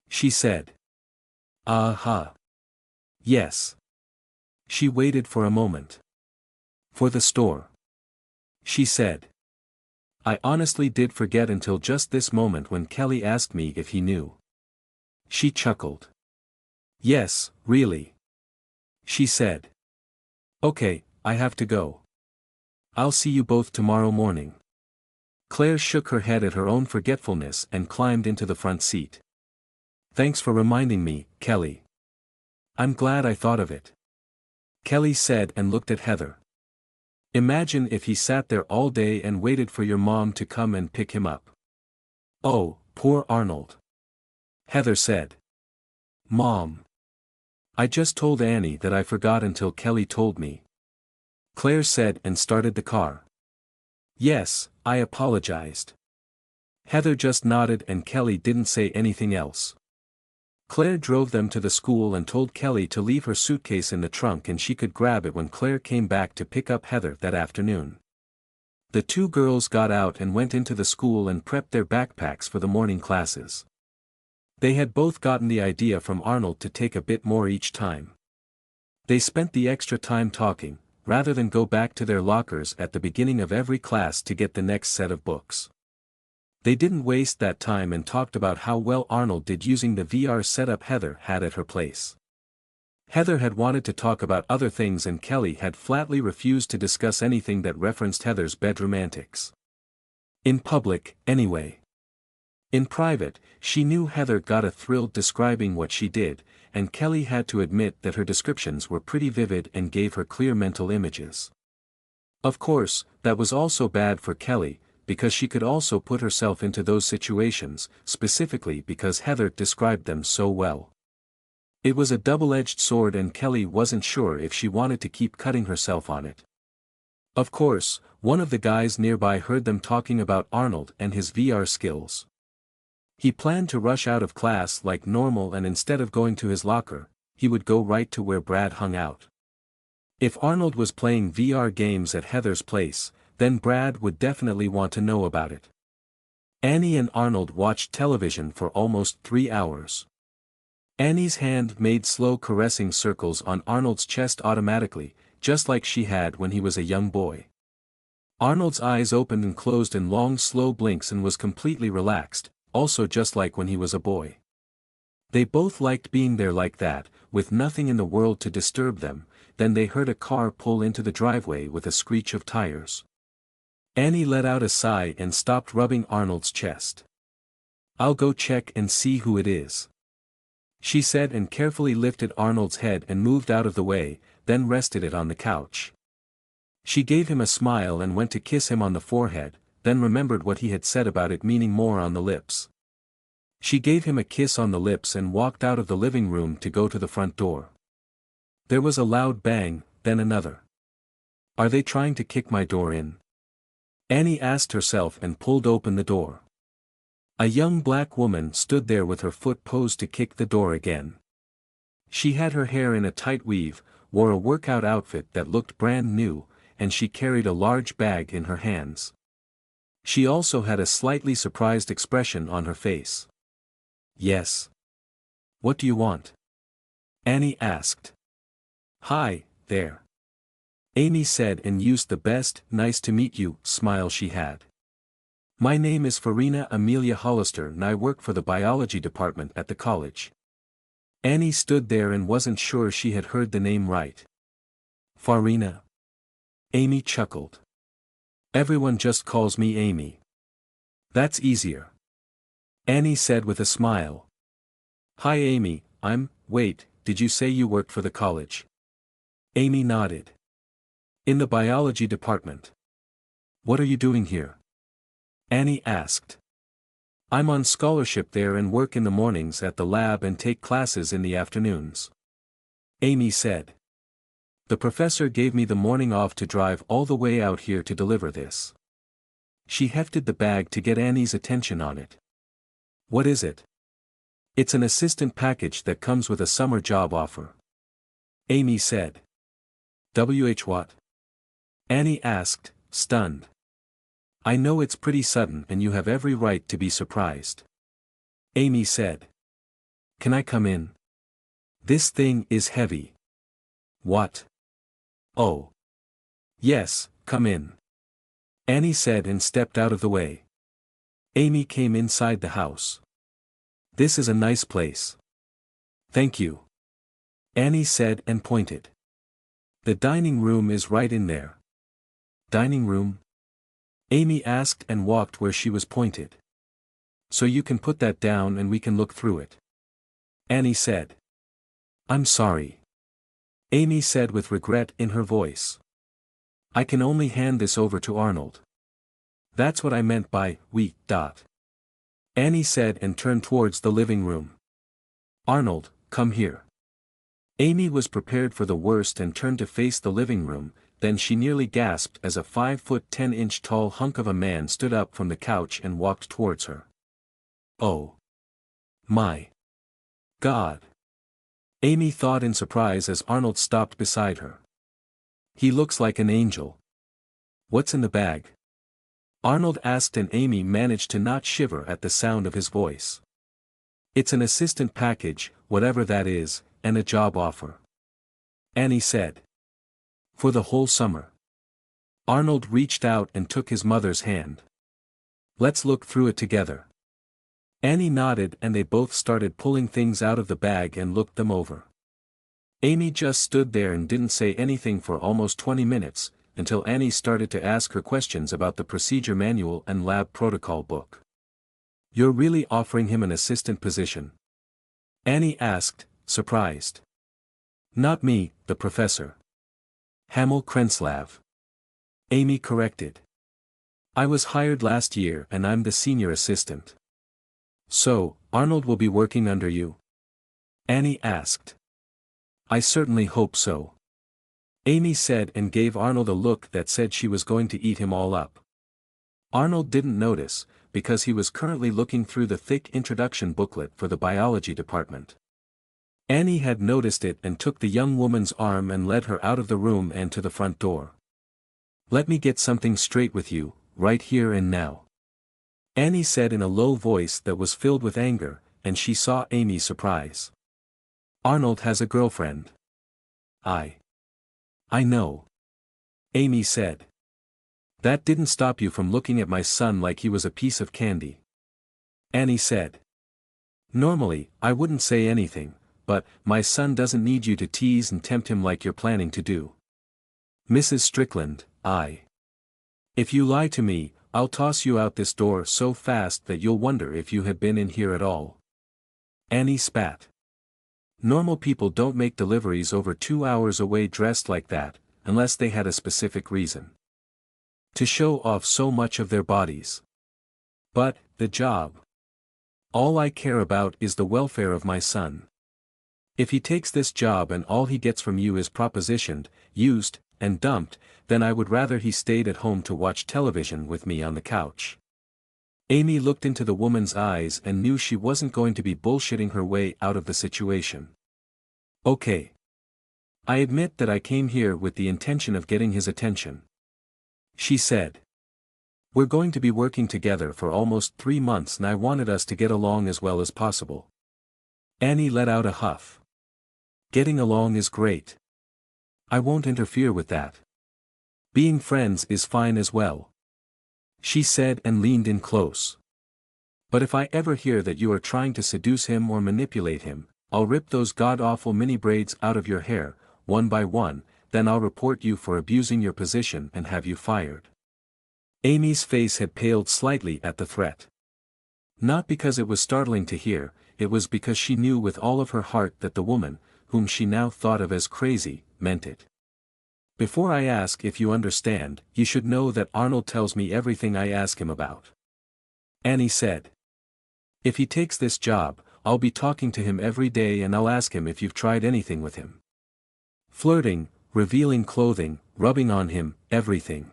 She said. Yes. She waited for a moment. For the store. She said. I honestly did forget until just this moment when Kelly asked me if he knew. She chuckled. Yes, really. She said. Okay, I have to go. I'll see you both tomorrow morning. Claire shook her head at her own forgetfulness and climbed into the front seat. Thanks for reminding me, Kelly. I'm glad I thought of it. Kelly said and looked at Heather. Imagine if he sat there all day and waited for your mom to come and pick him up. Oh, poor Arnold. Heather said. Mom. I just told Annie that I forgot until Kelly told me. Claire said and started the car. Yes, I apologized. Heather just nodded and Kelly didn't say anything else. Claire drove them to the school and told Kelly to leave her suitcase in the trunk and she could grab it when Claire came back to pick up Heather that afternoon. The two girls got out and went into the school and prepped their backpacks for the morning classes. They had both gotten the idea from Arnold to take a bit more each time. They spent the extra time talking, rather than go back to their lockers at the beginning of every class to get the next set of books. They didn't waste that time and talked about how well Arnold did using the VR setup Heather had at her place. Heather had wanted to talk about other things and Kelly had flatly refused to discuss anything that referenced Heather's bedroom antics. In public, anyway. In private, she knew Heather got a thrill describing what she did, and Kelly had to admit that her descriptions were pretty vivid and gave her clear mental images. Of course, that was also bad for Kelly, because she could also put herself into those situations, specifically because Heather described them so well. It was a double-edged sword and Kelly wasn't sure if she wanted to keep cutting herself on it. Of course, one of the guys nearby heard them talking about Arnold and his VR skills. He planned to rush out of class like normal and instead of going to his locker, he would go right to where Brad hung out. If Arnold was playing VR games at Heather's place, then Brad would definitely want to know about it. Annie and Arnold watched television for almost 3 hours. Annie's hand made slow caressing circles on Arnold's chest automatically, just like she had when he was a young boy. Arnold's eyes opened and closed in long slow blinks and was completely relaxed, also just like when he was a boy. They both liked being there like that, with nothing in the world to disturb them. Then they heard a car pull into the driveway with a screech of tires. Annie let out a sigh and stopped rubbing Arnold's chest. I'll go check and see who it is, she said and carefully lifted Arnold's head and moved out of the way, then rested it on the couch. She gave him a smile and went to kiss him on the forehead, then remembered what he had said about it meaning more on the lips. She gave him a kiss on the lips and walked out of the living room to go to the front door. There was a loud bang, then another. Are they trying to kick my door in? Annie asked herself and pulled open the door. A young black woman stood there with her foot posed to kick the door again. She had her hair in a tight weave, wore a workout outfit that looked brand new, and she carried a large bag in her hands. She also had a slightly surprised expression on her face. Yes. What do you want? Annie asked. Hi, there. Amy said and used the best, nice to meet you, smile she had. My name is Farina Amelia Hollister and I work for the biology department at the college. Annie stood there and wasn't sure she had heard the name right. Farina? Amy chuckled. Everyone just calls me Amy. That's easier. Annie said with a smile. Hi Amy, wait, did you say you worked for the college? Amy nodded. In the biology department. What are you doing here? Annie asked. I'm on scholarship there and work in the mornings at the lab and take classes in the afternoons. Amy said. The professor gave me the morning off to drive all the way out here to deliver this. She hefted the bag to get Annie's attention on it. What is it? It's an assistant package that comes with a summer job offer. Amy said. What? Annie asked, stunned. I know it's pretty sudden and you have every right to be surprised. Amy said. Can I come in? This thing is heavy. What? Oh. Yes, come in. Annie said and stepped out of the way. Amy came inside the house. This is a nice place. Thank you. Annie said and pointed. The dining room is right in there. Dining room? Amy asked and walked where she was pointed. So you can put that down and we can look through it. Annie said. I'm sorry. Amy said with regret in her voice. I can only hand this over to Arnold. That's what I meant by, we. Annie said and turned towards the living room. Arnold, come here. Amy was prepared for the worst and turned to face the living room, then she nearly gasped as a 5'10" tall hunk of a man stood up from the couch and walked towards her. Oh. My. God. Amy thought in surprise as Arnold stopped beside her. He looks like an angel. What's in the bag? Arnold asked and Amy managed to not shiver at the sound of his voice. It's an assistant package, whatever that is, and a job offer. Annie said. For the whole summer. Arnold reached out and took his mother's hand. Let's look through it together. Annie nodded and they both started pulling things out of the bag and looked them over. Amy just stood there and didn't say anything for almost 20 minutes, until Annie started to ask her questions about the procedure manual and lab protocol book. You're really offering him an assistant position? Annie asked, surprised. Not me, the professor. Hamel Krenslav. Amy corrected. I was hired last year and I'm the senior assistant. So, Arnold will be working under you? Annie asked. I certainly hope so. Amy said and gave Arnold a look that said she was going to eat him all up. Arnold didn't notice, because he was currently looking through the thick introduction booklet for the biology department. Annie had noticed it and took the young woman's arm and led her out of the room and to the front door. Let me get something straight with you, right here and now. Annie said in a low voice that was filled with anger, and she saw Amy's surprise. Arnold has a girlfriend. I know. Amy said. That didn't stop you from looking at my son like he was a piece of candy. Annie said. Normally, I wouldn't say anything, but my son doesn't need you to tease and tempt him like you're planning to do. Mrs. Strickland, if you lie to me, I'll toss you out this door so fast that you'll wonder if you had been in here at all. Annie spat. Normal people don't make deliveries over 2 hours away dressed like that, unless they had a specific reason. To show off so much of their bodies. But, the job. All I care about is the welfare of my son. If he takes this job and all he gets from you is propositioned, used, and dumped, then I would rather he stayed at home to watch television with me on the couch. Amy looked into the woman's eyes and knew she wasn't going to be bullshitting her way out of the situation. Okay. I admit that I came here with the intention of getting his attention. She said. We're going to be working together for almost 3 months and I wanted us to get along as well as possible. Annie let out a huff. Getting along is great. I won't interfere with that. Being friends is fine as well. She said and leaned in close. But if I ever hear that you are trying to seduce him or manipulate him, I'll rip those god-awful mini braids out of your hair, one by one, then I'll report you for abusing your position and have you fired. Amy's face had paled slightly at the threat. Not because it was startling to hear, it was because she knew with all of her heart that the woman, whom she now thought of as crazy, meant it. Before I ask if you understand, you should know that Arnold tells me everything I ask him about. Annie said. If he takes this job, I'll be talking to him every day and I'll ask him if you've tried anything with him. Flirting, revealing clothing, rubbing on him, everything.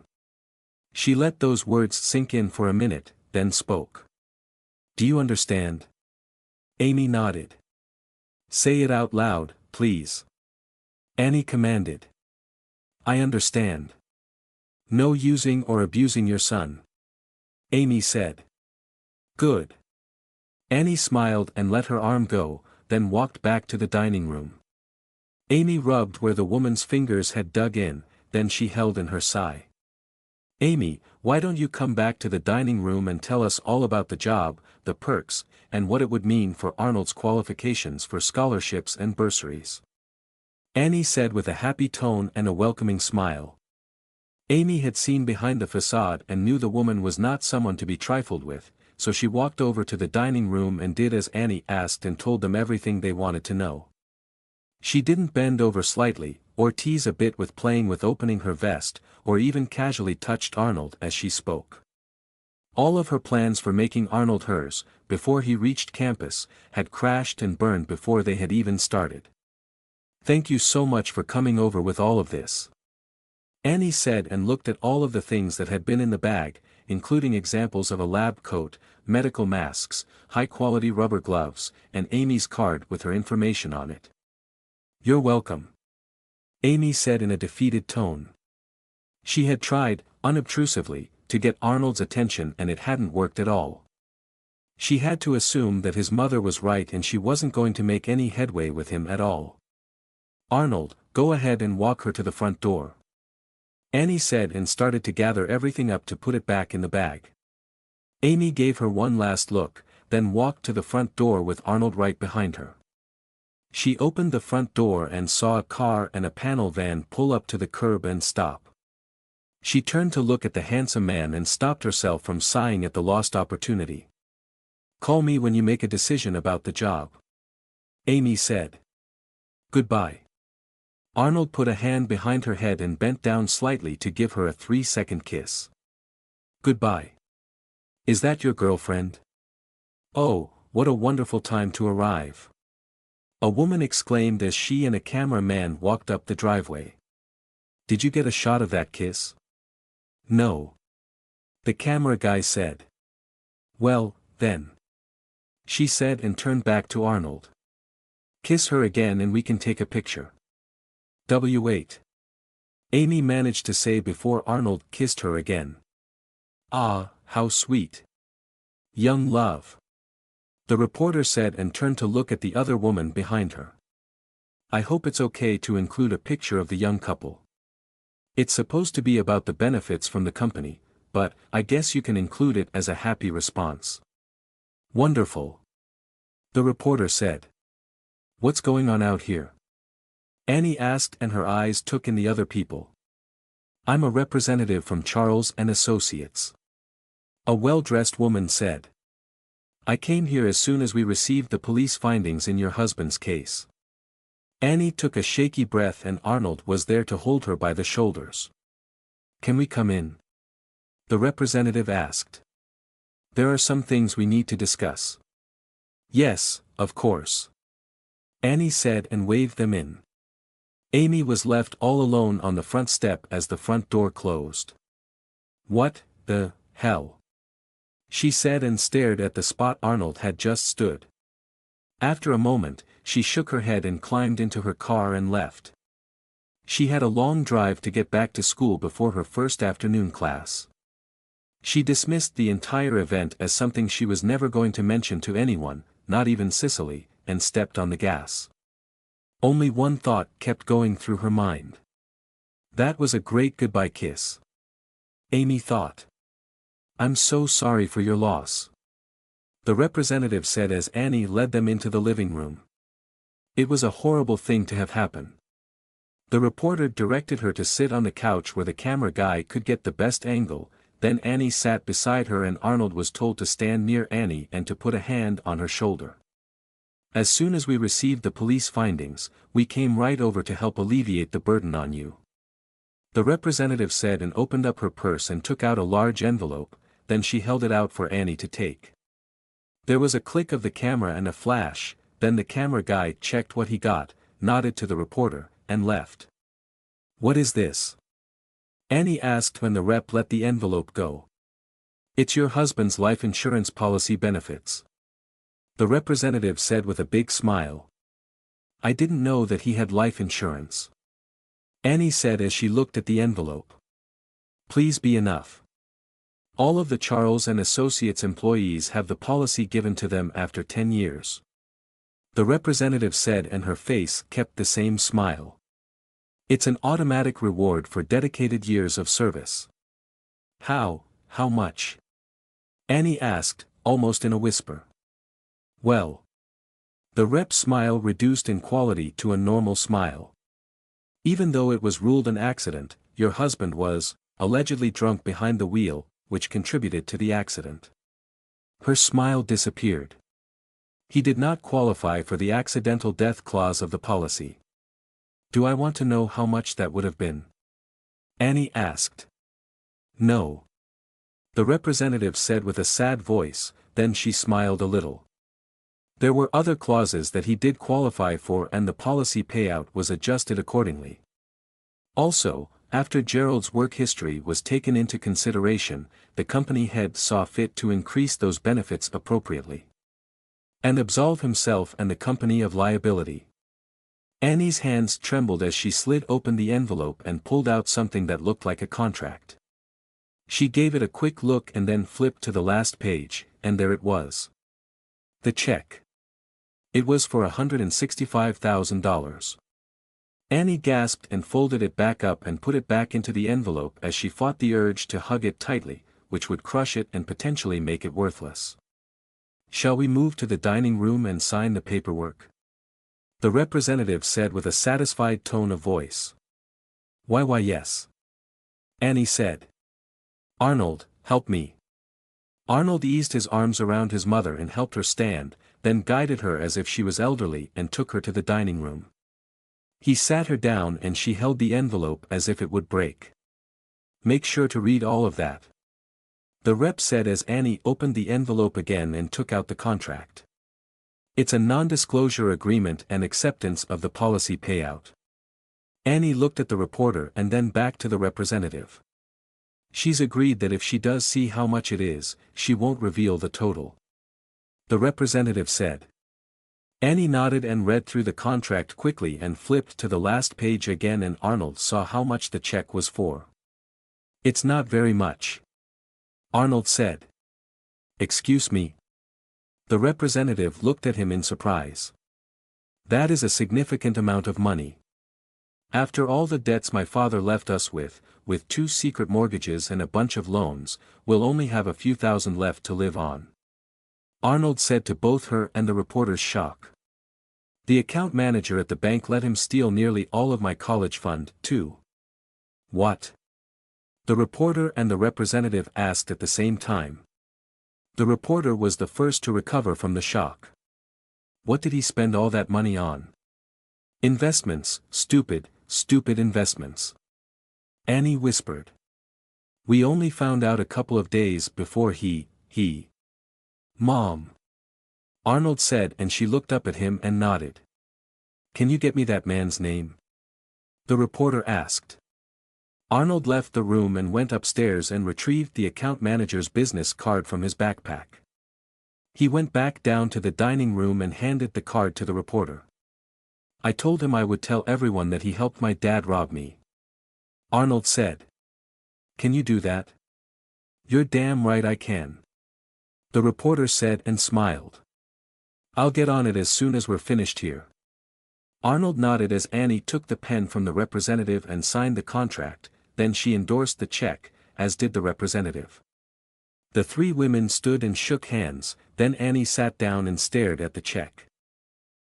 She let those words sink in for a minute, then spoke. Do you understand? Amy nodded. Say it out loud, please. Annie commanded. I understand. No using or abusing your son. Amy said. Good. Annie smiled and let her arm go, then walked back to the dining room. Amy rubbed where the woman's fingers had dug in, then she held in her sigh. Amy, why don't you come back to the dining room and tell us all about the job, the perks, and what it would mean for Arnold's qualifications for scholarships and bursaries? Annie said with a happy tone and a welcoming smile. Amy had seen behind the facade and knew the woman was not someone to be trifled with, so she walked over to the dining room and did as Annie asked and told them everything they wanted to know. She didn't bend over slightly, or tease a bit with playing with opening her vest, or even casually touched Arnold as she spoke. All of her plans for making Arnold hers, before he reached campus, had crashed and burned before they had even started. "Thank you so much for coming over with all of this," Annie said and looked at all of the things that had been in the bag, including examples of a lab coat, medical masks, high-quality rubber gloves, and Amy's card with her information on it. "You're welcome," Amy said in a defeated tone. She had tried, unobtrusively, to get Arnold's attention and it hadn't worked at all. She had to assume that his mother was right and she wasn't going to make any headway with him at all. "Arnold, go ahead and walk her to the front door," Annie said and started to gather everything up to put it back in the bag. Amy gave her one last look, then walked to the front door with Arnold right behind her. She opened the front door and saw a car and a panel van pull up to the curb and stop. She turned to look at the handsome man and stopped herself from sighing at the lost opportunity. "Call me when you make a decision about the job," Amy said. "Goodbye." Arnold put a hand behind her head and bent down slightly to give her a 3-second kiss. "Goodbye. Is that your girlfriend?" "Oh, what a wonderful time to arrive," a woman exclaimed as she and a cameraman walked up the driveway. "Did you get a shot of that kiss?" "No," the camera guy said. "Well, then," she said and turned back to Arnold. "Kiss her again and we can take a picture." W8. Amy managed to say before Arnold kissed her again. "Ah, how sweet. Young love," the reporter said and turned to look at the other woman behind her. "I hope it's okay to include a picture of the young couple. It's supposed to be about the benefits from the company, but I guess you can include it as a happy response." "Wonderful," the reporter said. "What's going on out here?" Annie asked and her eyes took in the other people. "I'm a representative from Charles & Associates," a well-dressed woman said. "I came here as soon as we received the police findings in your husband's case." Annie took a shaky breath and Arnold was there to hold her by the shoulders. "Can we come in?" the representative asked. "There are some things we need to discuss." "Yes, of course," Annie said and waved them in. Amy was left all alone on the front step as the front door closed. "What the hell?" she said and stared at the spot Arnold had just stood. After a moment, she shook her head and climbed into her car and left. She had a long drive to get back to school before her first afternoon class. She dismissed the entire event as something she was never going to mention to anyone, not even Cicely, and stepped on the gas. Only one thought kept going through her mind. That was a great goodbye kiss. Amy thought. "I'm so sorry for your loss," the representative said as Annie led them into the living room. "It was a horrible thing to have happen." The reporter directed her to sit on the couch where the camera guy could get the best angle, then Annie sat beside her and Arnold was told to stand near Annie and to put a hand on her shoulder. "As soon as we received the police findings, we came right over to help alleviate the burden on you," the representative said and opened up her purse and took out a large envelope, then she held it out for Annie to take. There was a click of the camera and a flash, then the camera guy checked what he got, nodded to the reporter, and left. "What is this?" Annie asked when the rep let the envelope go. "It's your husband's life insurance policy benefits," the representative said with a big smile. "I didn't know that he had life insurance," Annie said as she looked at the envelope. "Please be enough. All of the Charles & Associates employees have the policy given to them after 10 years. The representative said and her face kept the same smile. "It's an automatic reward for dedicated years of service." How much?" Annie asked, almost in a whisper. "Well." The rep's smile reduced in quality to a normal smile. Even though it was ruled an accident, your husband was, allegedly drunk behind the wheel, which contributed to the accident. Her smile disappeared. He did not qualify for the accidental death clause of the policy. Do I want to know how much that would have been? Annie asked. No. The representative said with a sad voice, then she smiled a little. There were other clauses that he did qualify for and the policy payout was adjusted accordingly. Also, after Gerald's work history was taken into consideration, the company head saw fit to increase those benefits appropriately. And absolve himself and the company of liability. Annie's hands trembled as she slid open the envelope and pulled out something that looked like a contract. She gave it a quick look and then flipped to the last page, and there it was. The check. It was for $165,000. Annie gasped and folded it back up and put it back into the envelope as she fought the urge to hug it tightly, which would crush it and potentially make it worthless. Shall we move to the dining room and sign the paperwork? The representative said with a satisfied tone of voice. Why yes. Annie said. Arnold, help me. Arnold eased his arms around his mother and helped her stand, then guided her as if she was elderly and took her to the dining room. He sat her down and she held the envelope as if it would break. Make sure to read all of that. The rep said as Annie opened the envelope again and took out the contract. It's a non-disclosure agreement and acceptance of the policy payout. Annie looked at the reporter and then back to the representative. She's agreed that if she does see how much it is, she won't reveal the total. The representative said. Annie nodded and read through the contract quickly and flipped to the last page again and Arnold saw how much the check was for. It's not very much. Arnold said. Excuse me. The representative looked at him in surprise. That is a significant amount of money. After all the debts my father left us with 2 secret mortgages and a bunch of loans, we'll only have a few thousand left to live on. Arnold said to both her and the reporter's shock. The account manager at the bank let him steal nearly all of my college fund, too. What? The reporter and the representative asked at the same time. The reporter was the first to recover from the shock. What did he spend all that money on? Investments, stupid investments. Annie whispered. We only found out a couple of days before he. Mom. Arnold said and she looked up at him and nodded. Can you get me that man's name? The reporter asked. Arnold left the room and went upstairs and retrieved the account manager's business card from his backpack. He went back down to the dining room and handed the card to the reporter. I told him I would tell everyone that he helped my dad rob me. Arnold said. Can you do that? You're damn right I can. The reporter said and smiled. I'll get on it as soon as we're finished here. Arnold nodded as Annie took the pen from the representative and signed the contract, then she endorsed the check, as did the representative. The 3 women stood and shook hands, then Annie sat down and stared at the check.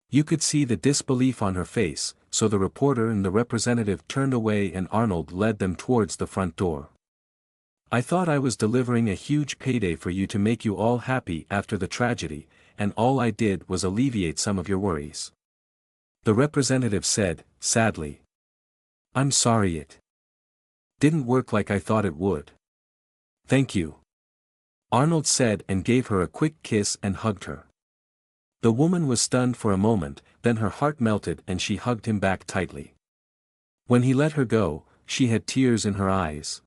You could see the disbelief on her face, so the reporter and the representative turned away and Arnold led them towards the front door. I thought I was delivering a huge payday for you to make you all happy after the tragedy, and all I did was alleviate some of your worries. The representative said, sadly. I'm sorry it didn't work like I thought it would. Thank you. Arnold said and gave her a quick kiss and hugged her. The woman was stunned for a moment, then her heart melted and she hugged him back tightly. When he let her go, she had tears in her eyes.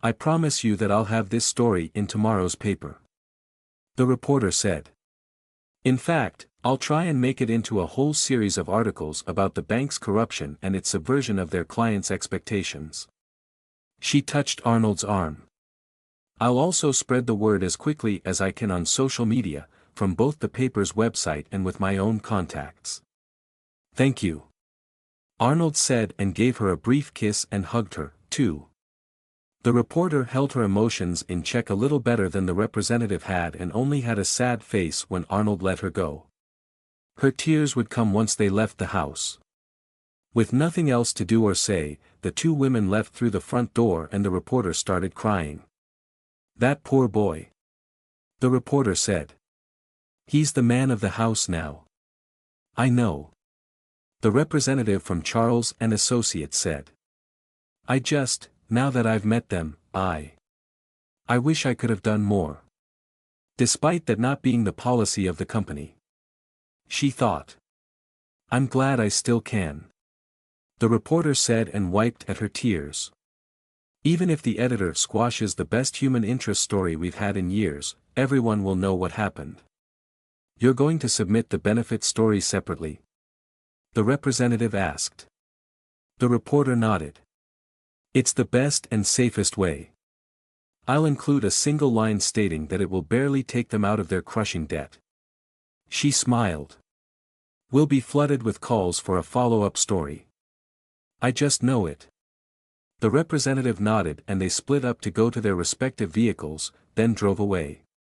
I promise you that I'll have this story in tomorrow's paper. The reporter said. In fact, I'll try and make it into a whole series of articles about the bank's corruption and its subversion of their clients' expectations. She touched Arnold's arm. I'll also spread the word as quickly as I can on social media, from both the paper's website and with my own contacts. Thank you. Arnold said and gave her a brief kiss and hugged her, too. The reporter held her emotions in check a little better than the representative had and only had a sad face when Arnold let her go. Her tears would come once they left the house. With nothing else to do or say, the two women left through the front door and the reporter started crying. "That poor boy," the reporter said. "He's the man of the house now." "I know," the representative from Charles and Associates said. Now that I've met them, I wish I could have done more. Despite that not being the policy of the company. She thought. "I'm glad I still can," the reporter said and wiped at her tears. "Even if the editor squashes the best human interest story we've had in years, everyone will know what happened." "You're going to submit the benefit story separately?" the representative asked. The reporter nodded. "It's the best and safest way. I'll include a single line stating that it will barely take them out of their crushing debt." She smiled. "We'll be flooded with calls for a follow-up story. I just know it." The representative nodded and they split up to go to their respective vehicles, then drove away.